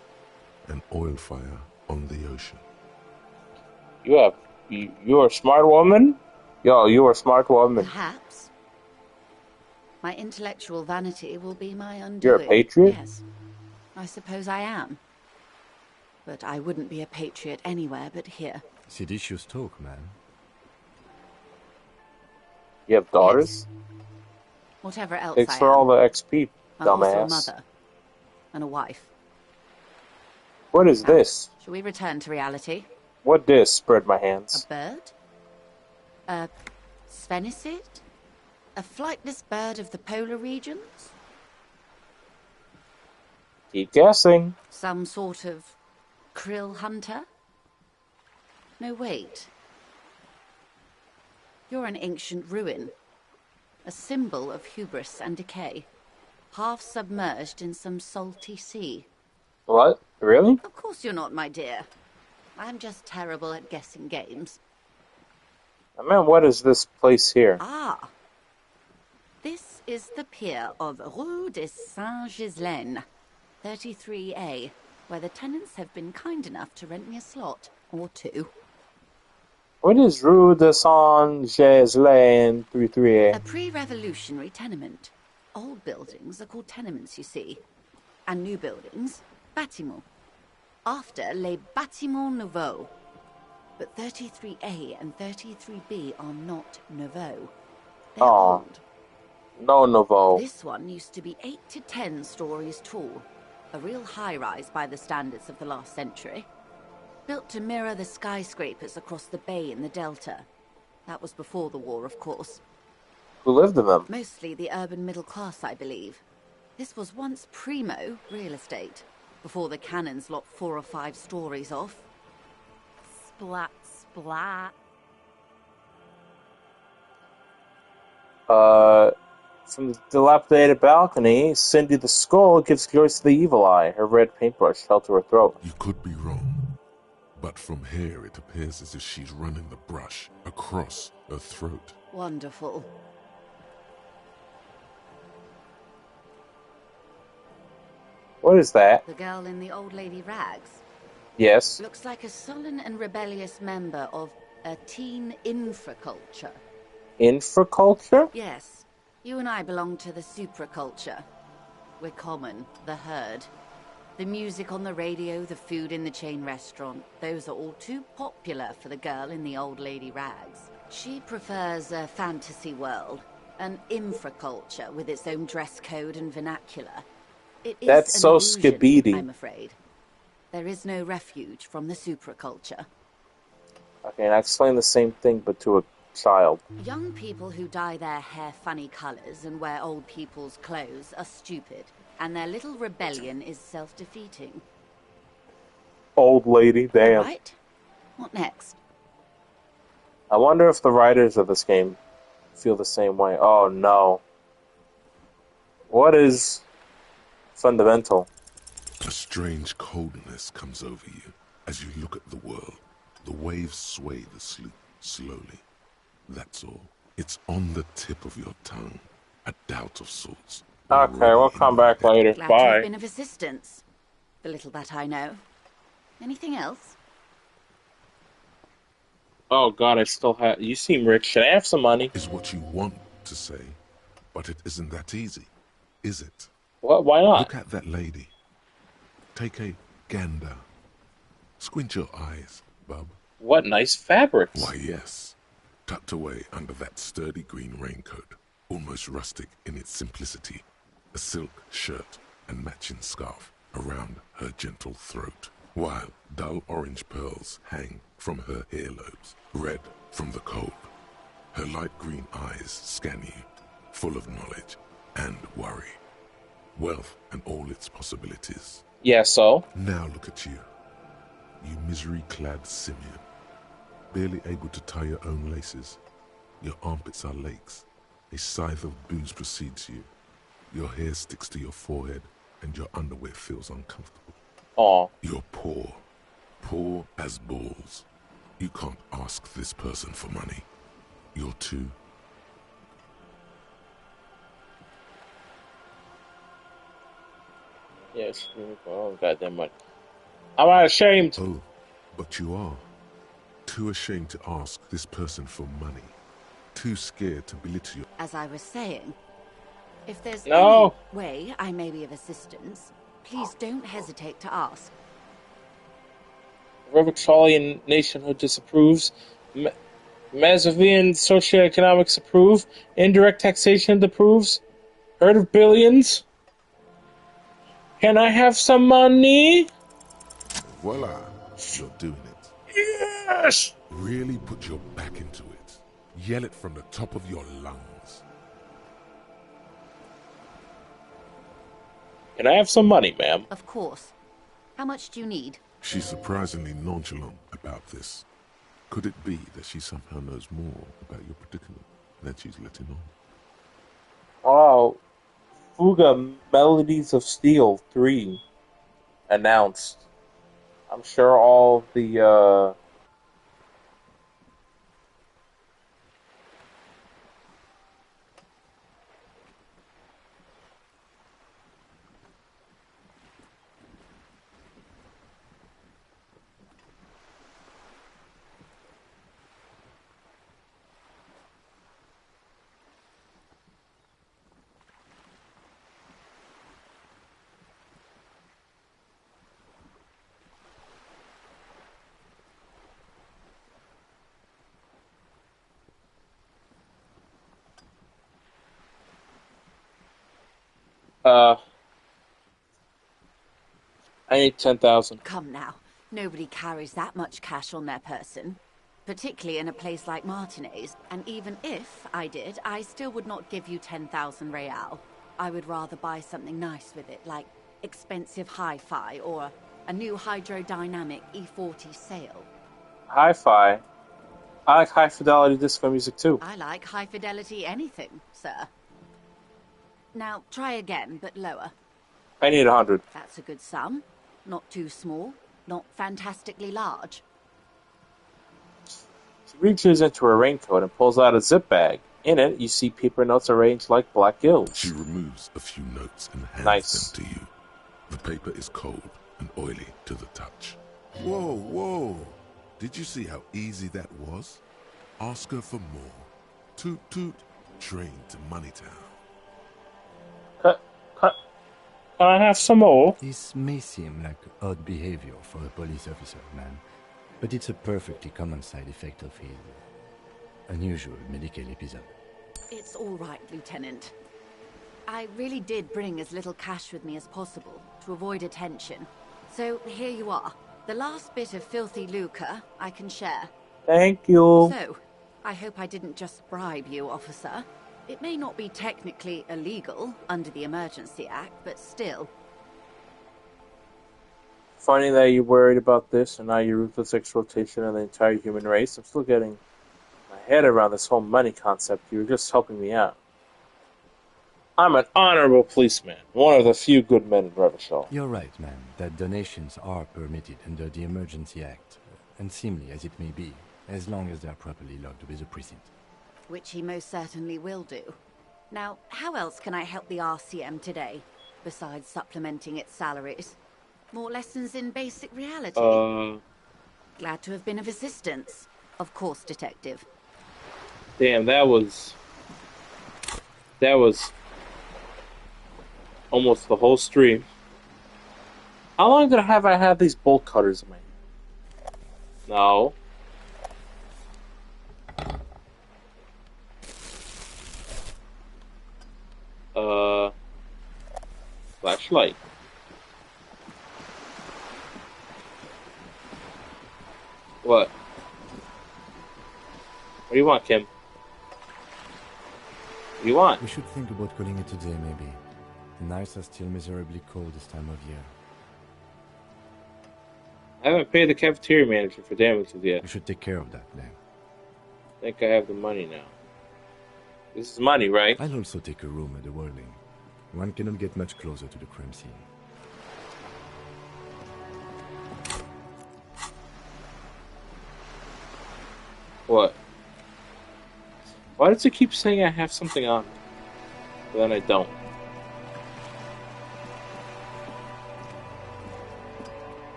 An oil fire on the ocean. You're a smart woman? Yo, you're a smart woman. Perhaps. My intellectual vanity will be my undoing. You're a patriot? Yes. I suppose I am. But I wouldn't be a patriot anywhere but here. Seditious talk, man. You have daughters? Whatever else Thanks I for am. all the XP, I'm also a dumbass. mother. And a wife. What is Now, this? shall we return to reality? What this? Spread my A hands. bird? A sphenicid? A flightless bird of the polar regions? Keep guessing. Some sort of krill hunter? No, wait. You're an ancient ruin. A symbol of hubris and decay. Half submerged in some salty sea. What? Really? Of course you're not, my dear. I'm just terrible at guessing games. I mean, what is this place here? Ah. This is the pier of Rue de Saint-Ghislain, 33A, where the tenants have been kind enough to rent me a slot, or two. What is Rue de Saint-Ghislain 33A? A pre-revolutionary tenement. Old buildings are called tenements, you see. And new buildings, bâtiments. After les bâtiments nouveaux. But 33A and 33B are not nouveaux. They're Aw. old. No, Novo. This one used to be 8 to 10 stories tall. A real high-rise by the standards of the last century. Built to mirror the skyscrapers across the bay in the Delta. That was before the war, of course. Who lived in them? Mostly the urban middle class, I believe. This was once primo real estate, before the cannons lopped 4 or 5 stories off. Splat, splat. From the dilapidated balcony, Cindy the Skull gives Joyce the evil eye. Her red paintbrush held to her throat. You could be wrong, but from here it appears as if she's running the brush across her throat. Wonderful. What is that? The girl in the old lady rags. Yes. Looks like a sullen and rebellious member of a teen infraculture. Infraculture? Yes, you and I belong to the supraculture. We're common, the herd. The music on the radio, the food in the chain restaurant, those are all too popular for the girl in the old lady rags. She prefers a fantasy world, an infraculture with its own dress code and vernacular. It is That's an so illusion, skibidi. I'm afraid. There is no refuge from the supraculture. Okay, and I explain the same thing, but to a child. Young people who dye their hair funny colors and wear old people's clothes are stupid, and their little rebellion is self-defeating. Old lady, damn. Right? What next? I wonder if the writers of this game feel the same way. Oh no. What is fundamental? A strange coldness comes over you as you look at the world. The waves sway the sloop slowly. That's all. It's on the tip of your tongue. A doubt of sorts. Okay, we'll come back later. Glad to have Bye. been of assistance. The little that I know. Anything else? Oh god, I still have... You seem rich. Should I have some money? Is what you want to say, but it isn't that easy, is it? What? Why not? Look at that lady. Take a gander. Squint your eyes, bub. What nice fabrics. Why, yes. Tucked away under that sturdy green raincoat, almost rustic in its simplicity, a silk shirt and matching scarf around her gentle throat, while dull orange pearls hang from her earlobes, red from the cold. Her light green eyes scan you, full of knowledge and worry, wealth and all its possibilities. Yeah, so? Now look at you, you misery-clad simian, barely able to tie your own laces. Your armpits are lakes. A scythe of booze precedes you. Your hair sticks to your forehead, and your underwear feels uncomfortable. Aw. You're poor. Poor as balls. You can't ask this person for money. You're too... Yes. Oh, goddamn much. I'm not ashamed. Oh, but you are. Too ashamed to ask this person for money. Too scared to belittle you. As I was saying, if there's No. any way I may be of assistance, please don't hesitate to ask. Revixolian nationhood disapproves. Mazovian socioeconomics approve. Indirect taxation approves. Heard of billions? Can I have some money? Voila, you're doing it. Yes! Really put your back into it. Yell it from the top of your lungs. Can I have some money, ma'am? Of course. How much do you need? She's surprisingly nonchalant about this. Could it be that she somehow knows more about your predicament than she's letting on? Oh, Fuga Melodies of Steel 3 announced. I'm sure all the I need 10,000. Come now. Nobody carries that much cash on their person. Particularly in a place like Martinez. And even if I did, I still would not give you 10,000 real. I would rather buy something nice with it, like expensive hi-fi or a new hydrodynamic E40 sail. Hi-fi. I like high-fidelity disco music, too. I like high-fidelity anything, sir. Now, try again, but lower. I need 100. That's a good sum. Not too small, not fantastically large. She reaches into her raincoat and pulls out a zip bag. In it, you see paper notes arranged like black gills. She removes a few notes and hands them to you. The paper is cold and oily to the touch. Whoa, whoa. Did you see how easy that was? Ask her for more. Toot toot, train to Moneytown. Can I have some more? This may seem like odd behavior for a police officer, man, but it's a perfectly common side effect of his unusual medical episode. It's all right, Lieutenant. I really did bring as little cash with me as possible to avoid attention. So here you are. The last bit of filthy lucre I can share. Thank you. So, I hope I didn't just bribe you, officer. It may not be technically illegal under the Emergency Act, but still. Funny that you're worried about this and now your ruthless exploitation of the entire human race. I'm still getting my head around this whole money concept. You were just helping me out. I'm an honorable policeman, one of the few good men in Revachol. You're right, man, that donations are permitted under the Emergency Act, unseemly as it may be, as long as they are properly logged with the precinct. Which he most certainly will do. Now, how else can I help the RCM today, besides supplementing its salaries? More lessons in basic reality? Glad to have been of assistance. Of course, Detective. Damn, that was almost the whole stream. How long did I have these bolt cutters in my hand? No. Flashlight. What? What do you want, Kim? What do you want? We should think about calling it today, maybe. The nights are still miserably cold this time of year. I haven't paid the cafeteria manager for damages yet. We should take care of that, then. I think I have the money now. This is money, right? I'll also take a room at the Whirling. One cannot get much closer to the crime scene. What? Why does it keep saying I have something on? But then I don't.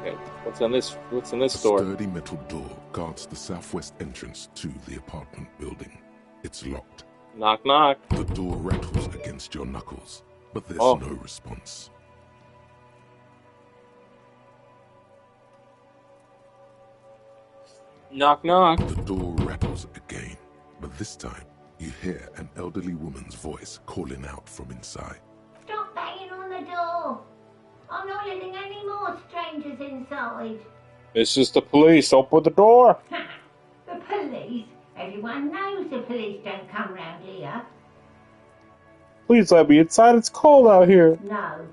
Okay, what's in this door? A sturdy metal door guards the southwest entrance to the apartment building. It's locked. Knock knock. The door rattles against your knuckles, but there's Oh. no response. Knock knock. The door rattles again, but this time you hear an elderly woman's voice calling out from inside. Stop banging on the door. I'm not letting any more strangers inside. This is the police. Open the door. The police? Everyone knows the police don't come round here. Please let me inside. It's cold out here. No,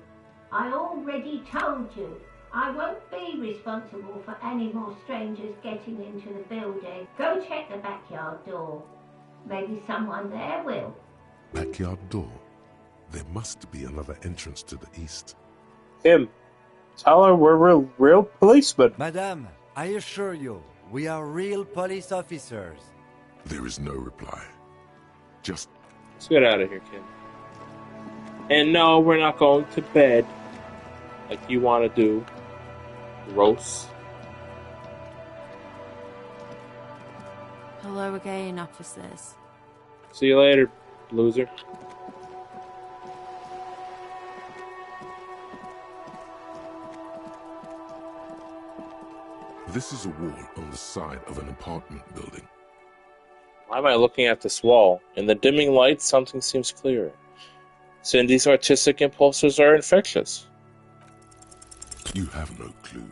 I already told you. I won't be responsible for any more strangers getting into the building. Go check the backyard door. Maybe someone there will. Backyard door? There must be another entrance to the east. Kim, tell her we're real policemen. Madame, I assure you, we are real police officers. There is no reply. Just... Let's get out of here, Kim. And no, we're not going to bed like you want to do. Gross. Hello again, officers. See you later, loser. This is a wall on the side of an apartment building. Why am I looking at this wall? In the dimming light, something seems clearer. Cindy's artistic impulses are infectious. You have no clue.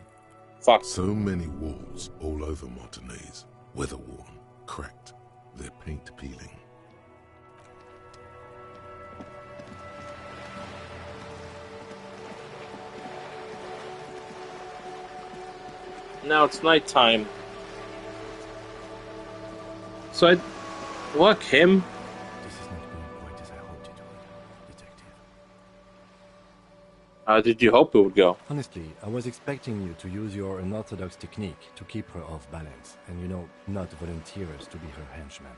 Fuck. So many walls all over Martinez, weather-worn, cracked, their paint peeling. Now it's nighttime. So what, Kim? This is not going quite as I hoped it would, Detective. How did you hope it would go? Honestly, I was expecting you to use your unorthodox technique to keep her off balance, and not volunteer us to be her henchman.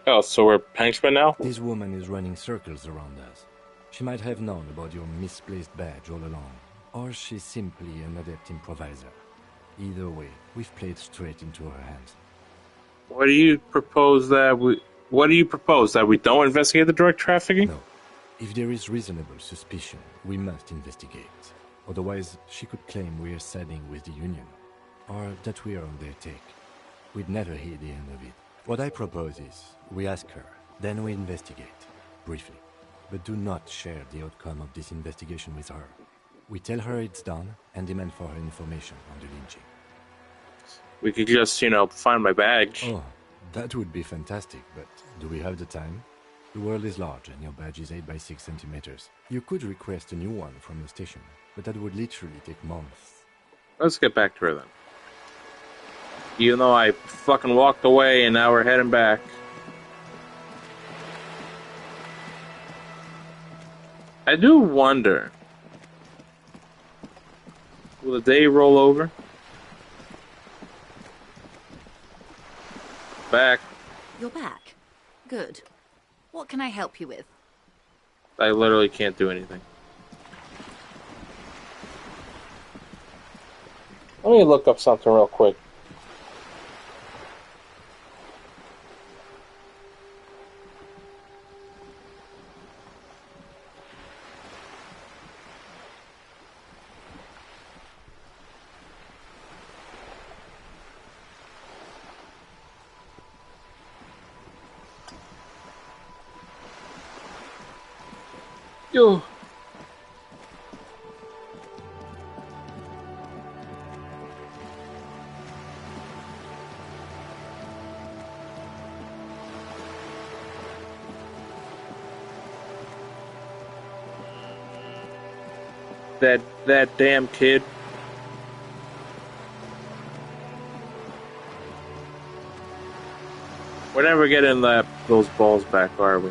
Oh, so we're henchmen now? This woman is running circles around us. She might have known about your misplaced badge all along, or she's simply an adept improviser. Either way, we've played straight into her hands. What do you propose that What do you propose? That we don't investigate the drug trafficking? No. If there is reasonable suspicion, we must investigate. Otherwise, she could claim we are siding with the Union, or that we are on their take. We'd never hear the end of it. What I propose is, we ask her, then we investigate, briefly. But do not share the outcome of this investigation with her. We tell her it's done, and demand for her information on the lynching. We could just, find my badge. Oh, that would be fantastic, but do we have the time? The world is large, and your badge is 8 by 6 centimeters. You could request a new one from the station, but that would literally take months. Let's get back to her then. Even though I fucking walked away and now we're heading back. I do wonder, will the day roll over? Back. You're back. Good. What can I help you with? I literally can't do anything. Let me look up something real quick. Yo. That damn kid. We're never getting those balls back, are we?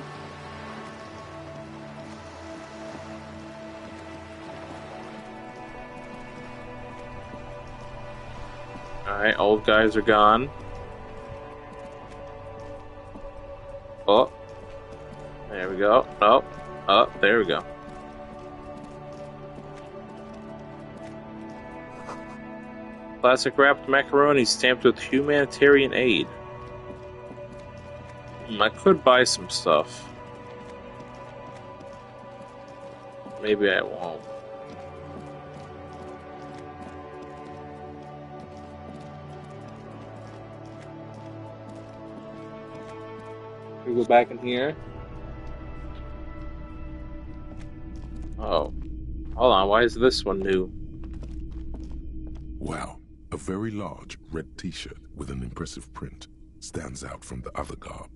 Alright, old guys are gone. Oh. There we go. Oh, there we go. Plastic wrapped macaroni stamped with humanitarian aid. I could buy some stuff. Maybe I won't. We go back in here. Oh. Hold on, why is this one new? Wow. A very large red t-shirt with an impressive print stands out from the other garb.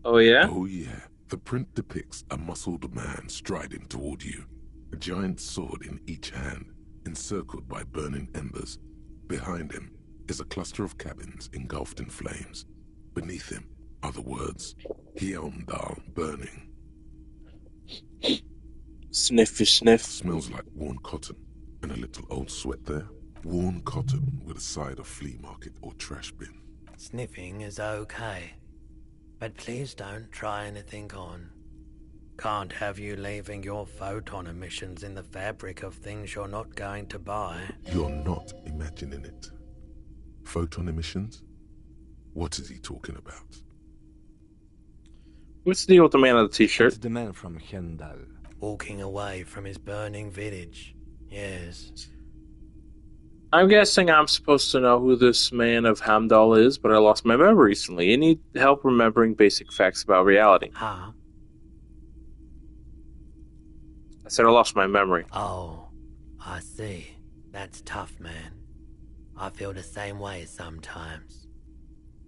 Oh yeah? Oh yeah. The print depicts a muscled man striding toward you, a giant sword in each hand, encircled by burning embers. Behind him is a cluster of cabins engulfed in flames. Beneath him are the words, Heimdall burning. Sniffy sniff. Smells like worn cotton and a little old sweat there. Worn cotton with a side of flea market or trash bin. Sniffing is okay, but please don't try anything on. Can't have you leaving your photon emissions in the fabric of things you're not going to buy. You're not imagining it. Photon emissions? What is he talking about? What's the deal with the man on the t-shirt? It's the man from Heimdall. Walking away from his burning village. Yes. I'm guessing I'm supposed to know who this man of Heimdall is, but I lost my memory recently. I need help remembering basic facts about reality. Huh? I said I lost my memory. Oh, I see. That's tough, man. I feel the same way sometimes.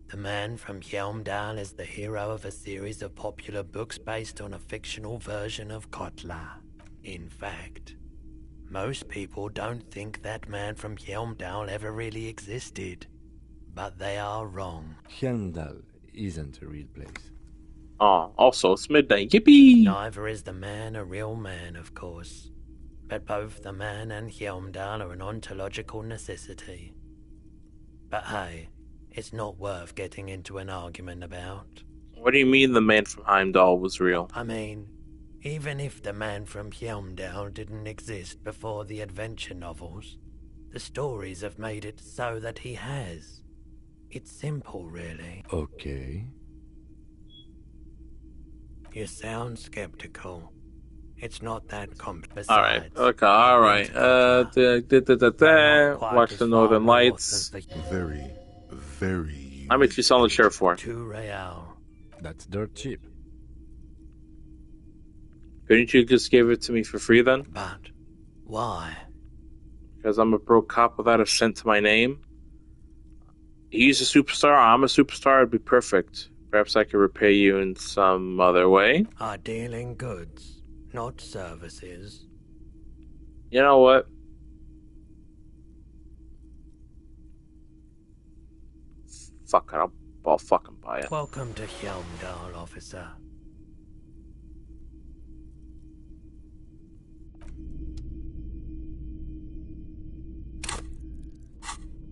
The man from Heimdall is the hero of a series of popular books based on a fictional version of Kotla. In fact, most people don't think that man from Heimdall ever really existed. But they are wrong. Heimdall isn't a real place. Oh, also, it's midnight. Yippee! Neither is the man a real man, of course. But both the man and Heimdall are an ontological necessity. But hey, it's not worth getting into an argument about. What do you mean the man from Heimdall was real? I mean, even if the man from Heimdall didn't exist before the adventure novels, the stories have made it so that he has. It's simple, really. Okay. You sound skeptical. It's not that complex. All right. Okay. All right. Watch the Northern Lights. Very, very unique. How much you selling the chair for? 2 real. That's dirt cheap. Couldn't you just give it to me for free then? But why? Because I'm a broke cop without a cent to my name. He's a superstar. I'm a superstar. It'd be perfect. Perhaps I could repay you in some other way. Are dealing goods, not services. You know what? Fuck it. I'll fucking buy it. Welcome to Helmdall, officer.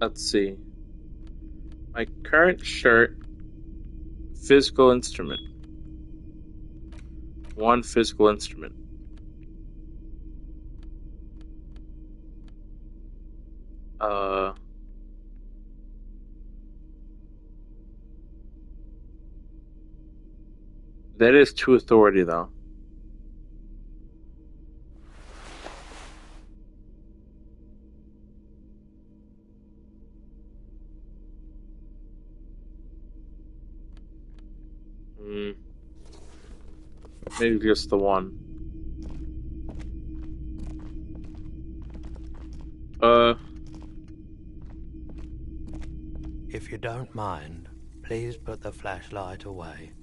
Let's see. My current shirt. Physical instrument. 1 physical instrument. That is 2 authority though. Maybe just the 1. If you don't mind, please put the flashlight away.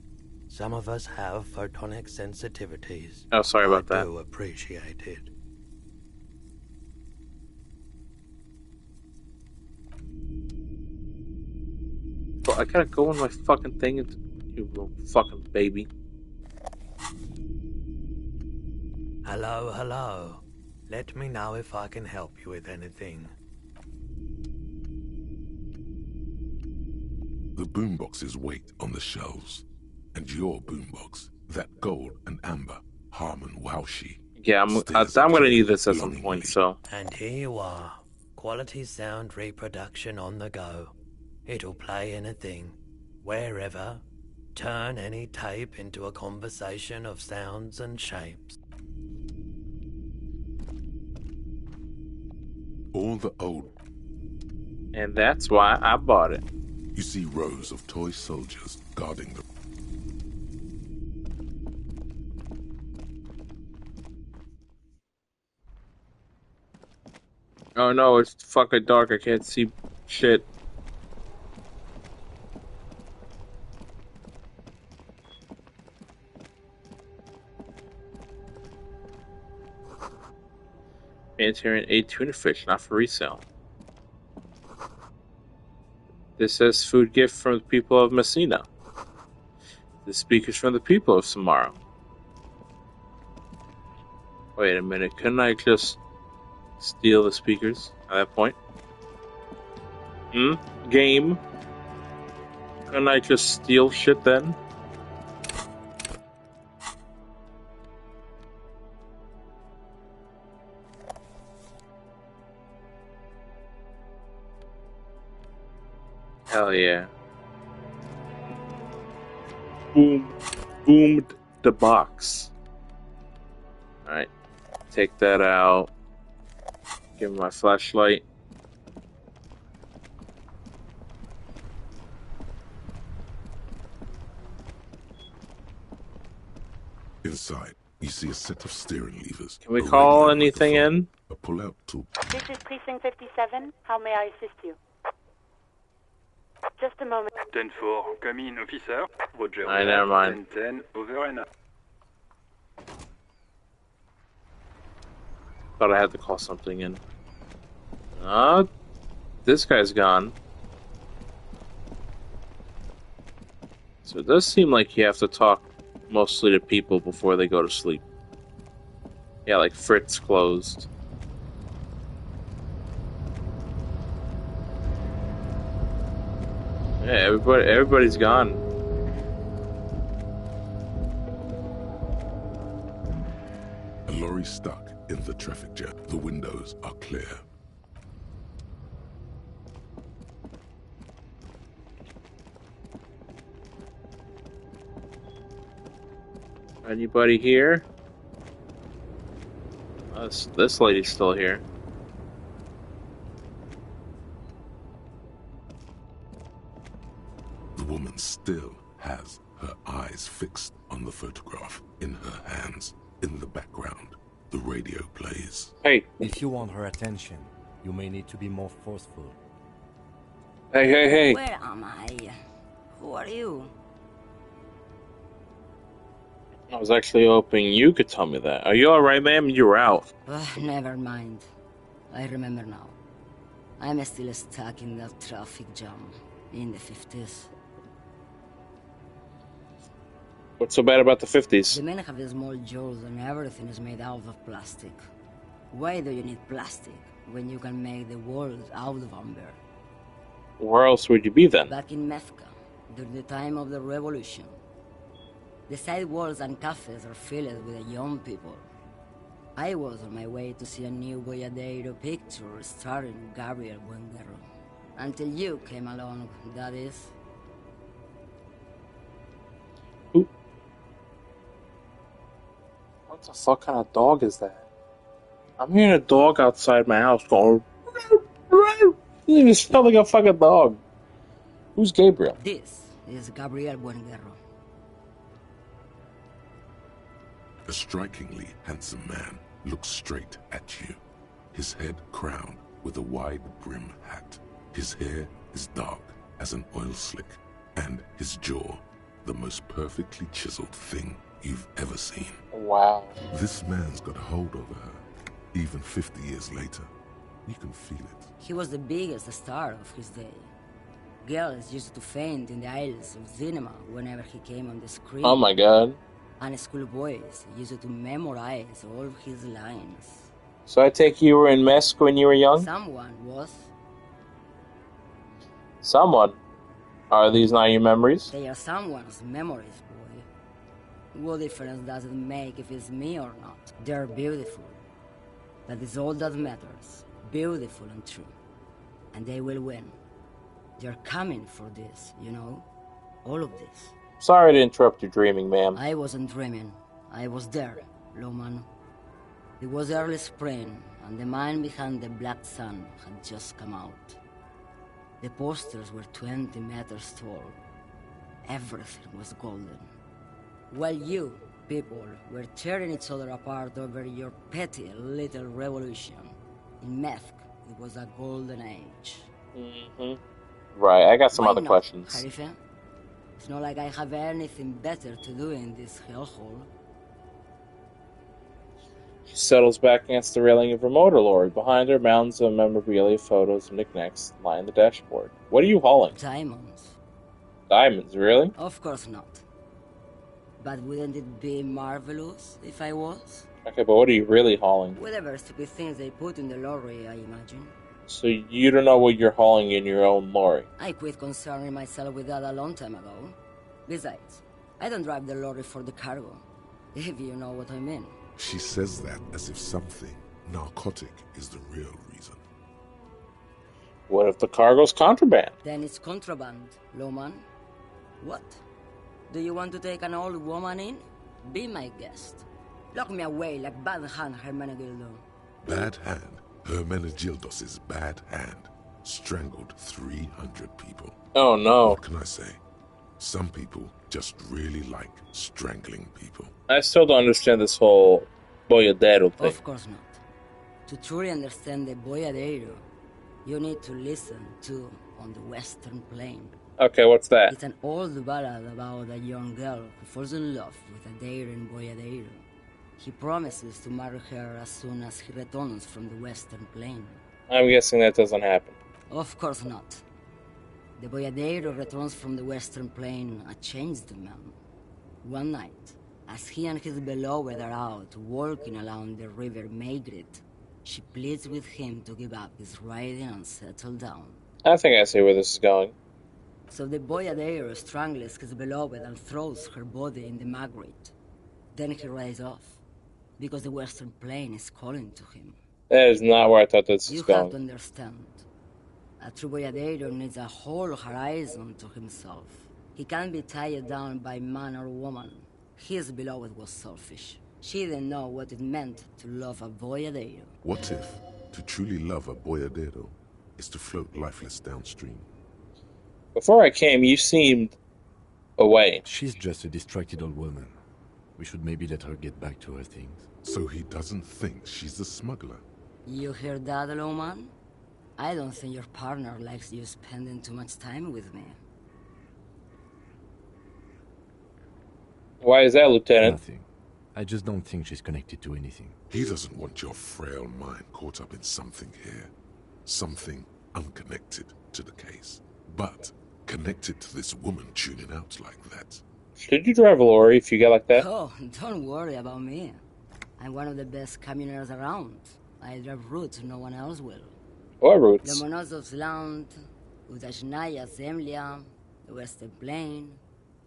Some of us have photonic sensitivities. Oh, sorry about that. I do appreciate it. But I gotta go on my fucking thing and you little fucking baby. Hello, hello. Let me know if I can help you with anything. The boomboxes wait on the shelves. And your boombox, that gold and amber Harmon Waushi. Yeah, I'm gonna need this at some point, so. And here you are. Quality sound reproduction on the go. It'll play anything, wherever. Turn any tape into a conversation of sounds and shapes. All the old. And that's why I bought it. You see rows of toy soldiers guarding the. Oh no, it's fucking dark. I can't see shit. Mandarin A tuna fish, not for resale. This says food gift from the people of Messina. The speakers from the people of Samara. Wait a minute, couldn't I just steal the speakers at that point? Game? Couldn't I just steal shit then? Hell yeah. Boomed the box. Alright. Take that out. Give him my flashlight. Inside, you see a set of steering levers. Can we call anything in? A pull-out tool. This is Precinct 57. How may I assist you? Just a moment. 10-4, come in, officer. Roger. Alright, never mind. 10-10, over and out. Thought I had to call something in. This guy's gone. So it does seem like you have to talk mostly to people before they go to sleep. Yeah, like Fritz closed. Yeah, everybody's gone. A lorry stuck in the traffic jam. The windows are clear. Anybody here? This lady's still here. The woman still has her eyes fixed on the photograph in her hands. In the background, the radio plays. Hey. If you want her attention, you may need to be more forceful. Hey. Where am I? Who are you? I was actually hoping you could tell me that. Are you alright, ma'am? You were out. Never mind. I remember now. I'm still stuck in that traffic jam in the 50s. What's so bad about the 50s? The men have the small jaws and everything is made out of plastic. Why do you need plastic when you can make the world out of amber? Where else would you be then? Back in Methka, during the time of the revolution. The sidewalks and cafes are filled with young people. I was on my way to see a new Boyadero picture starring Gabriel Buenguerro. Until you came along, that is. Who? What the fuck kind of dog is that? I'm hearing a dog outside my house going. You sound like a fucking dog. Who's Gabriel? This is Gabriel Buenguerro. A strikingly handsome man looks straight at you, his head crowned with a wide brim hat. His hair is dark as an oil slick, and his jaw the most perfectly chiseled thing you've ever seen. Wow. This man's got a hold over her, even 50 years later. You can feel it. He was the biggest star of his day. Girls used to faint in the aisles of cinema whenever he came on the screen. Oh my god. And schoolboys used to memorize all of his lines. So I take you were in Mesk when you were young? Someone was. Someone? Are these not your memories? They are someone's memories, boy. What difference does it make if it's me or not? They're beautiful. That is all that matters. Beautiful and true. And they will win. They're coming for this, you know? All of this. Sorry to interrupt your dreaming, ma'am. I wasn't dreaming. I was there, Lowman. It was early spring, and the man behind the Black Sun had just come out. The posters were 20 meters tall. Everything was golden. While you, people, were tearing each other apart over your petty little revolution, in Methk, it was a golden age. Mm-hmm. Right, I got some Why other not, questions. Harife? It's not like I have anything better to do in this hellhole. She settles back against the railing of her motor lorry. Behind her, mounds of memorabilia, photos, and knickknacks line the dashboard. What are you hauling? Diamonds. Diamonds, really? Of course not. But wouldn't it be marvelous if I was? Okay, but what are you really hauling? Whatever stupid things they put in the lorry, I imagine. So you don't know what you're hauling in your own lorry? I quit concerning myself with that a long time ago. Besides, I don't drive the lorry for the cargo, if you know what I mean. She says that as if something narcotic is the real reason. What if the cargo's contraband? Then it's contraband, Lowman. What? Do you want to take an old woman in? Be my guest. Lock me away like Bad Hand Hermenegildo. Bad Hand? Hermenegildos' bad hand strangled 300 people. Oh no. What can I say? Some people just really like strangling people. I still don't understand this whole boyadero thing. Of course not. To truly understand the boyadero, you need to listen to On the Western Plain. Okay, what's that? It's an old ballad about a young girl who falls in love with a daring boyadero. He promises to marry her as soon as he returns from the Western Plain. I'm guessing that doesn't happen. Of course not. The boyadero returns from the Western Plain a changed man. One night, as he and his beloved are out walking along the river Maygrit, she pleads with him to give up his riding and settle down. I think I see where this is going. So the boyadero strangles his beloved and throws her body in the Maygrit. Then he rides off, because the Western Plain is calling to him. That is not where I thought this was You going. have to understand. A true boyadero needs a whole horizon to himself. He can't be tied down by man or woman. His beloved was selfish. She didn't know what it meant to love a boyadero. What if to truly love a boyadero is to float lifeless downstream? Before I came, you seemed away. She's just a distracted old woman. We should maybe let her get back to her things. So he doesn't think she's the smuggler. You hear that, Lowman? I don't think your partner likes you spending too much time with me. Why is that, Lieutenant? Nothing. I just don't think she's connected to anything. He doesn't want your frail mind caught up in something here. Something unconnected to the case. But connected to this woman tuning out like that. Should you drive a lorry if you get like that? Oh, don't worry about me. I'm one of the best camioners around. I drive routes no one else will. What routes? The Monosov's Land, Udashnaya Zemlya, the Western Plain.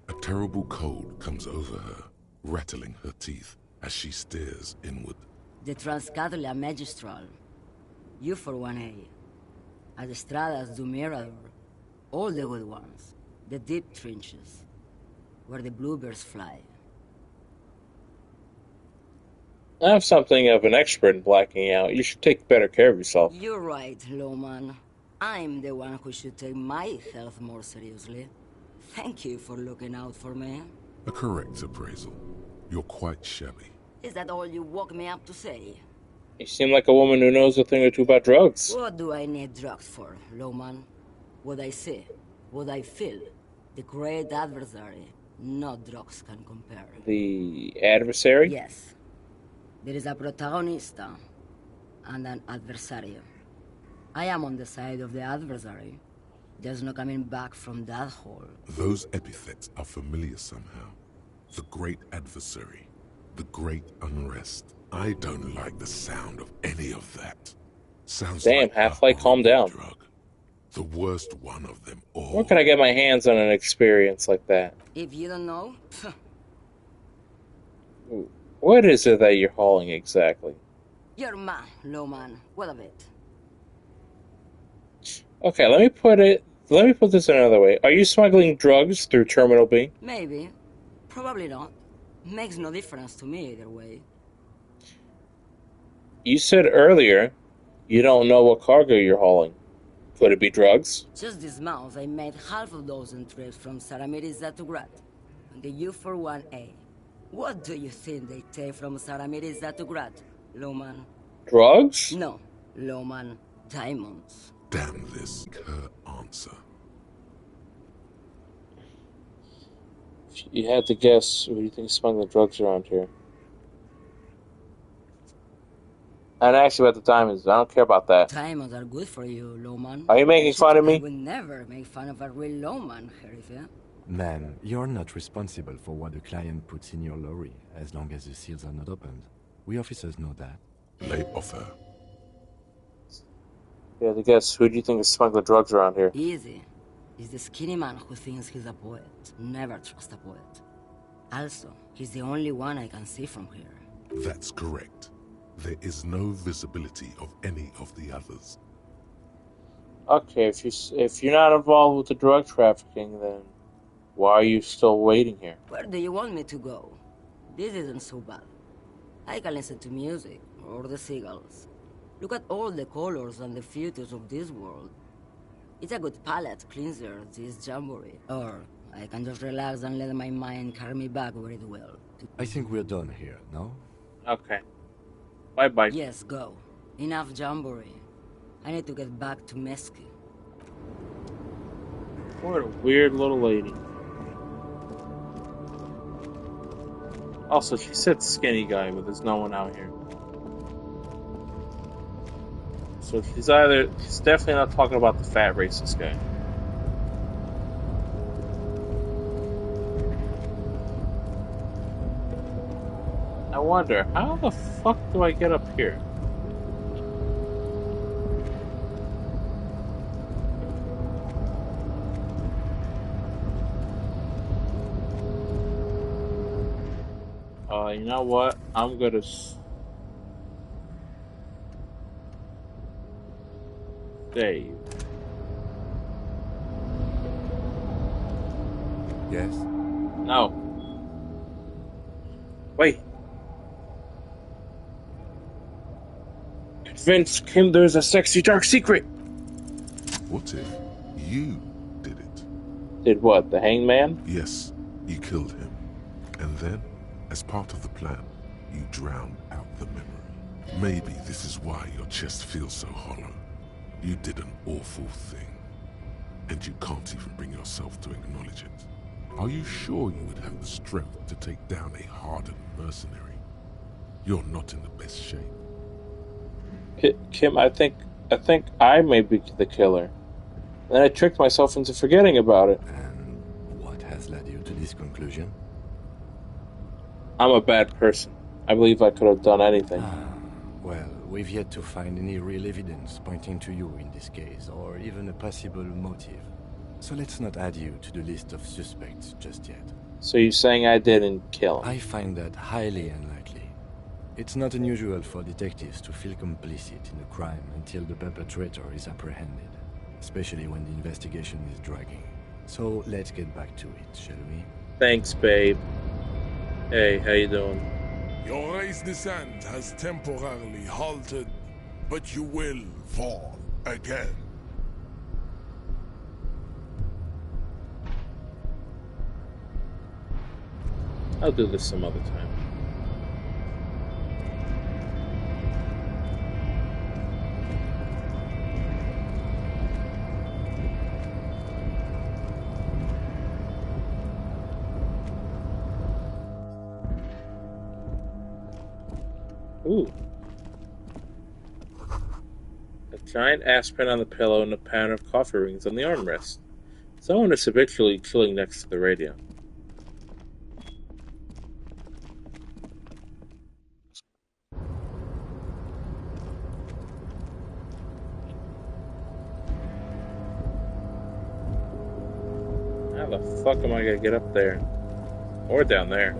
A terrible cold comes over her, rattling her teeth as she stares inward. The Transcatolia Magistral. You for 1A. Adestradas du Mirador. All the good ones. The deep trenches. Where the bluebirds fly. I'm something of an expert in blacking out. You should take better care of yourself. You're right, Lowman. I'm the one who should take my health more seriously. Thank you for looking out for me. A correct appraisal. You're quite shabby. Is that all you woke me up to say? You seem like a woman who knows a thing or two about drugs. What do I need drugs for, Lowman? What I see, what I feel. The great adversary. No drugs can compare. The adversary? Yes. There is a protagonista and an adversario. I am on the side of the adversary. There's no coming back from that hole. Those epithets are familiar somehow. The great adversary. The great unrest. I don't like the sound of any of that. Sounds Damn, like Half-Life, calm down. Drug. The worst one of them all. Where can I get my hands on an experience like that? If you don't know, What is it that you're hauling exactly? you're man, Lowman. What of it? Okay, let me put this another way. Are you smuggling drugs through Terminal B? Maybe. Probably not. Makes no difference to me either way. You said earlier you don't know what cargo you're hauling. Could it be drugs? Just this month, I made half a dozen trips from Saramiriza to Grad, on the U41A. What do you think they take from Saramiriza to Grad, Lowman? Drugs? No, Lowman. Diamonds. Damn this. Her answer. If you had to guess, who do you think is smuggling drugs around here? And actually about the diamonds, I don't care about that. Diamonds are good for you, Lowman. Are you making fun of me? I would never make fun of a real Lowman, Sheriff. Man, you're not responsible for what the client puts in your lorry, as long as the seals are not opened. We officers know that. Lay off her. You had to guess, who do you think is smuggling drugs around here? Easy. He's the skinny man who thinks he's a poet. Never trust a poet. Also, he's the only one I can see from here. That's correct. There is no visibility of any of the others. Okay, if you're not involved with the drug trafficking, then why are you still waiting here? Where do you want me to go? This isn't so bad. I can listen to music, or the seagulls. Look at all the colors and the futures of this world. It's a good palate cleanser, this jamboree. Or I can just relax and let my mind carry me back where it will. I think we're done here, no? Okay. Bye-bye. Yes, go. Enough jamboree. I need to get back to Mesky. What a weird little lady. Also, she said skinny guy, but there's no one out here. So she's definitely not talking about the fat racist guy. I wonder, how the fuck do I get up here? You know what? I'm gonna save. Yes? No. Wait. Convince Kim there's a sexy dark secret. What if you did it? Did what, the hangman? Yes, you killed him. And then, as part of the plan, you drowned out the memory. Maybe this is why your chest feels so hollow. You did an awful thing. And you can't even bring yourself to acknowledge it. Are you sure you would have the strength to take down a hardened mercenary? You're not in the best shape. Kim, I think I may be the killer. Then I tricked myself into forgetting about it. And what has led you to this conclusion? I'm a bad person. I believe I could have done anything. Well, we've yet to find any real evidence pointing to you in this case, or even a possible motive. So let's not add you to the list of suspects just yet. So you're saying I didn't kill him? I find that highly unlikely. It's not unusual for detectives to feel complicit in a crime until the perpetrator is apprehended, especially when the investigation is dragging. So let's get back to it, shall we? Thanks, babe. Hey, how you doing? Your race descent has temporarily halted, but you will fall again. I'll do this some other time. Ooh. A giant aspirin on the pillow and a pound of coffee rings on the armrest. Someone is habitually chilling next to the radio. How the fuck am I gonna get up there? Or down there?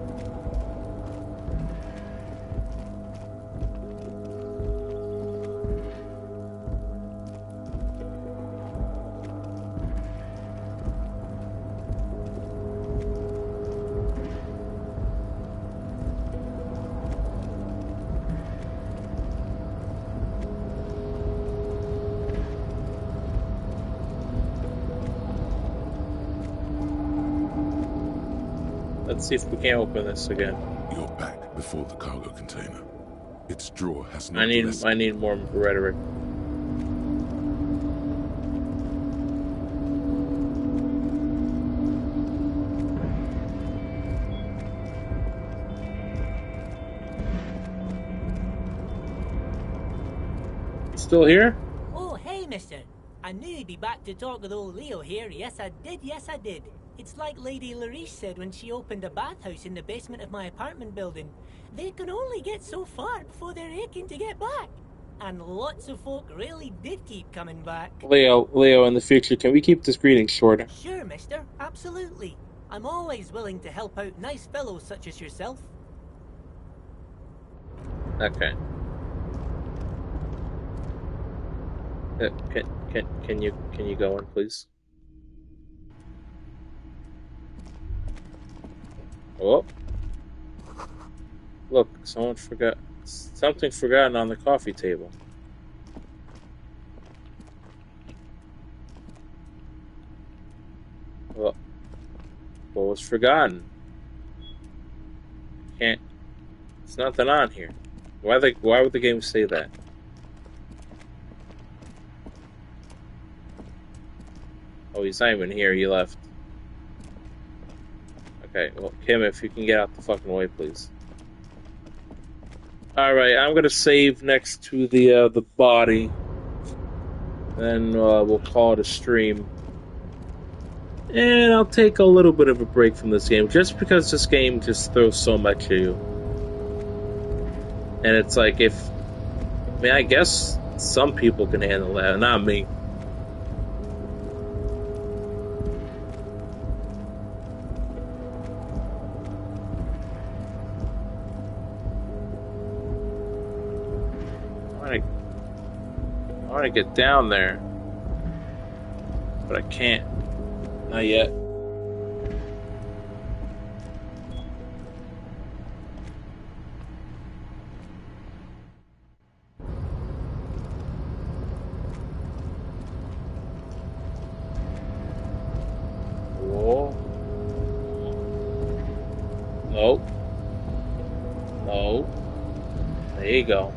Let's see if we can't open this again. You're back before the cargo container. Its drawer has no I need more rhetoric. Still here? Oh, hey, mister. I knew you'd be back to talk with old Leo here. Yes, I did. It's like Lady Larice said when she opened a bathhouse in the basement of my apartment building. They can only get so far before they're aching to get back. And lots of folk really did keep coming back. Leo, in the future, can we keep this greeting shorter? Sure, mister. Absolutely. I'm always willing to help out nice fellows such as yourself. Okay. Can you go in, please? Oh, look! Someone forgot something. Forgotten on the coffee table. Well, what was forgotten? Can't. There's nothing on here. Why would the game say that? Oh, he's not even here. He left. Okay, well, Kim, if you can get out the fucking way, please. Alright, I'm gonna save next to the body. Then we'll call it a stream. And I'll take a little bit of a break from this game, just because this game just throws so much at you. And it's like, I guess some people can handle that, not me. I want to get down there, but I can't. Not yet. Oh. Oh. There you go.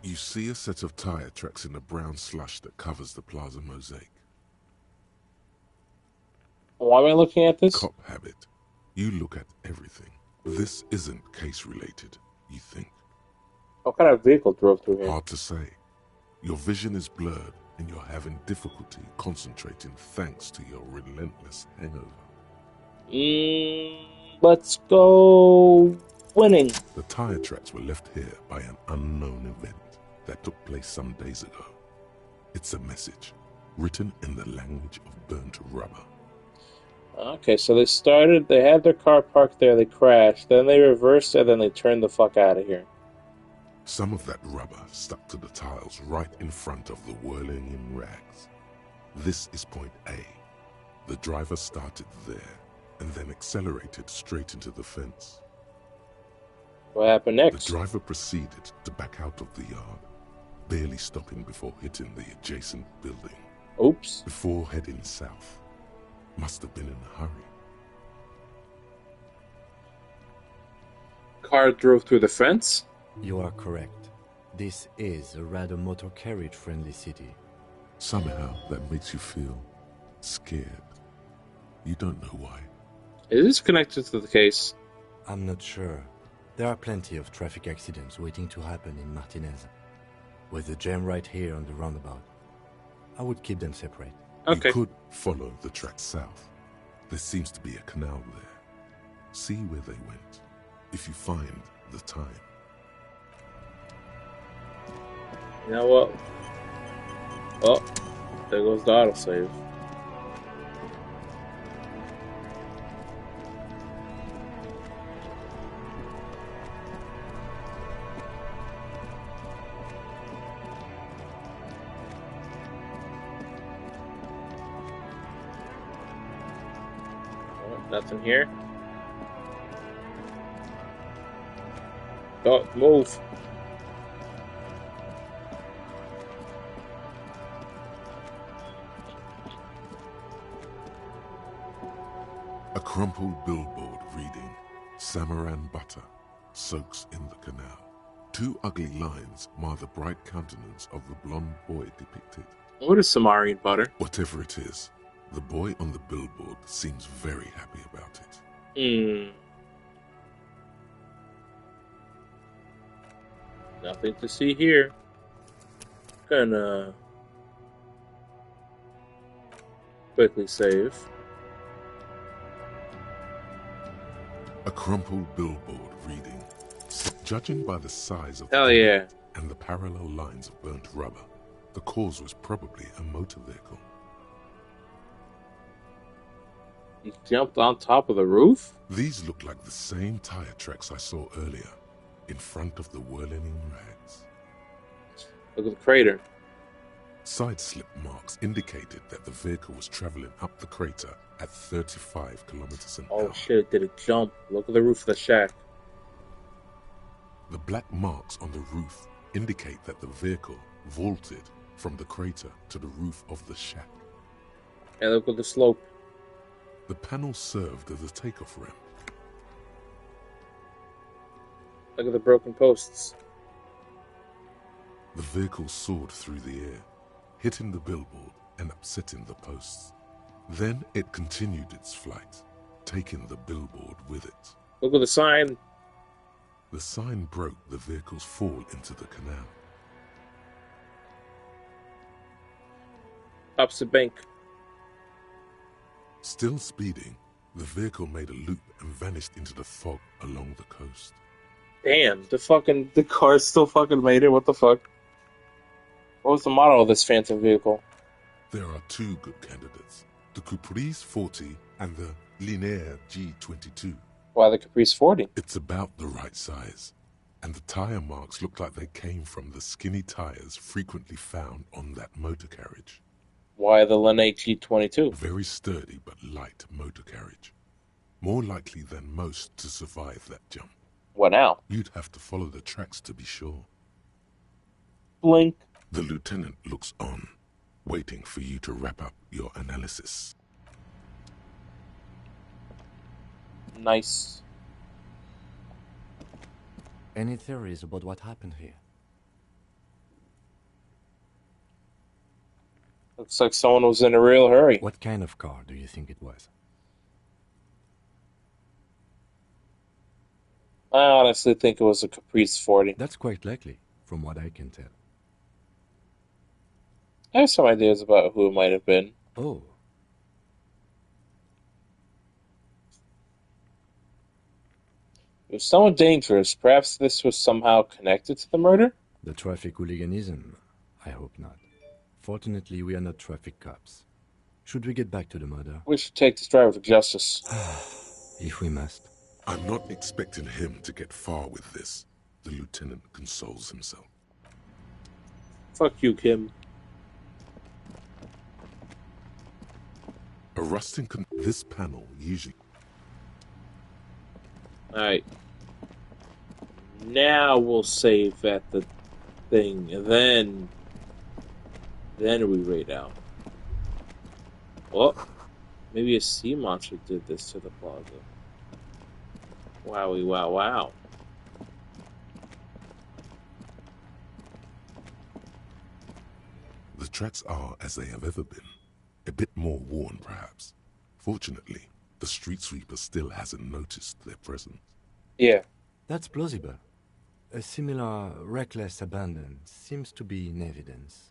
You see a set of tire tracks in the brown slush that covers the plaza mosaic. Why am I looking at this? Cop habit. You look at everything. This isn't case-related, you think. What kind of vehicle drove through here? Hard to say. Your vision is blurred, and you're having difficulty concentrating thanks to your relentless hangover. Let's go winning. The tire tracks were left here by an unknown event that took place some days ago. It's a message, written in the language of burnt rubber. Okay, so they had their car parked there, they crashed, then they reversed, and then they turned the fuck out of here. Some of that rubber stuck to the tiles right in front of the whirling in rags. This is point A. The driver started there, and then accelerated straight into the fence. What happened next? The driver proceeded to back out of the yard, barely stopping before hitting the adjacent building. Oops. Before heading south. Must have been in a hurry. Car drove through the fence? You are correct. This is a rather motor carriage-friendly city. Somehow that makes you feel scared. You don't know why. Is this connected to the case? I'm not sure. There are plenty of traffic accidents waiting to happen in Martinez. With the jam right here on the roundabout, I would keep them separate. Okay. You could follow the track south. There seems to be a canal there. See where they went, if you find the time. You know what? Oh, there goes the autosave. Nothing here. Oh, move. A crumpled billboard reading, Samaran butter soaks in the canal. Two ugly lines mar the bright countenance of the blonde boy depicted. What is Samarian butter? Whatever it is, the boy on the billboard seems very happy about it. Nothing to see here. Gonna quickly save. A crumpled billboard reading, judging by the size of Hell yeah. and the parallel lines of burnt rubber, the cause was probably a motor vehicle. He jumped on top of the roof? These look like the same tire tracks I saw earlier, in front of the whirling rags. Look at the crater. Side slip marks indicated that the vehicle was traveling up the crater at 35 kilometers an hour. Oh shit, it did a jump. Look at the roof of the shack. The black marks on the roof indicate that the vehicle vaulted from the crater to the roof of the shack. And look at the slope. The panel served as a takeoff ramp. Look at the broken posts. The vehicle soared through the air, hitting the billboard and upsetting the posts. Then it continued its flight, taking the billboard with it. Look at the sign. The sign broke the vehicle's fall into the canal. Opposite bank. Still speeding, the vehicle made a loop and vanished into the fog along the coast. Damn, the car still fucking made it. What the fuck? What was the model of this phantom vehicle? There are two good candidates, the Caprice 40 and the Linear G22. Why the Caprice 40? It's about the right size, and the tire marks look like they came from the skinny tires frequently found on that motor carriage. Why the Linné G22? Very sturdy but light motor carriage. More likely than most to survive that jump. What now? You'd have to follow the tracks to be sure. Blink. The lieutenant looks on, waiting for you to wrap up your analysis. Nice. Any theories about what happened here? Looks like someone was in a real hurry. What kind of car do you think it was? I honestly think it was a Caprice 40. That's quite likely, from what I can tell. I have some ideas about who it might have been. Oh. It was someone dangerous. Perhaps this was somehow connected to the murder? The traffic hooliganism? I hope not. Fortunately, we are not traffic cops. Should we get back to the murder? We should take this driver to justice. If we must. I'm not expecting him to get far with this, the lieutenant consoles himself. Fuck you, Kim. A rusting this panel usually... Alright. Now we'll save at the thing, and then we raid out. Oh, maybe a sea monster did this to the plaza. Wowie, wow, wow. The tracks are as they have ever been. A bit more worn, perhaps. Fortunately, the street sweeper still hasn't noticed their presence. Yeah. That's plausible. A similar reckless abandon seems to be in evidence.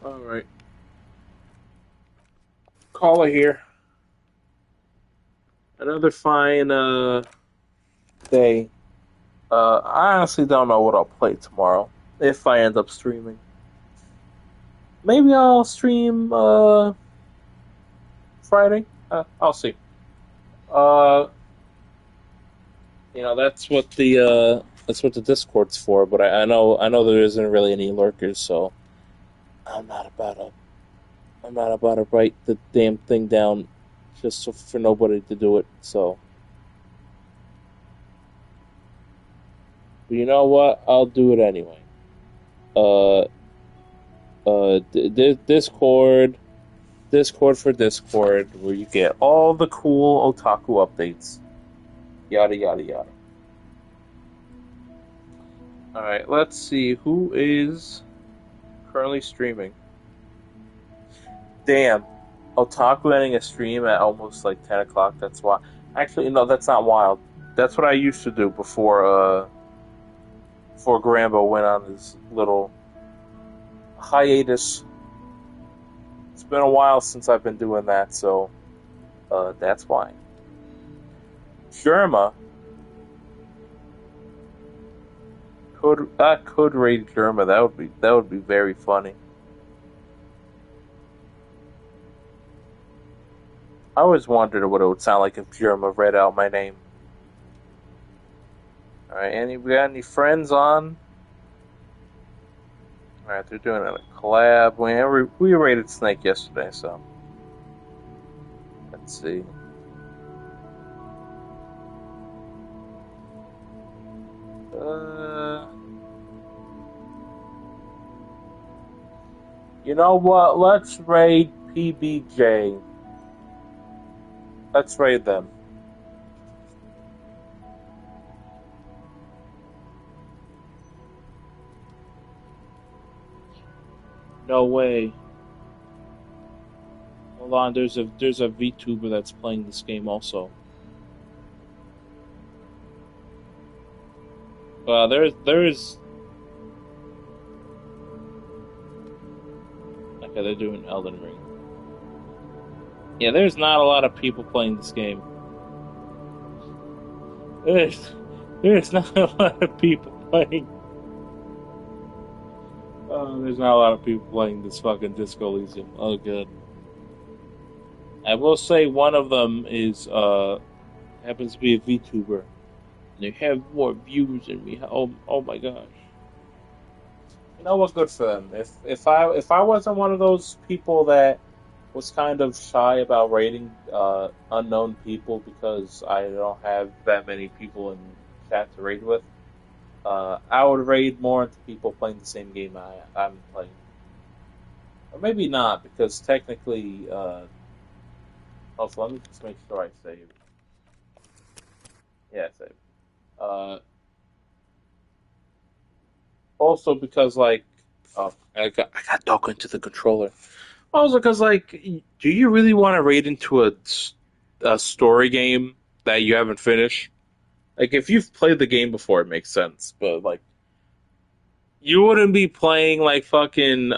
Alright. Caller here. Another fine day. I honestly don't know what I'll play tomorrow, if I end up streaming. Maybe I'll stream Friday. I'll see. That's what the Discord's for. But I know there isn't really any lurkers, so I'm not about to write the damn thing down just for nobody to do it. So, but you know what? I'll do it anyway. Discord for Discord, where you get all the cool otaku updates. Yada, yada, yada. Alright, let's see. Who is currently streaming? Damn. Otaku ending a stream at almost like 10 o'clock. That's why. Actually, no, that's not wild. That's what I used to do before Grambo went on his little hiatus. It's been a while since I've been doing that, so that's why. Germa could raid Germa. That would be very funny. I always wondered what it would sound like if Germa read out my name. Alright, we got any friends on? Alright, they're doing a collab. We raided Snake yesterday, so let's see. You know what? Let's raid PBJ. Let's raid them. No way. Hold on, there's a VTuber that's playing this game also. There's okay, they're doing Elden Ring. Yeah, there's not a lot of people playing this game. There's not a lot of people playing. Oh, there's not a lot of people playing this fucking Disco Elysium. Oh, good. I will say one of them is happens to be a VTuber. They have more views than me. Oh my gosh. You know what? Good for them. If I wasn't one of those people that was kind of shy about rating unknown people because I don't have that many people in chat to raid with, I would raid more into people playing the same game I'm playing, or maybe not because technically. Also, let me just make sure I save. Yeah, save. Uh, Also because like, oh, I got dug into the controller. Also because like, do you really want to raid into a story game that you haven't finished? Like, if you've played the game before, it makes sense. But like, you wouldn't be playing like fucking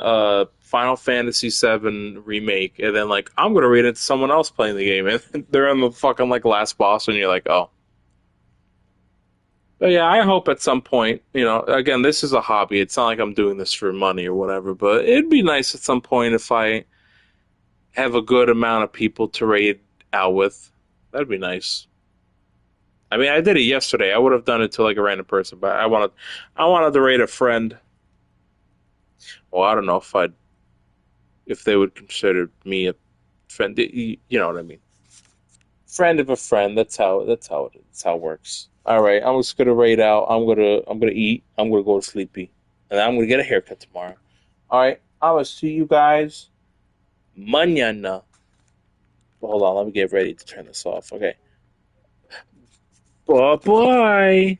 Final Fantasy VII remake, and then like I'm gonna raid into someone else playing the game, and they're on the fucking like last boss, and you're like, oh. But yeah, I hope at some point, again, this is a hobby. It's not like I'm doing this for money or whatever, but it'd be nice at some point if I have a good amount of people to raid out with. That'd be nice. I mean, I did it yesterday. I would have done it to like a random person, but I wanted to raid a friend. Well, I don't know if they would consider me a friend. You know what I mean? Friend of a friend. That's how it works. All right, I'm just gonna raid out. I'm gonna eat. I'm gonna go to sleepy, and I'm gonna get a haircut tomorrow. All right, I will see you guys mañana. Hold on, let me get ready to turn this off. Okay, bye bye.